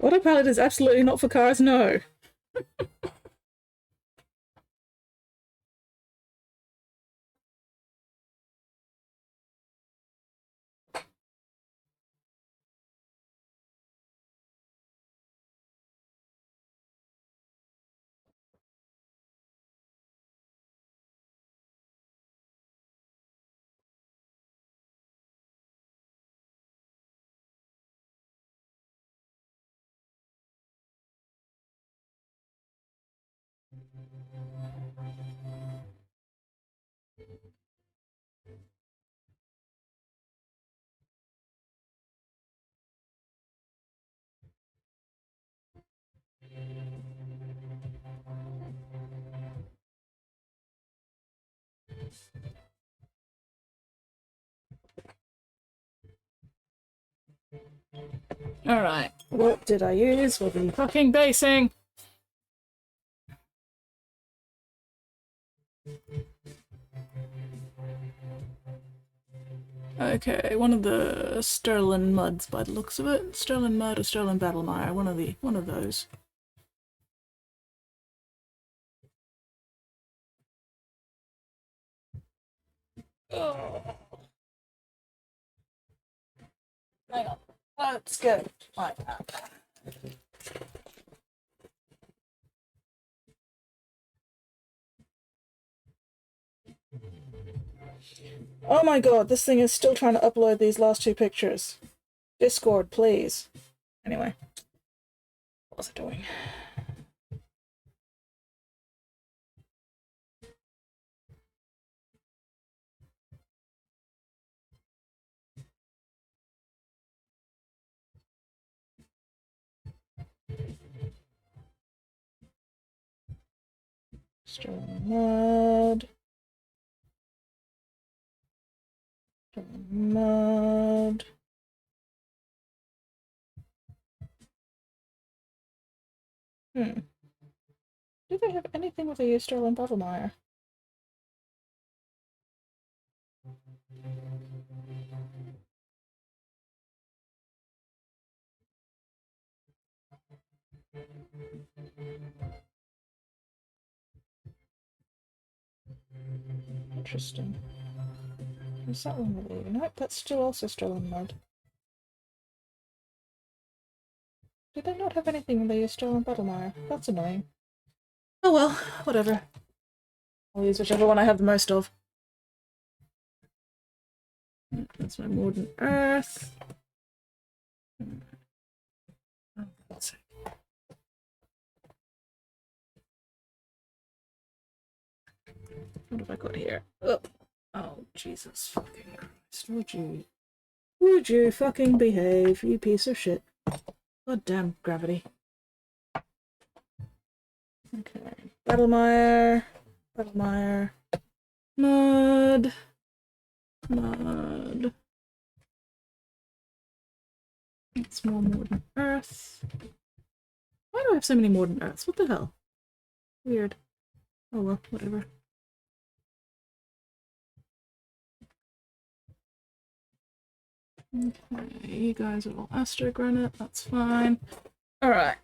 Autopilot is absolutely not for cars, no. Alright, what did I use for the fucking basing? Okay, one of the Sterling Muds by the looks of it. Sterling Mud or Sterling Battlemire, one of those. Oh. Hang on. Let's go like that. Oh my god, this thing is still trying to upload these last two pictures. Discord, please. Anyway. What was it doing? Sterling Mud. Sterling Mud. Do they have anything with a Sterling Battlemire? Interesting. Is that one really? Nope, that's still also Sterling Mud. Do they not have anything when they use Sterling Battlemire? That's annoying. Oh well, whatever. I'll use whichever one I have the most of. That's my Modern Earth. Oh, God's sake. What have I got here? Oh, Jesus fucking Christ. Would you fucking behave, you piece of shit. God damn gravity. Okay. Battlemire. Battlemire. Mud. Mud. It's more Modern Earth. Why do I have so many Modern Earths? What the hell? Weird. Oh well, whatever. Okay, you guys are all Astro Granite, that's fine. Alright.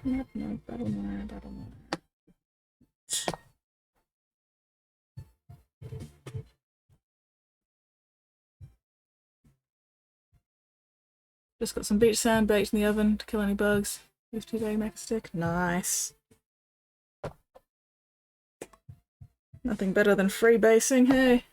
No, Battlemire, Battlemire. Just got some beach sand baked in the oven to kill any bugs. Use 2-day mecha stick. Nice. Nothing better than free basing, hey?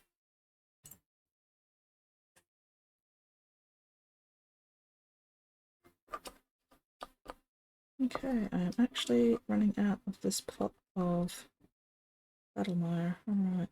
Okay, I am actually running out of this pot of Battlemire. Alright.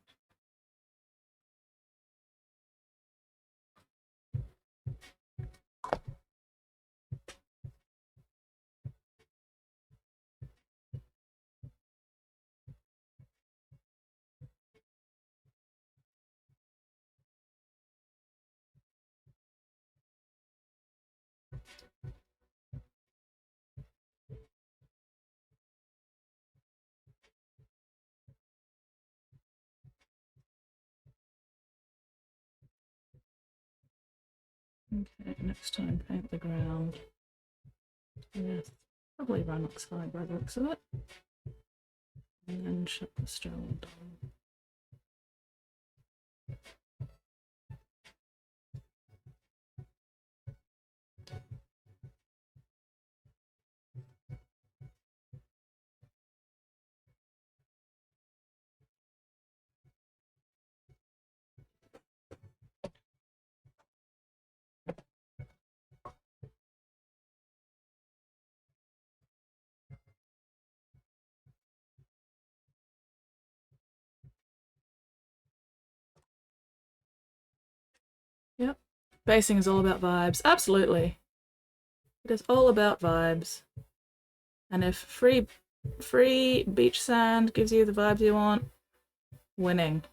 Okay, next time paint the ground with probably run oxide by the looks of it. And then shut the stone down. Yep. Basing is all about vibes. Absolutely. It is all about vibes. And if free beach sand gives you the vibes you want, winning.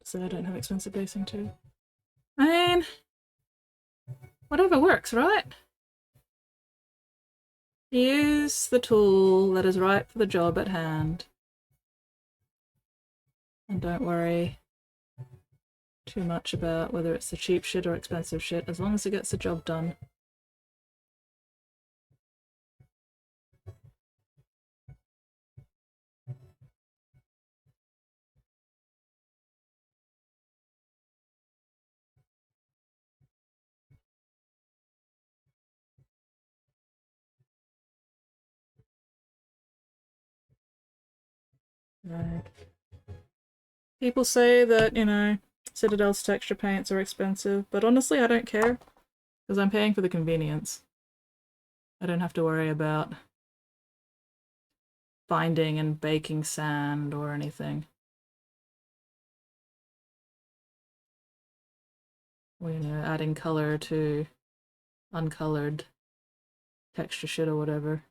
to say I don't have expensive basing too. I mean, whatever works, right? Use the tool that is right for the job at hand. And don't worry too much about whether it's the cheap shit or expensive shit, as long as it gets the job done. Right. People say that, you know, Citadel's texture paints are expensive, but honestly I don't care, because I'm paying for the convenience. I don't have to worry about finding and baking sand or anything. Or, you know, adding color to uncolored texture shit or whatever.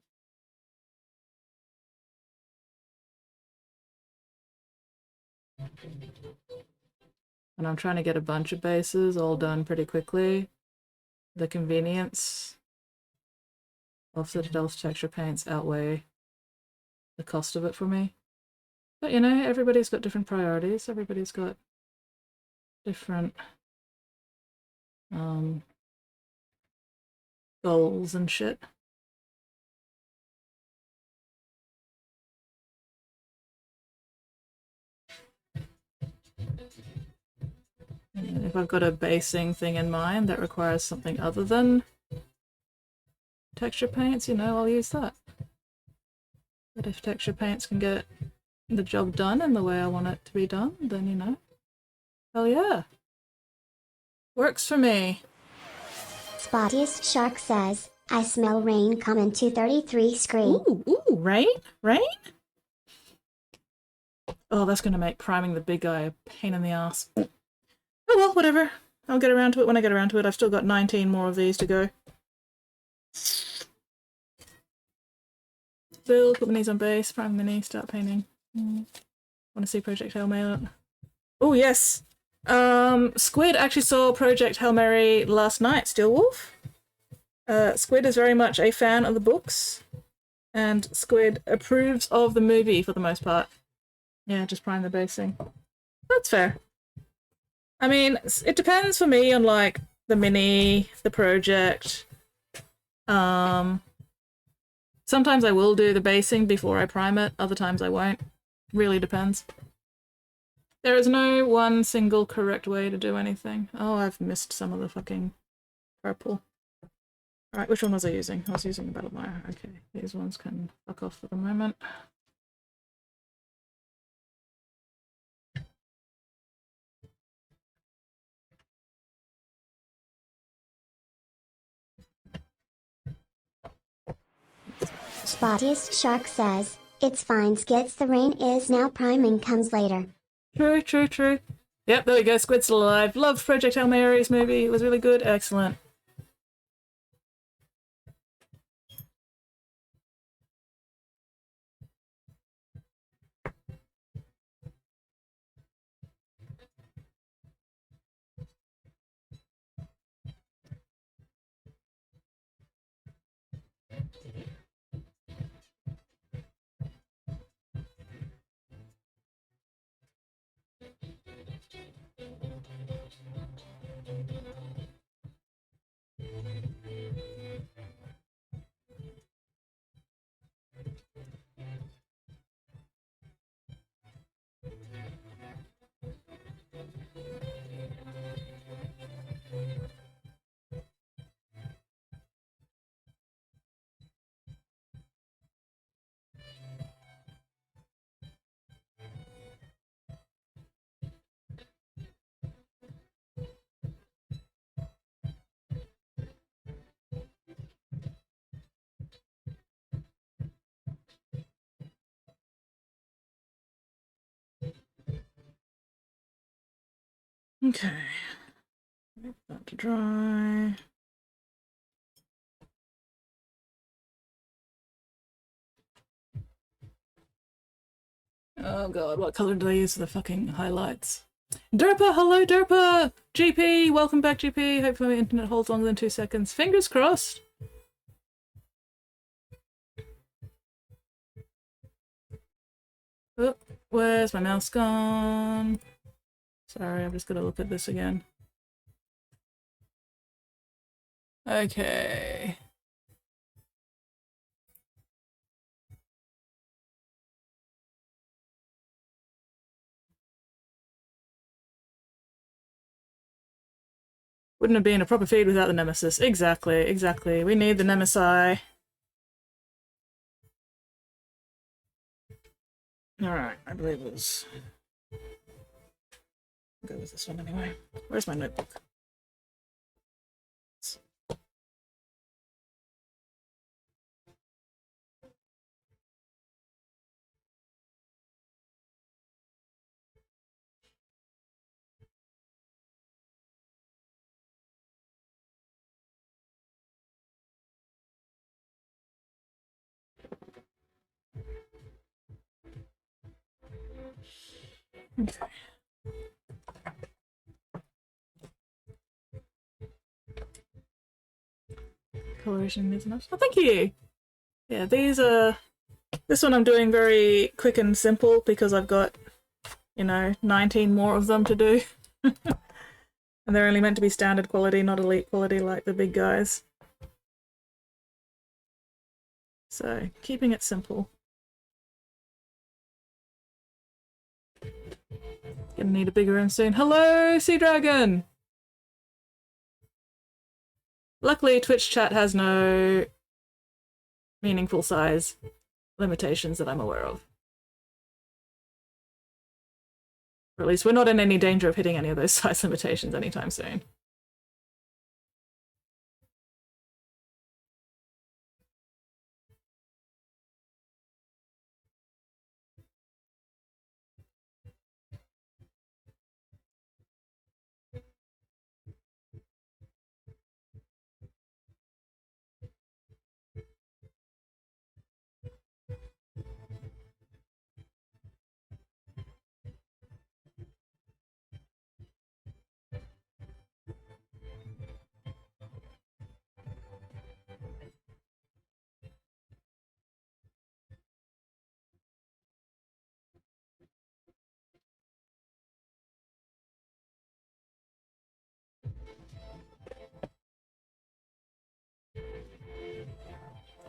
And I'm trying to get a bunch of bases all done pretty quickly. The convenience of Citadel's texture paints outweigh the cost of it for me. But you know, everybody's got different priorities, everybody's got different goals and shit. If I've got a basing thing in mind that requires something other than texture paints, you know, I'll use that. But if texture paints can get the job done in the way I want it to be done, then, you know, hell yeah. Works for me. Spottiest Shark says, I smell rain coming 233 screen. Ooh, rain? Rain? Oh, that's gonna make priming the big guy a pain in the ass. Oh well, whatever. I'll get around to it when I get around to it. I've still got 19 more of these to go. Build, put my knees on base, prime the knee, start painting. Want to see Project Hail Mary? Oh yes! Squid actually saw Project Hail Mary last night, Steelwolf. Squid is very much a fan of the books, and Squid approves of the movie for the most part. Yeah, just prime the basing. That's fair. I mean, it depends for me on, like, the mini, the project. Sometimes I will do the basing before I prime it, other times I won't. Really depends. There is no one single correct way to do anything. Oh, I've missed some of the fucking purple. Alright, which one was I using? I was using the Battlemire. Okay, these ones can fuck off for the moment. Spottiest Shark says, it's fine skits the rain is now priming comes later. True, true, true. Yep, there we go, Squid's still alive. Loved Project Hail Mary's movie, it was really good, excellent. Okay. Wait for that to dry. Oh god, what colour did I use for the fucking highlights? Derpa, hello Derpa! GP, welcome back GP. Hopefully my internet holds longer than 2 seconds. Fingers crossed. Oh, where's my mouse gone? Sorry, I've just got to look at this again. Okay. Wouldn't have been a proper feed without the Nemesis. Exactly, exactly. We need the Nemesi. Alright, I believe it was... I'll go with this one anyway. Where's my notebook? Okay. Coloration needs enough. Oh, thank you! Yeah, these are... This one I'm doing very quick and simple because I've got, you know, 19 more of them to do. And they're only meant to be standard quality, not elite quality like the big guys. So, keeping it simple. Gonna need a bigger room soon. Hello, Sea Dragon! Luckily, Twitch chat has no meaningful size limitations that I'm aware of. Or at least we're not in any danger of hitting any of those size limitations anytime soon.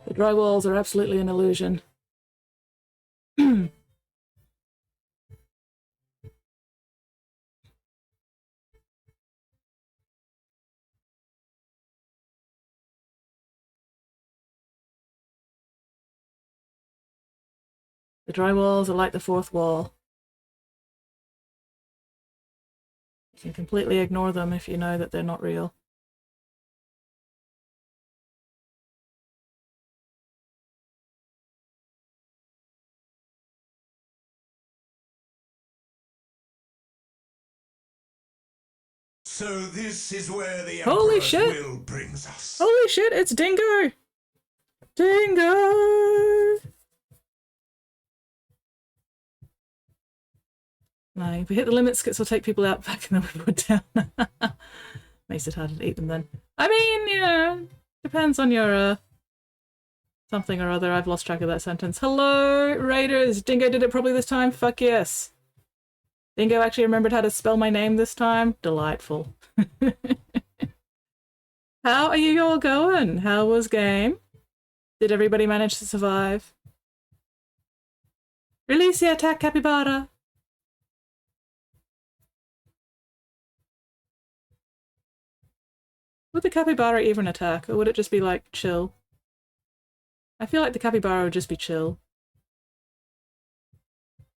The dry walls are absolutely an illusion. The dry walls are like the fourth wall. You can completely ignore them if you know that they're not real. So this is where the Holy Emperor's shit! will brings us. Holy shit, it's Dingo! Dingo! No, if we hit the limit, skits will take people out back and then we put down. Makes it harder to eat them then. I mean, you know, depends on your, something or other. I've lost track of that sentence. Hello, Raiders! Dingo did it properly this time? Fuck yes. Dingo actually remembered how to spell my name this time? Delightful. How are you all going? How was game? Did everybody manage to survive? Release the attack, Capybara! Would the capybara even attack, or would it just be like chill? I feel like the capybara would just be chill.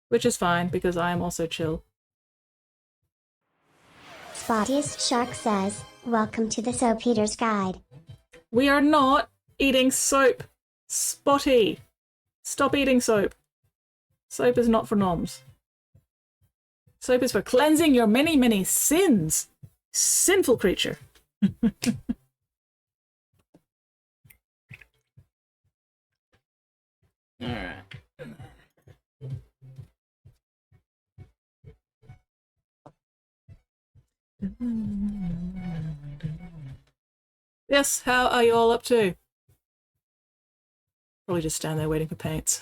Which is fine, because I am also chill. Spottiest Shark says, welcome to the Soap Eater's Guide. We are not eating soap! Spotty! Stop eating soap. Soap is not for noms. Soap is for cleansing your many, many sins! Sinful creature. Alright. Yes, how are you all up to? Probably just stand there waiting for paints.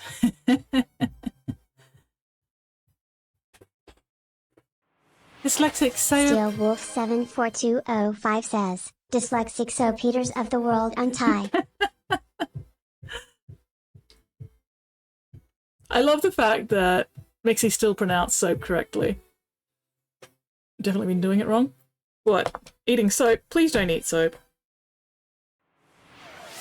Dyslexic, say Steel Wolf 742005 says, Dyslexic so Peters of the world untie. I love the fact that Mixie still pronounced soap correctly. Definitely been doing it wrong. What? Eating soap? Please don't eat soap.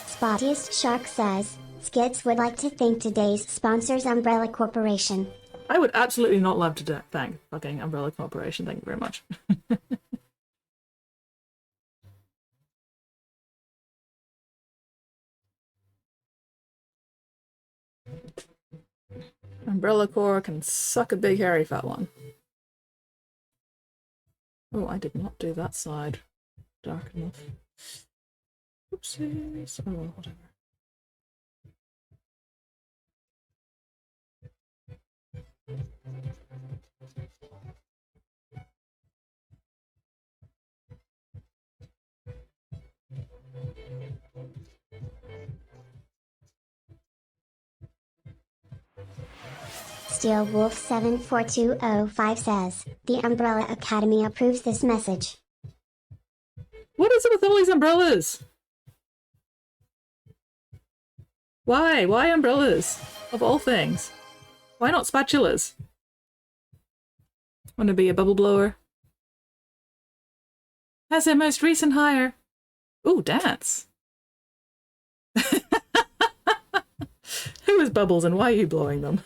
Spottiest Shark says, Skits would like to thank today's sponsors Umbrella Corporation. I would absolutely not love to thank fucking Umbrella Corporation. Thank you very much. Umbrella Corp can suck a big hairy fat one. Oh, I did not do that side dark enough. Oopsies. Oh well, whatever. Steel Wolf 74205 says, The Umbrella Academy approves this message. What is it with all these umbrellas? Why? Why umbrellas? Of all things. Why not spatulas? Want to be a bubble blower? As their most recent hire. Ooh, dance. Who is Bubbles and why are you blowing them?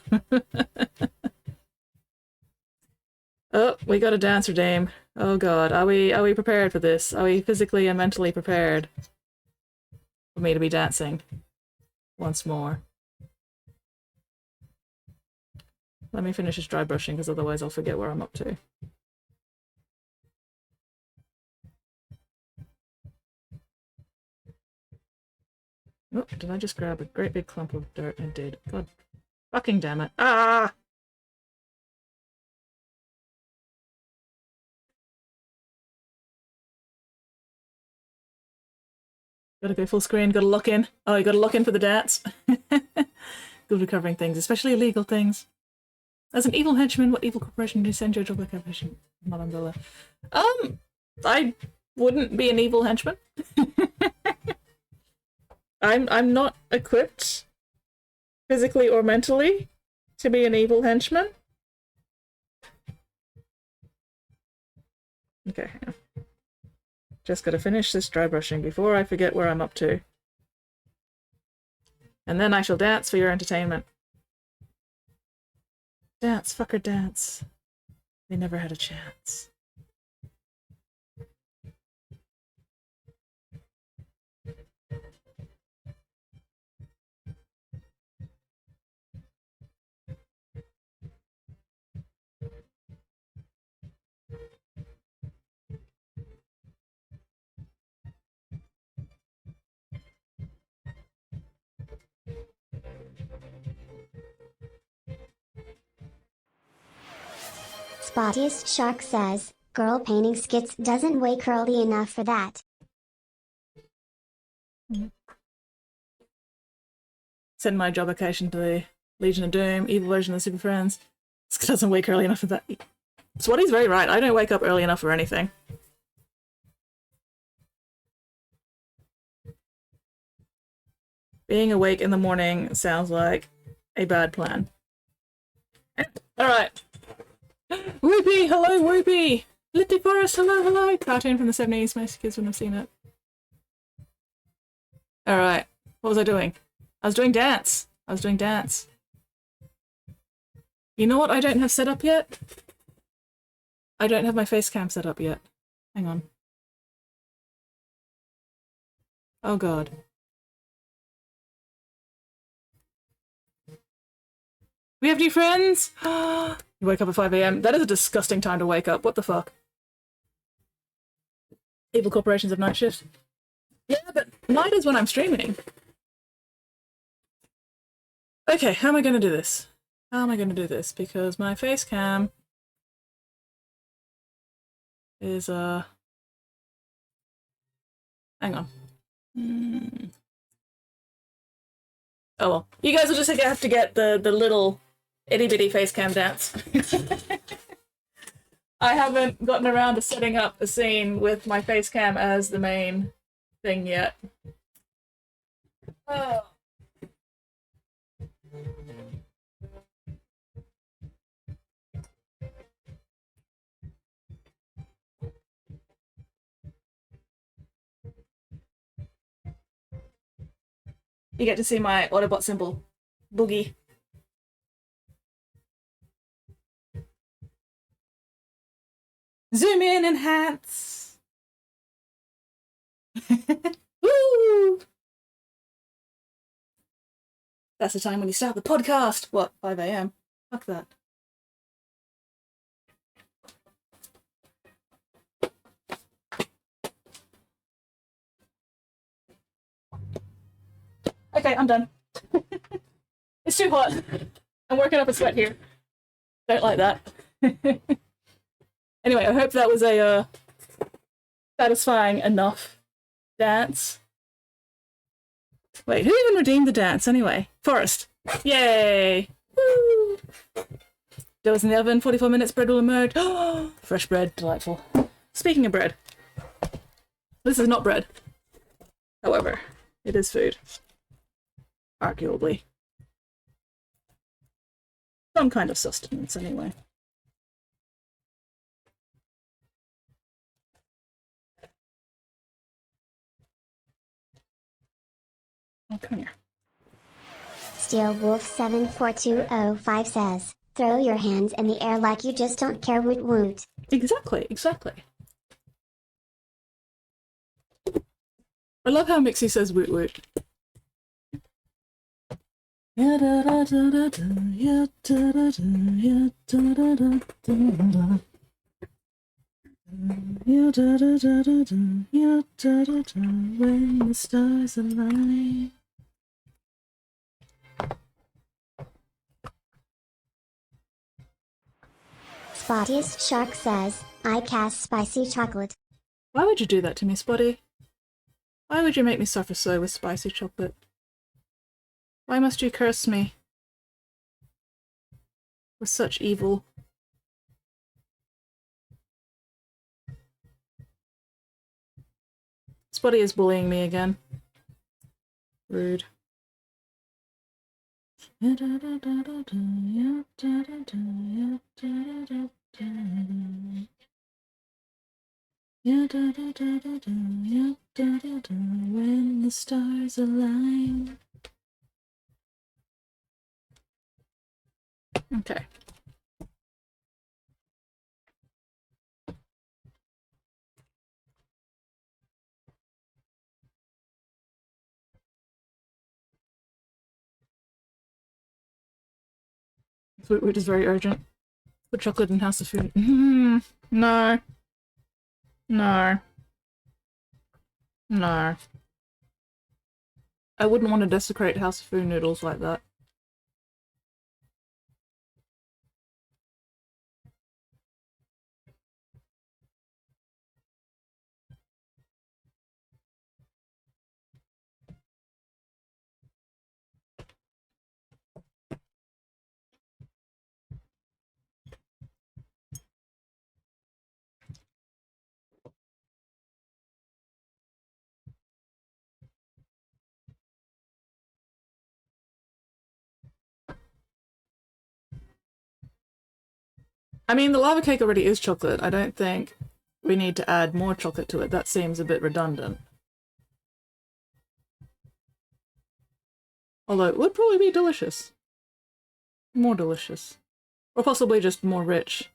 Oh, we got a dancer dame. Oh god, are we prepared for this? Are we physically and mentally prepared for me to be dancing once more? Let me finish this dry brushing because otherwise I'll forget where I'm up to. Oh, did I just grab a great big clump of dirt? I did. God fucking damn it. Ah! Gotta go full screen, gotta lock in. Oh, you gotta lock in for the dance. Good recovering things, especially illegal things. As an evil henchman, what evil corporation do you send your job location? Not Umbrella. I wouldn't be an evil henchman. I'm not equipped physically or mentally to be an evil henchman. Okay, hang on. Just gotta finish this dry brushing before I forget where I'm up to. And then I shall dance for your entertainment. Dance, fucker, dance. They never had a chance. Spottiest Shark says, Girl painting skits doesn't wake early enough for that. Send my job location to the Legion of Doom, evil version of the Super Friends. This doesn't wake early enough for that. Swatty's very right. I don't wake up early enough for anything. Being awake in the morning sounds like a bad plan. Alright. Whoopee! Hello, Whoopee! Litty Forest, hello, hello! Cartoon from the 70s, most kids wouldn't have seen it. Alright. What was I doing? I was doing dance. I was doing dance. You know what I don't have set up yet? I don't have my face cam set up yet. Hang on. Oh god. We have new friends! You wake up at 5 AM. That is a disgusting time to wake up. What the fuck? Evil corporations have night shifts. Yeah, but night is when I'm streaming. Okay, how am I gonna do this? How am I gonna do this? Because my face cam is hang on. Mm. Oh well. You guys will just have to get the little itty bitty face cam dance. I haven't gotten around to setting up a scene with my face cam as the main thing yet. Oh. You get to see my Autobot symbol, Boogie. Zoom in, enhance. Woo! That's the time when you start the podcast. What, 5 a.m? Fuck that. Okay, I'm done. It's too hot. I'm working up a sweat here. Don't like that. Anyway, I hope that was a satisfying enough dance. Wait, who even redeemed the dance anyway? Forrest. Yay! Woo! Dough in the oven, 44 minutes, bread will emerge. Fresh bread, delightful. Speaking of bread, this is not bread. However, it is food. Arguably. Some kind of sustenance, anyway. Oh, come here. Steel Wolf 74205 says, throw your hands in the air like you just don't care, woot woot. Exactly, exactly. I love how Mixie says woot woot. Ya da da da da da, ya da da da, ya da da da da. Ya da da da da da, ya da da da, when the stars align. Spottiest Shark says, I cast spicy chocolate. Why would you do that to me, Spotty? Why would you make me suffer so with spicy chocolate? Why must you curse me with such evil? Spotty is bullying me again. Rude. When the stars align. Okay. Food is very urgent. Put chocolate in House of Food. No. No. No. I wouldn't want to desecrate House of Food noodles like that. I mean, the lava cake already is chocolate. I don't think we need to add more chocolate to it. That seems a bit redundant. Although it would probably be delicious. More delicious. Or possibly just more rich.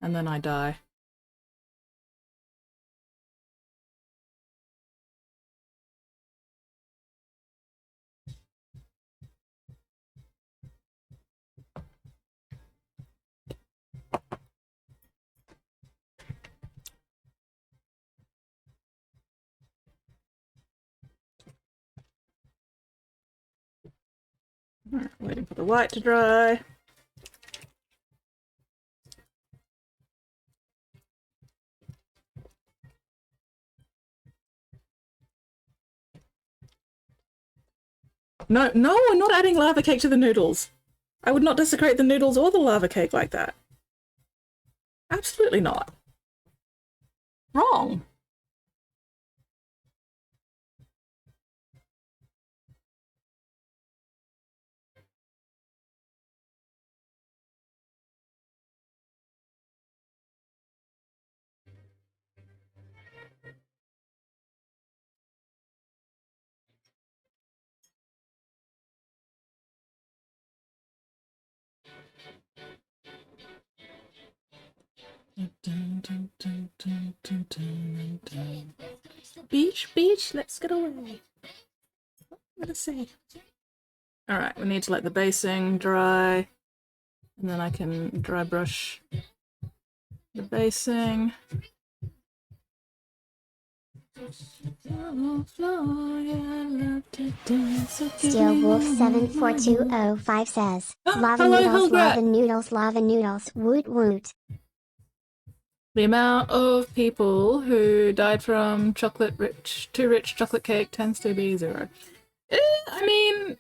And then I die. Alright, waiting for the white to dry. No, no, we're not adding lava cake to the noodles. I would not desecrate the noodles or the lava cake like that. Absolutely not. Wrong. Beach, beach, let's get away. Let's see. Alright, we need to let the basing dry. And then I can dry brush the basing. Steel Wolf 74205 says, lava Hello, noodles, Heldrake. lava noodles, woot woot. The amount of people who died from too rich chocolate cake tends to be 0. I mean,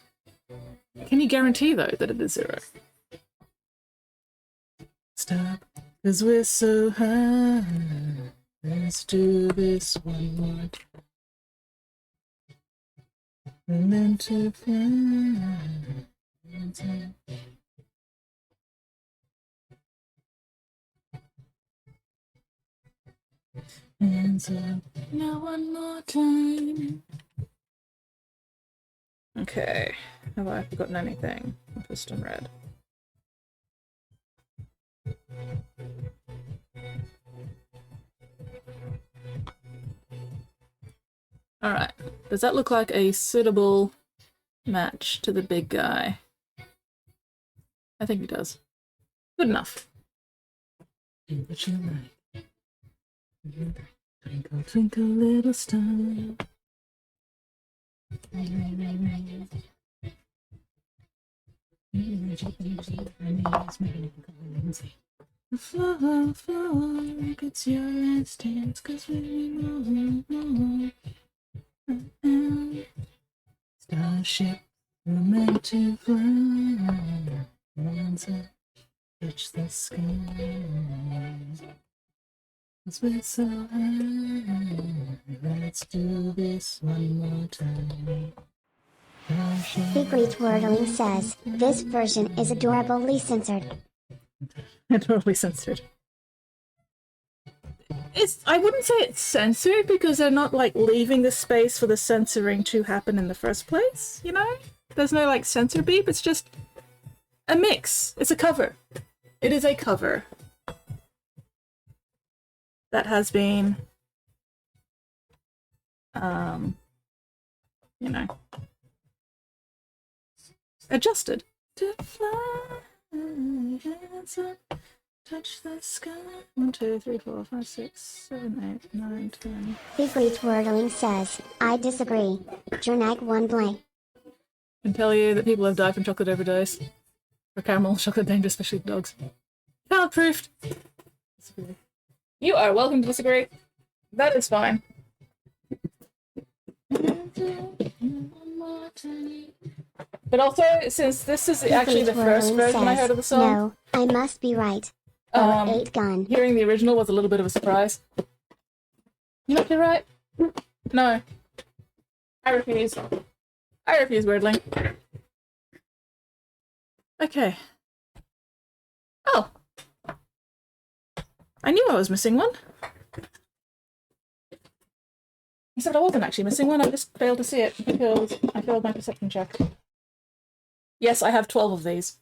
can you guarantee though that it is 0? Stop, 'cause we're so high. Let's do this one more time. We're meant to fly. Hands up. Now one more time. Okay. Have I forgotten anything? Piston red. Alright. Does that look like a suitable match to the big guy? I think it does. Good enough. Do what you like. Twinkle, twinkle, little star. The floor, it's your last dance, 'cause we move. Starship, we're meant to fly. Hands up, touch the sky. 'Cause we're so high. Let's do this one more time. Secret Wordling says, this version is adorably censored. Totally censored. I wouldn't say it's censored because they're not like leaving the space for the censoring to happen in the first place, you know? There's no like censor beep, it's just a mix. It's a cover. It is a cover that has been you know, adjusted. To fly, hands up, touch the sky. 1, 2, 3, 4, 5, 6, 7, 8, 9, 10. Secret Wordling says, I disagree. Jernag one blank. I can tell you that people have died from chocolate overdose. Or caramel chocolate danger, especially dogs. Child proofed. Disagree. You are welcome to disagree. That is fine. But also, since this is actually the first version I heard of the song, no, I must be right. 8 gun. hearing the original was a little bit of a surprise. You might be right. No. I refuse. I refuse, Wordling. Okay. Oh. I knew I was missing one. Except I wasn't actually missing one, I just failed to see it because I failed my perception check. Yes, I have 12 of these.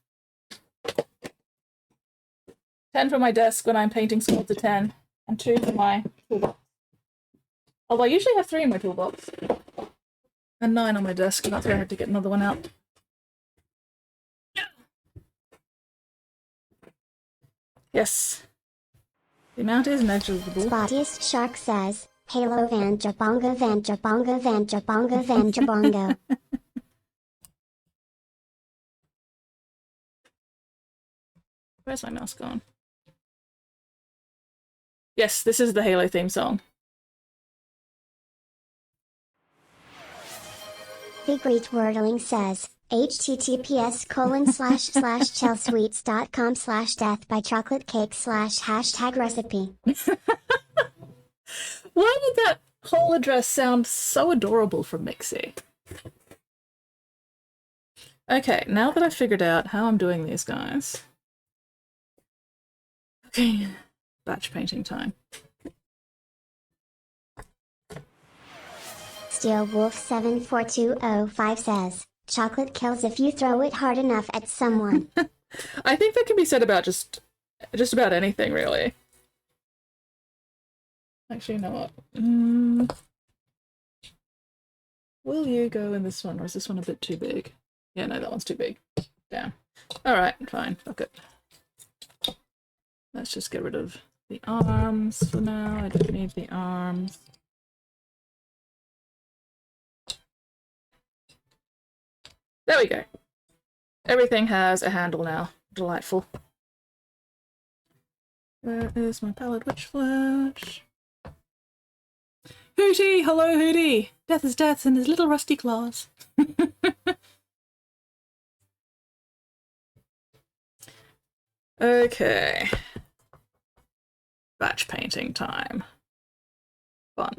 10 for my desk when I'm painting squads of 10, and 2 for my toolbox. Although I usually have 3 in my toolbox. And 9 on my desk, and that's why I had to get another one out. Yes. The amount is negligible. Spottiest Shark says, Halo Vanja Bonga Vanja Bonga Vanja Bonga Vanja Bongo. Where's my mouse gone? Yes, this is the Halo theme song. The Great Wordling says, https://chelsweets.com/death-by-chocolate-cake/#recipe. Why did that whole address sound so adorable from Mixie? Okay, now that I've figured out how I'm doing these guys. Okay, batch painting time. SteelWolf74205 says, chocolate kills if you throw it hard enough at someone. I think that can be said about just about anything, really. Actually, you know what? Will you go in this one, or is this one a bit too big? Yeah, no, that one's too big. Damn. Alright, fine. Fuck it. Let's just get rid of the arms for now. I don't need the arms. There we go. Everything has a handle now. Delightful. Where is my pallid witch flesh? Hooty! Hello, Hooty! Death is death and his little rusty claws. Okay. Batch painting time. Fun.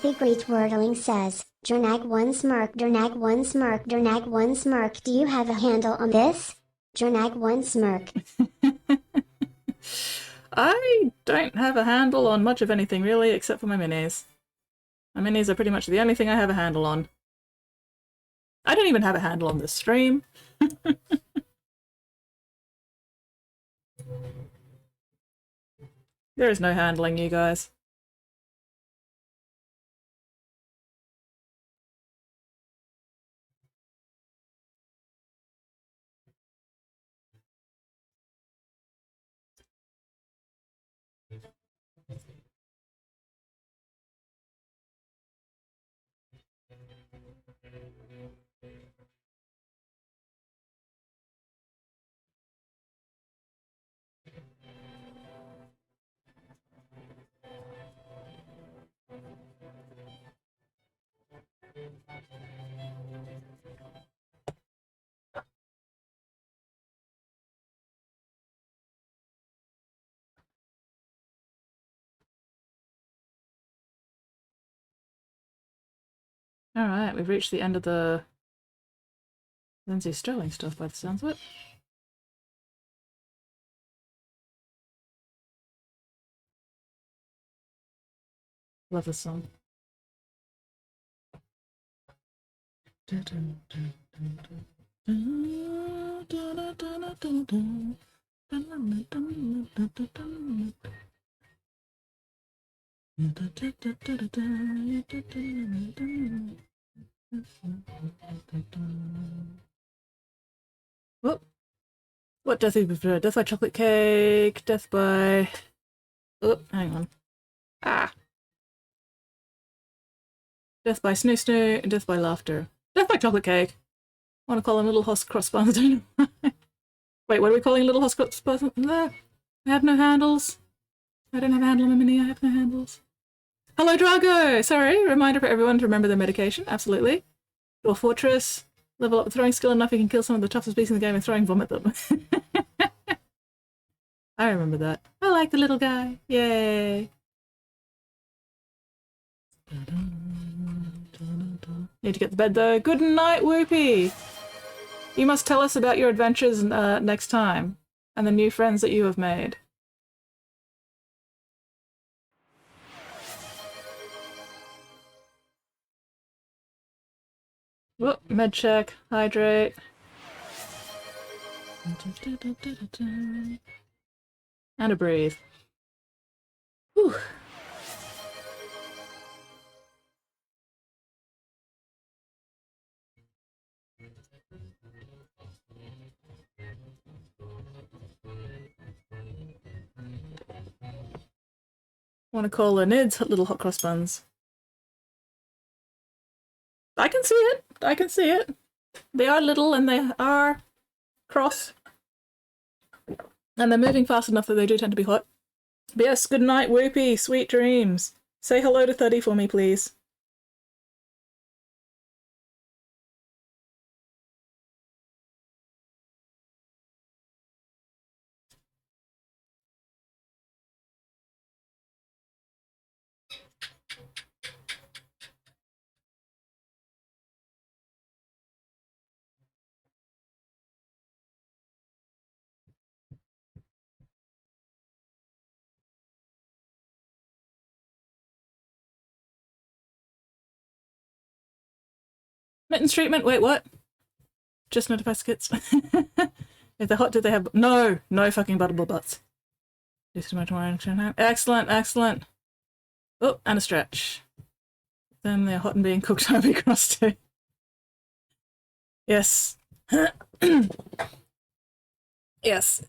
The Great Wordling says, Drnag1 smirk, Drnag1 smirk, Drnag1 smirk. Do you have a handle on this? Drnag1 smirk. I don't have a handle on much of anything, really, except for my minis. My minis are pretty much the only thing I have a handle on. I don't even have a handle on this stream. There is no handling, you guys. Alright, we've reached the end of the Lindsay Sterling stuff by the sounds of it. Love this song. Whoop. What death do you prefer? Death by chocolate cake, death by... Oh, hang on. Ah! Death by snoo snoo, and death by laughter. Death by chocolate cake! I want to call them little host crossbuns, don't know. Wait, what are we calling little host crossbuns? No, I have no handles. I don't have a handle on my mini, I have no handles. Hello, Drago! Sorry, reminder for everyone to remember their medication, absolutely. Dwarf Fortress, level up the throwing skill enough you can kill some of the toughest beasts in the game and throwing vomit them. I remember that. I like the little guy. Yay! Need to get to bed though. Good night, Whoopie! You must tell us about your adventures next time, and the new friends that you have made. Whoop, med check, hydrate. And a breathe. Whew. Want to call the nids little hot cross buns. I can see it. I can see it. They are little and they are cross. And they're moving fast enough that they do tend to be hot. But yes, good night, Whoopie. Sweet dreams. Say hello to 30 for me, please. Mittens treatment? Wait, what? Just notify skits. If they're hot, do they have... No! No fucking buttable butts. Excellent, excellent. Oh, and a stretch. Then they're hot and being cooked over across too. Yes. Yes.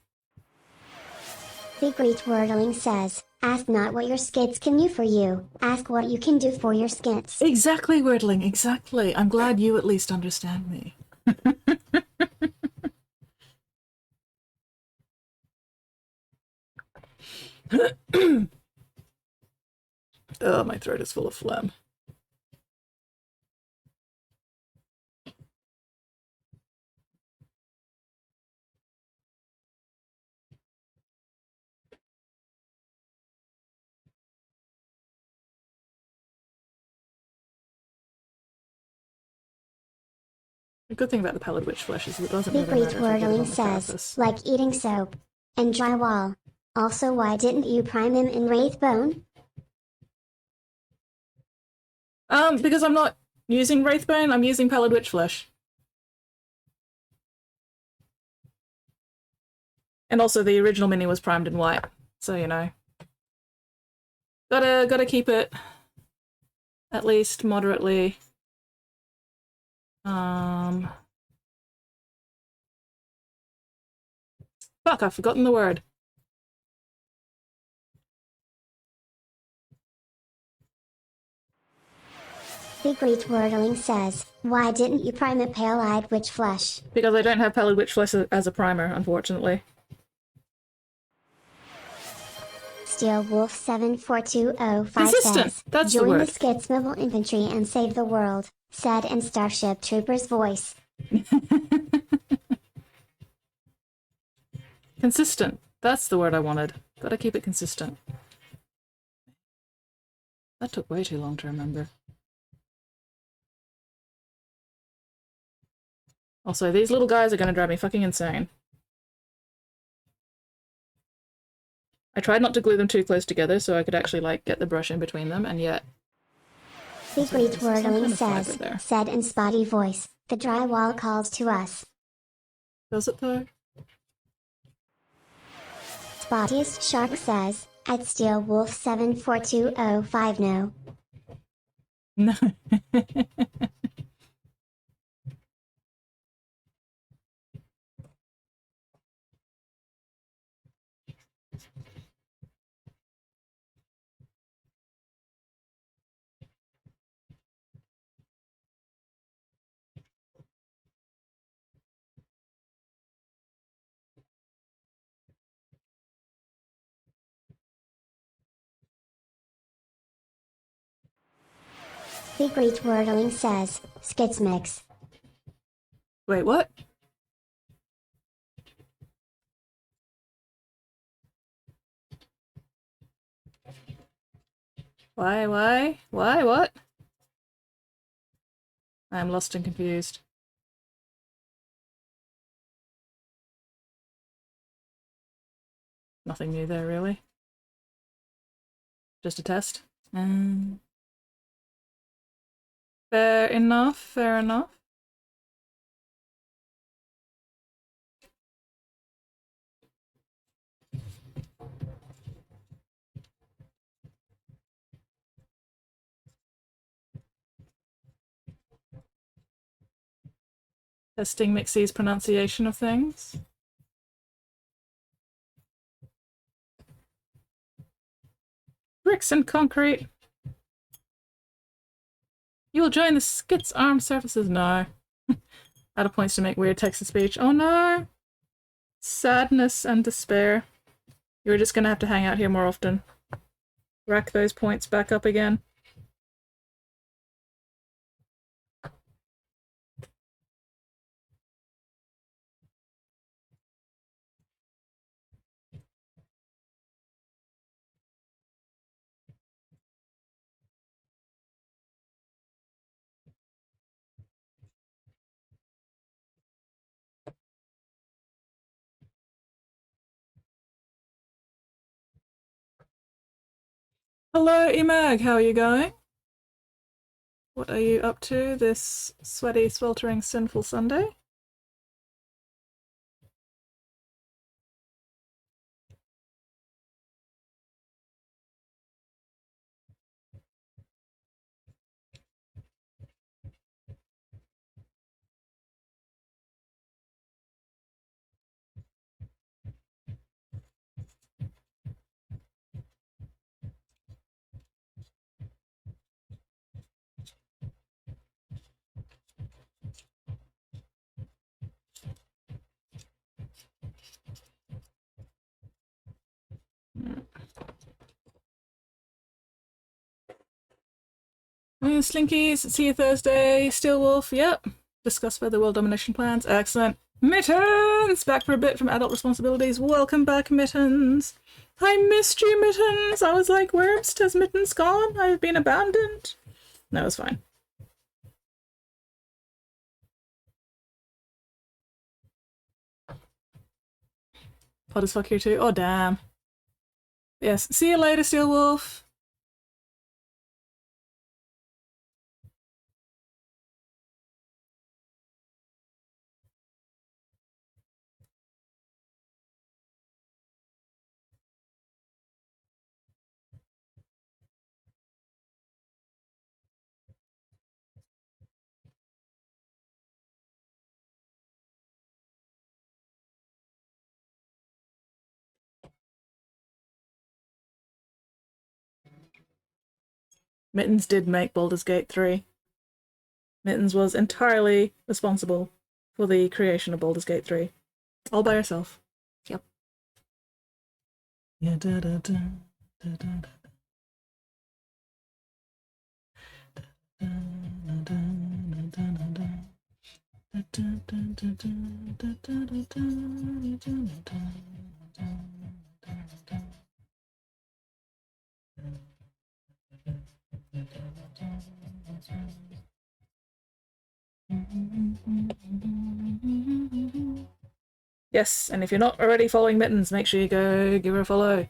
The Great Wordling says, ask not what your skits can do for you, ask what you can do for your skits. Exactly, Wordling, exactly. I'm glad you at least understand me. Oh, my throat is full of phlegm. The good thing about the pallid witch flesh is it doesn't The really Great matter if you get it on Wordling the says, carapace. like eating soap. And drywall. Also, why didn't you prime him in Wraithbone? Because I'm not using Wraithbone, I'm using pallid witch flesh. And also the original mini was primed in white, so you know. Gotta keep it at least moderately. Fuck, I've forgotten the word. The Great Wordling says, why didn't you prime a pale-eyed witch flesh? Because I don't have pallid witch flesh as a primer, unfortunately. Steel Wolf 74205 Consistent! says, That's the join word. the Skits Mobile Infantry and save the world, said in Starship Trooper's voice. Consistent. That's the word I wanted. Gotta keep it consistent. That took way too long to remember. Also, these little guys are gonna drive me fucking insane. I tried not to glue them too close together so I could actually, like, get the brush in between them, and yet... The Great some kind Wordling of fiber says, there. said in spotty voice, the drywall calls to us. Does it though? Spottiest Shark says, at Steel Wolf 74205 no. No. The Great Wordling says, skits mix. Wait, what? Why, what? I'm lost and confused. Nothing new there, really. Just a test. Fair enough, fair enough. Testing Mixie's pronunciation of things. Bricks and concrete. You will join the Skits Armed Services. No. Out of points to make weird text-to-speech. Oh no! Sadness and despair. You're just gonna have to hang out here more often. Rack those points back up again. Hello, Emag, how are you going? What are you up to this sweaty, sweltering, sinful Sunday? Slinkies, see you Thursday. Steelwolf, yep. Discuss further world domination plans. Excellent. Mittens! Back for a bit from adult responsibilities. Welcome back, Mittens. I missed you, Mittens. I was like, where's has Mittens gone? I've been abandoned. No, it's fine. Hot as fuck here too. Oh, damn. Yes, see you later, Steelwolf. Mittens did make Baldur's Gate 3. Mittens was entirely responsible for the creation of Baldur's Gate 3. All by herself. Yep. Yeah, da, da, da, da, da, da. Yes, and if you're not already following Mittens, make sure you go give her a follow.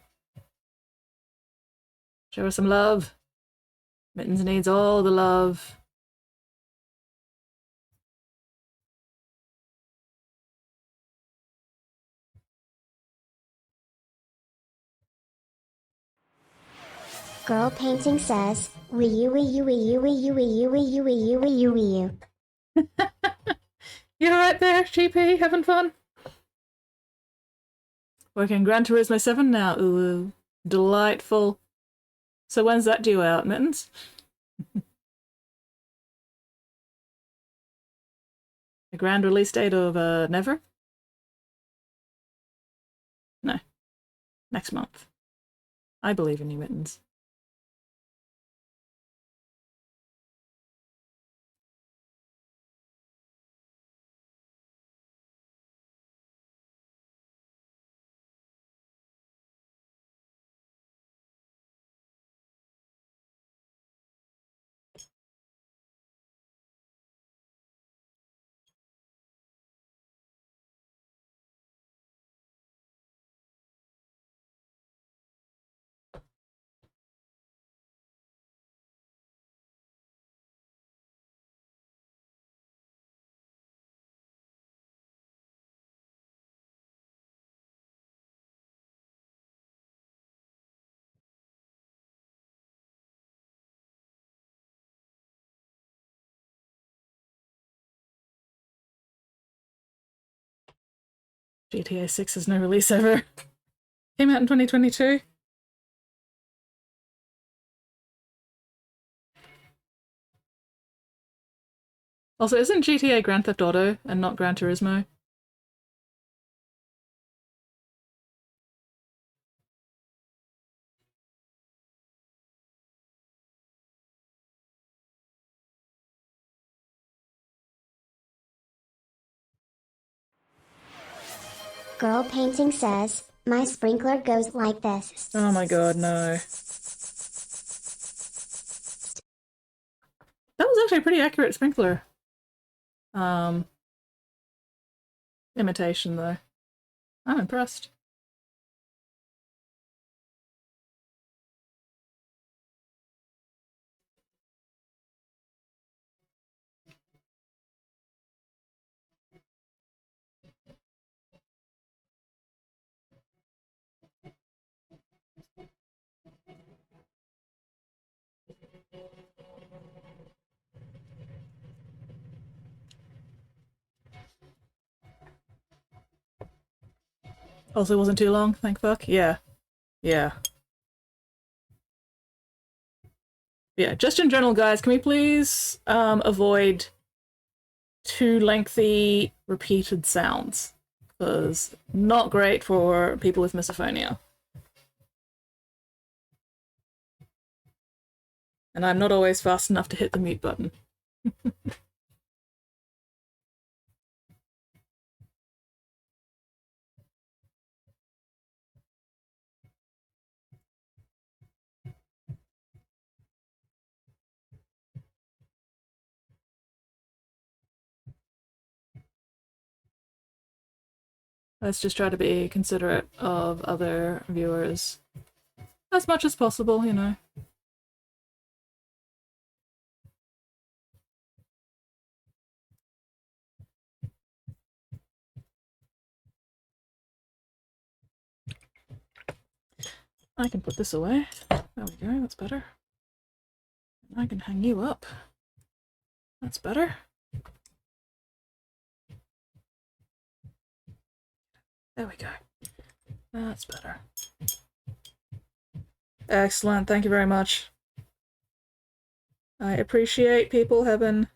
Show her some love. Mittens needs all the love. Girl Painting says, wee you, wee you, wee you, wee you, wee you, wee you, wee you, wee you, wee you. You alright there, GP? Having fun? Working Gran Turismo 7 now. Ooh, delightful. So when's that due out, Mittens? A grand release date of never? No. Next month. I believe in you, Mittens. GTA 6 has no release ever. Came out in 2022. Also, isn't GTA Grand Theft Auto and not Gran Turismo? Girl Painting says, my sprinkler goes like this. Oh my god, no. That was actually a pretty accurate sprinkler. Imitation, though. I'm impressed. Also, it wasn't too long, thank fuck. Yeah. Yeah. Yeah, just in general, guys, can we please avoid too lengthy, repeated sounds? Because not great for people with misophonia. And I'm not always fast enough to hit the mute button. Let's just try to be considerate of other viewers as much as possible, you know. I can put this away. There we go, that's better. I can hang you up. That's better. There we go. That's better. Excellent, thank you very much. I appreciate people having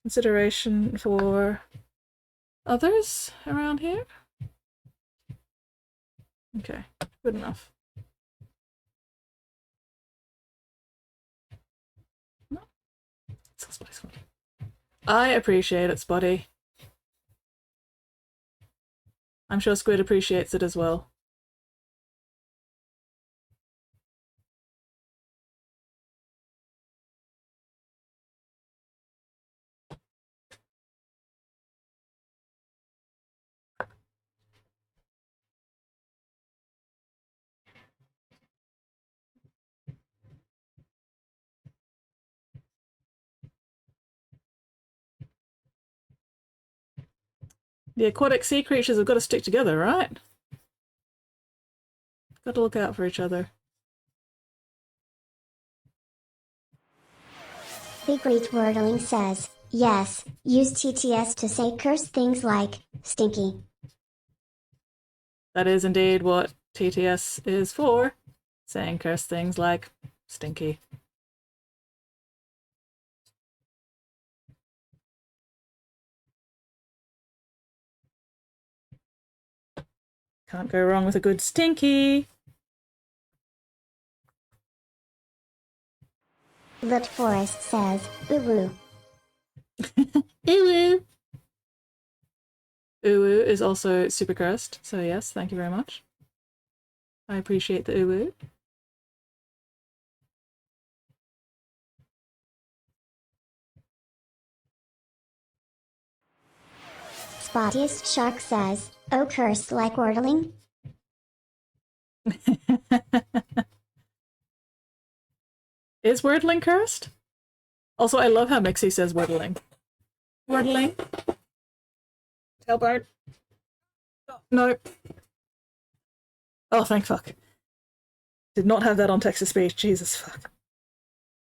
consideration for others around here. Okay, good enough. No, that's what it's I appreciate it, Spotty. I'm sure Squid appreciates it as well. The aquatic sea creatures have got to stick together, right? Got to look out for each other. The Great Wordling says, yes, use TTS to say curse things like, stinky. That is indeed what TTS is for. Saying curse things like stinky. Can't go wrong with a good stinky. Lit Forest says, ooh. Uwu. Uwu is also super cursed, so yes, thank you very much. I appreciate the uwu. Spottiest Shark says, oh cursed like Wordling. Is Wordling cursed? Also, I love how Mixie says Wordling. Wordling. Tailbird. Oh, no. Oh, thank fuck. Did not have that on text to speech. Jesus fuck.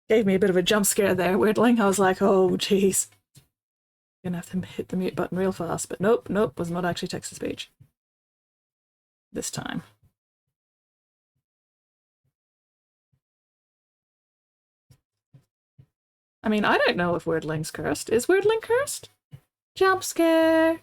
Gave me a bit of a jump scare there, Wordling. I was like, oh, jeez. Gonna have to hit the mute button real fast, but nope, was not actually text to speech. This time. I mean, I don't know if Wordling's cursed. Is Wordling cursed? Jump scare!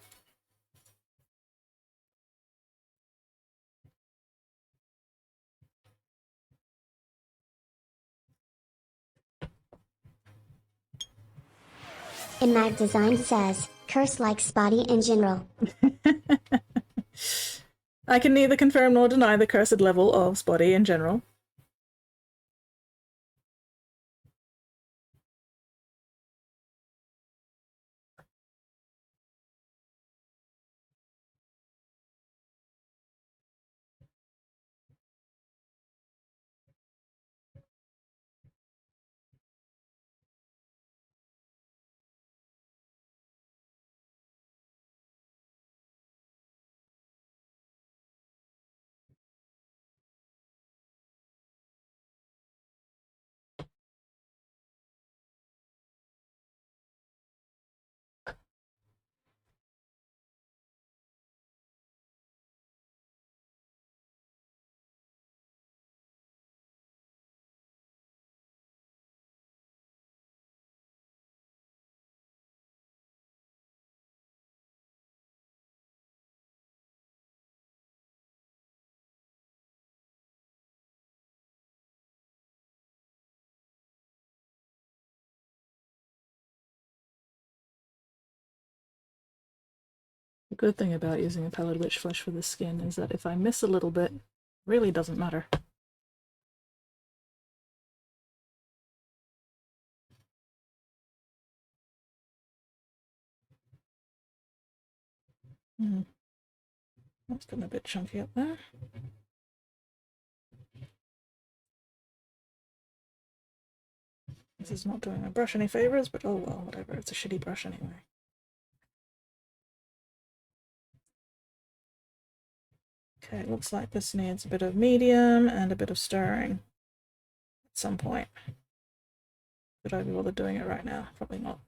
Imag Design says, curse like Spotty in general. I can neither confirm nor deny the cursed level of Spotty in general. The good thing about using a pallid witch flesh for the skin is that if I miss a little bit, it really doesn't matter. That's getting a bit chunky up there. This is not doing my brush any favors, but oh well, whatever. It's a shitty brush anyway. Okay, looks like this needs a bit of medium and a bit of stirring at some point. Should I be bothered doing it right now? Probably not.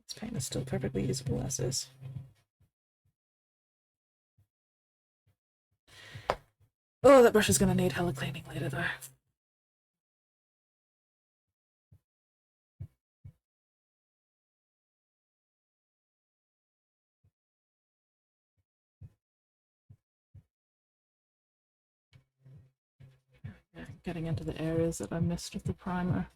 This paint is still perfectly usable as is. Oh, that brush is going to need hella cleaning later though. Yeah, getting into the areas that I missed with the primer.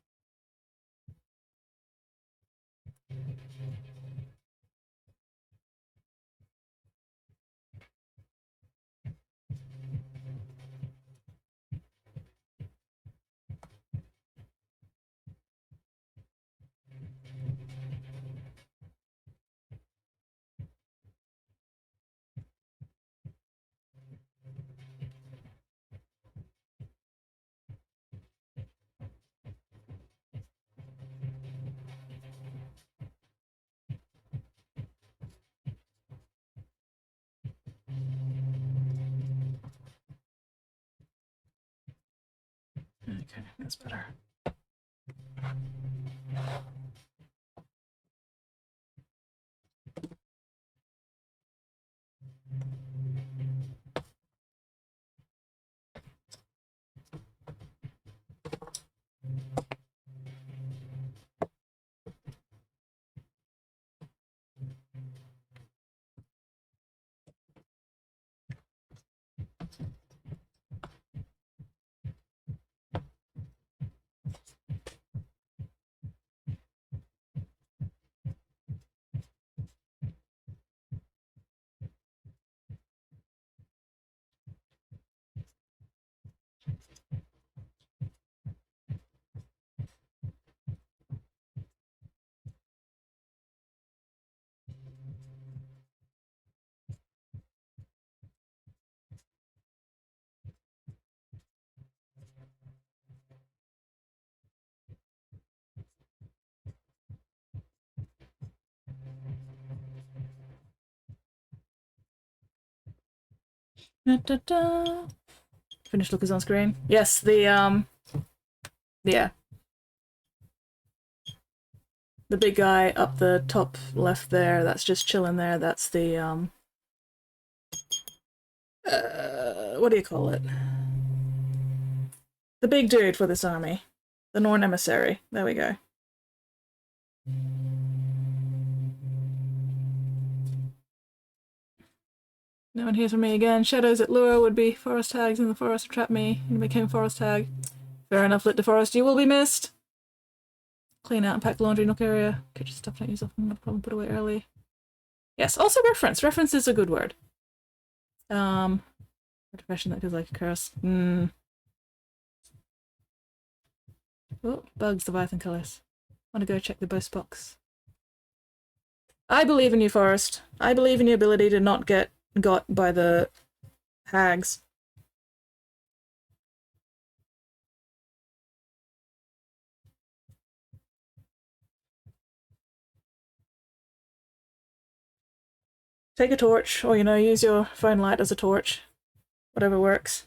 Okay, that's better. Da, da, da. Finished look is on screen. Yes, yeah. The big guy up the top left there, that's just chilling there, that's the, what do you call it? The big dude for this army. The Norn Emissary. There we go. No one hears from me again. Shadows at lure would be forest tags in the forest trap me and became forest tag. Fair enough, lit the forest. You will be missed. Clean out and pack laundry nook area. Get your stuff not used often. No problem. Put away early. Yes. Also reference. Reference is a good word. Profession that feels like a curse. Oh, bugs. Leviathan colours. Want to go check the boast box. I believe in you, Forest. I believe in your ability to not get got by the hags. Take a torch, or, you know, use your phone light as a torch. Whatever works.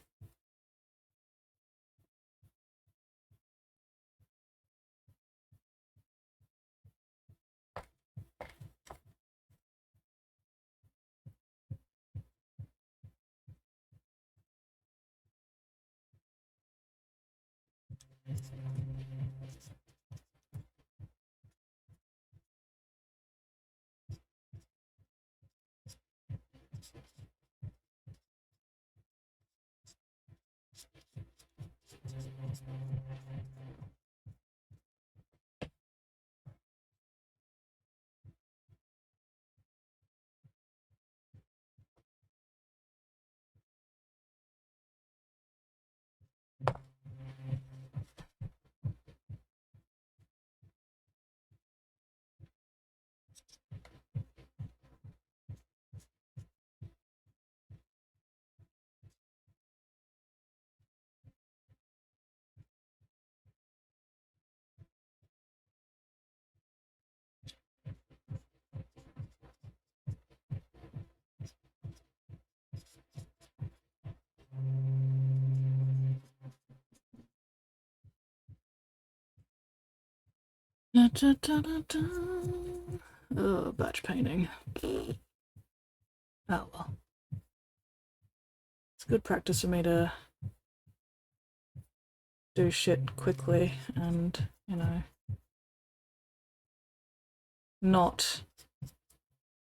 Da, da, da, da, da. Oh, batch painting. Oh well. It's good practice for me to do shit quickly and, you know, not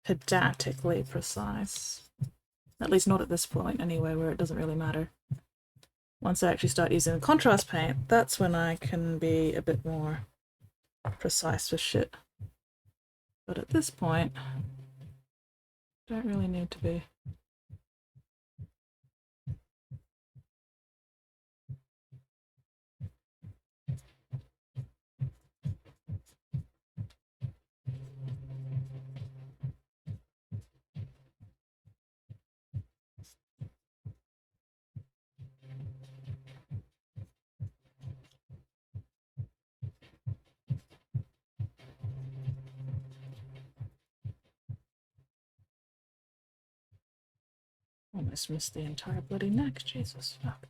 pedantically precise. At least not at this point anyway, where it doesn't really matter. Once I actually start using contrast paint, that's when I can be a bit more precise with shit. But at this point, don't really need to be. Almost missed the entire bloody neck, Jesus fuck.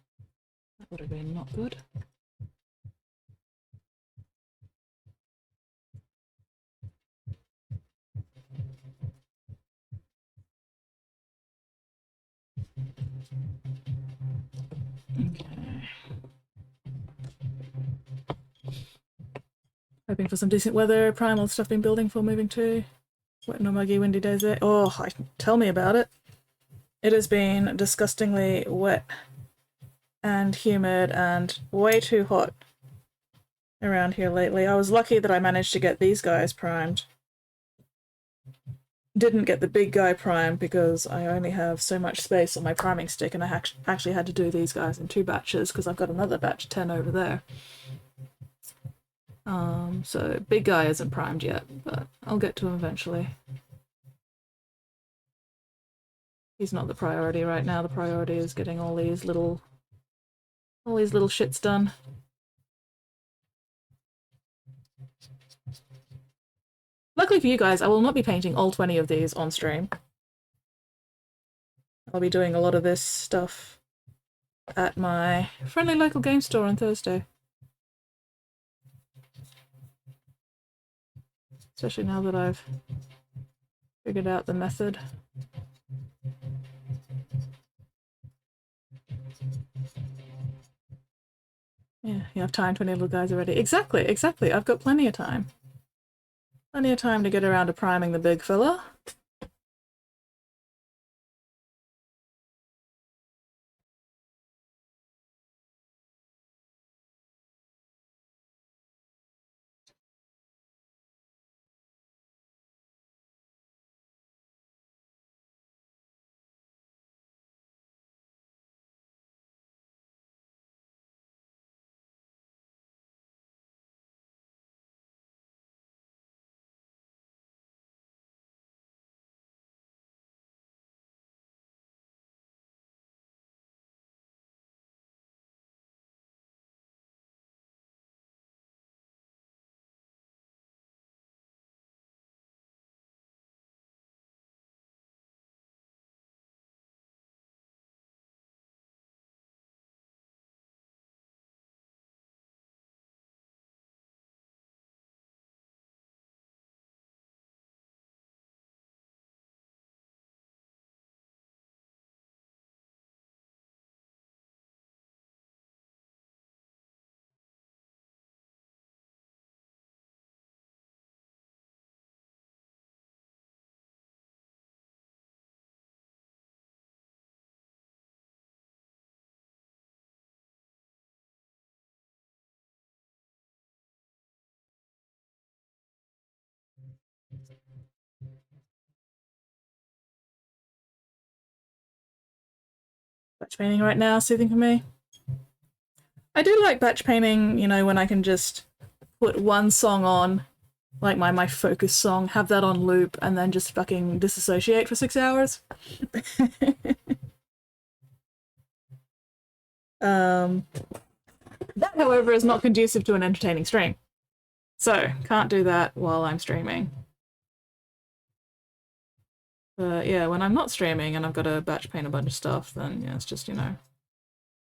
That would have been not good. Okay. Hoping for some decent weather. Primal stuff been building for moving to. Wet and muggy, windy days there. Oh, tell me about it. It has been disgustingly wet and humid and way too hot around here lately. I was lucky that I managed to get these guys primed. Didn't get the big guy primed because I only have so much space on my priming stick, and I actually had to do these guys in 2 batches because I've got another batch of 10 over there. So big guy isn't primed yet, but I'll get to him eventually. He's not the priority right now. The priority is getting all these little shits done. Luckily for you guys, I will not be painting all 20 of these on stream. I'll be doing a lot of this stuff at my friendly local game store on Thursday. Especially now that I've figured out the method. Yeah, You have time, 20 little guys already. Exactly, exactly. I've got plenty of time. Plenty of time to get around to priming the big fella. Batch painting right now, soothing for me. I do like batch painting, you know, when I can just put one song on, like my focus song, have that on loop, and then just fucking disassociate for 6 hours. That, however, is not conducive to an entertaining stream. So, can't do that while I'm streaming. But yeah, when I'm not streaming and I've got to batch paint a bunch of stuff, then yeah, it's just, you know,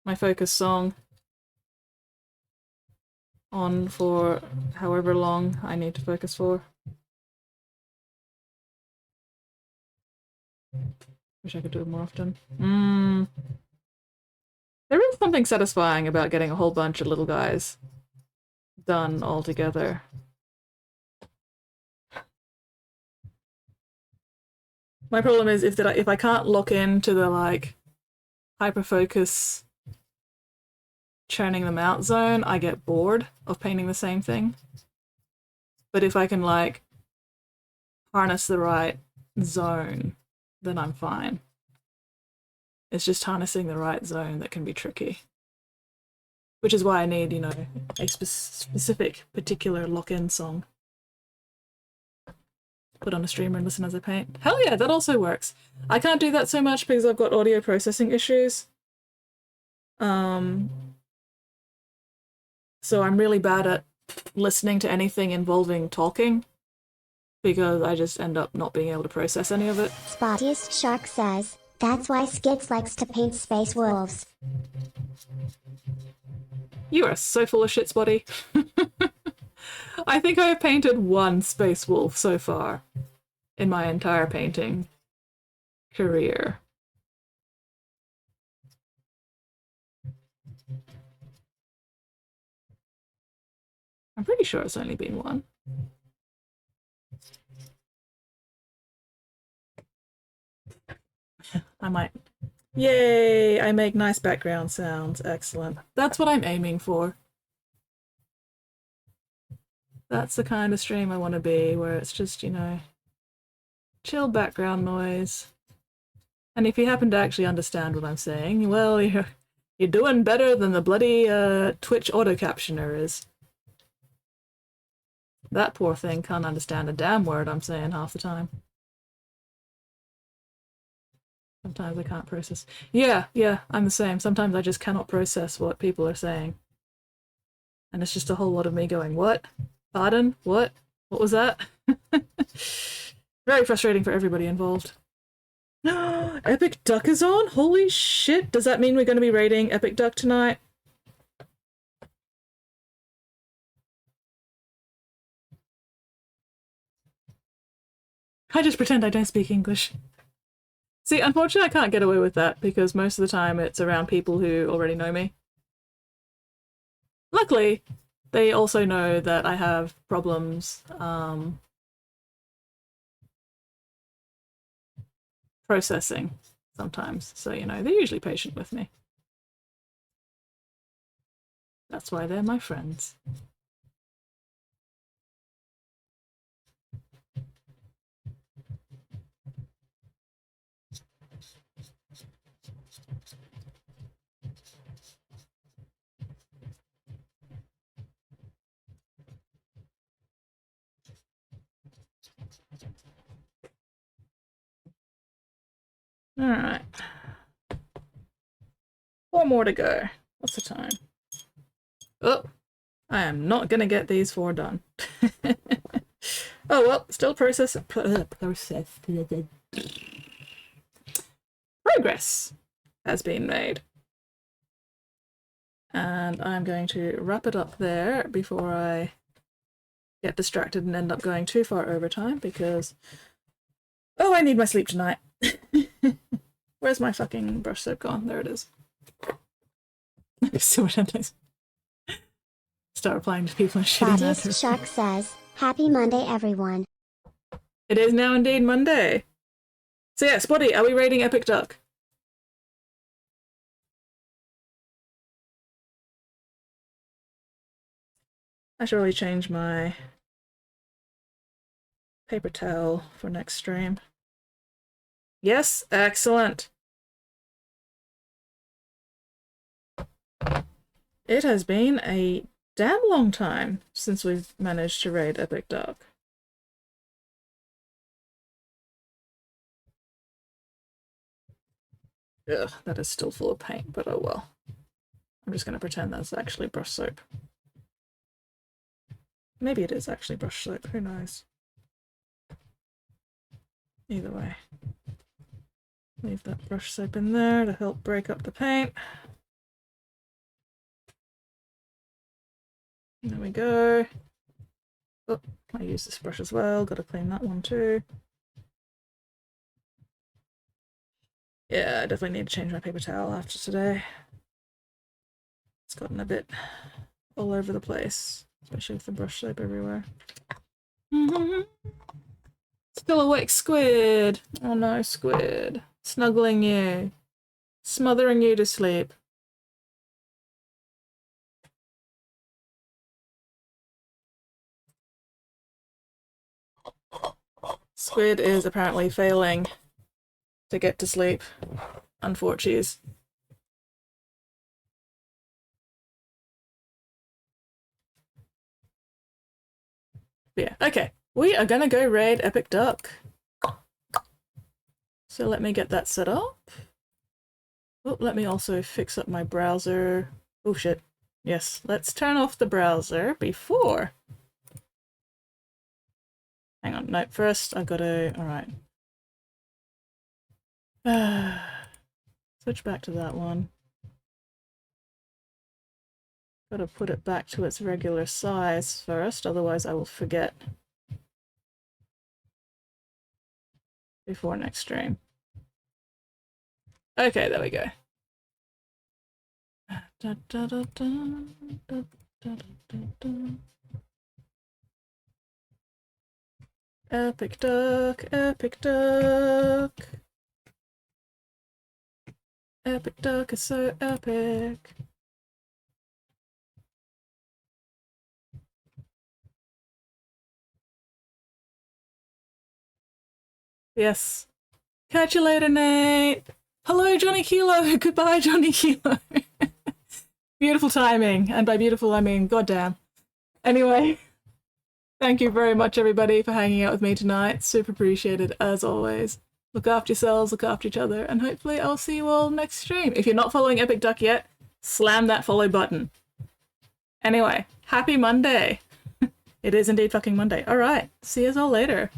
my focus song on for however long I need to focus for. Wish I could do it more often. There is something satisfying about getting a whole bunch of little guys done all together. My problem is if I can't lock into the like hyper focus churning them out zone, I get bored of painting the same thing. But if I can like harness the right zone, then I'm fine. It's just harnessing the right zone that can be tricky. Which is why I need, you know, a specific, particular lock-in song. Put on a streamer and listen as I paint. Hell yeah, that also works. I can't do that so much because I've got audio processing issues. So I'm really bad at listening to anything involving talking because I just end up not being able to process any of it. Spottiest Shark says, that's why Skids likes to paint space wolves. You are so full of shit, Spotty. I think I have painted one space wolf so far in my entire painting career. I'm pretty sure it's only been one. I might. Yay! I make nice background sounds. Excellent. That's what I'm aiming for. That's the kind of stream I want to be, where it's just, you know, chill background noise. And if you happen to actually understand what I'm saying, well, you're doing better than the bloody Twitch auto-captioner is. That poor thing can't understand a damn word I'm saying half the time. Sometimes I can't process. Yeah, I'm the same. Sometimes I just cannot process what people are saying. And it's just a whole lot of me going, what? Pardon? What? What was that? Very frustrating for everybody involved. Epic Duck is on? Holy shit! Does that mean we're going to be raiding Epic Duck tonight? I just pretend I don't speak English. See, unfortunately I can't get away with that because most of the time it's around people who already know me. Luckily, they also know that I have problems processing sometimes, so you know, they're usually patient with me. That's why they're my friends. All right. 4 more to go. What's the time? Oh, I am not gonna get these 4 done. Oh well, still process. Progress has been made. And I'm going to wrap it up there before I get distracted and end up going too far over time because... Oh, I need my sleep tonight. Where's my fucking brush soap gone? There it is. Let me see what I'm doing. Start replying to people and shitting Thaddeus at Shark says, Happy Monday, everyone. It is now indeed Monday. So yeah, Spotty, are we raiding Epic Duck? I should really change my paper towel for next stream. Yes, excellent. It has been a damn long time since we've managed to raid Epic Duck. Ugh, that is still full of paint, but oh well. I'm just going to pretend that's actually brush soap. Maybe it is actually brush soap, who knows. Either way. Leave that brush soap in there to help break up the paint. There we go. Oh, I use this brush as well, gotta clean that one too. Yeah, I definitely need to change my paper towel after today. It's gotten a bit all over the place, especially with the brush soap everywhere. Still awake, Squid! Oh no, Squid. Snuggling you. Smothering you to sleep. Squid is apparently failing to get to sleep, unfortunately. Yeah, okay. We are gonna go raid Epic Duck. So let me get that set up. Oh, let me also fix up my browser. Oh shit. Yes, let's turn off the browser before. Hang on, no, first I've gotta, alright. Switch back to that one. Gotta put it back to its regular size first, otherwise I will forget before next stream. Okay, there we go. Epic Duck, Epic Duck. Epic Duck is so epic. Yes. Catch you later, Nate. Hello, Johnny Kilo. Goodbye, Johnny Kilo. Beautiful timing. And by beautiful, I mean goddamn. Anyway, thank you very much, everybody, for hanging out with me tonight. Super appreciated, as always. Look after yourselves, look after each other, and hopefully I'll see you all next stream. If you're not following Epic Duck yet, slam that follow button. Anyway, happy Monday. It is indeed fucking Monday. Alright, see you all later.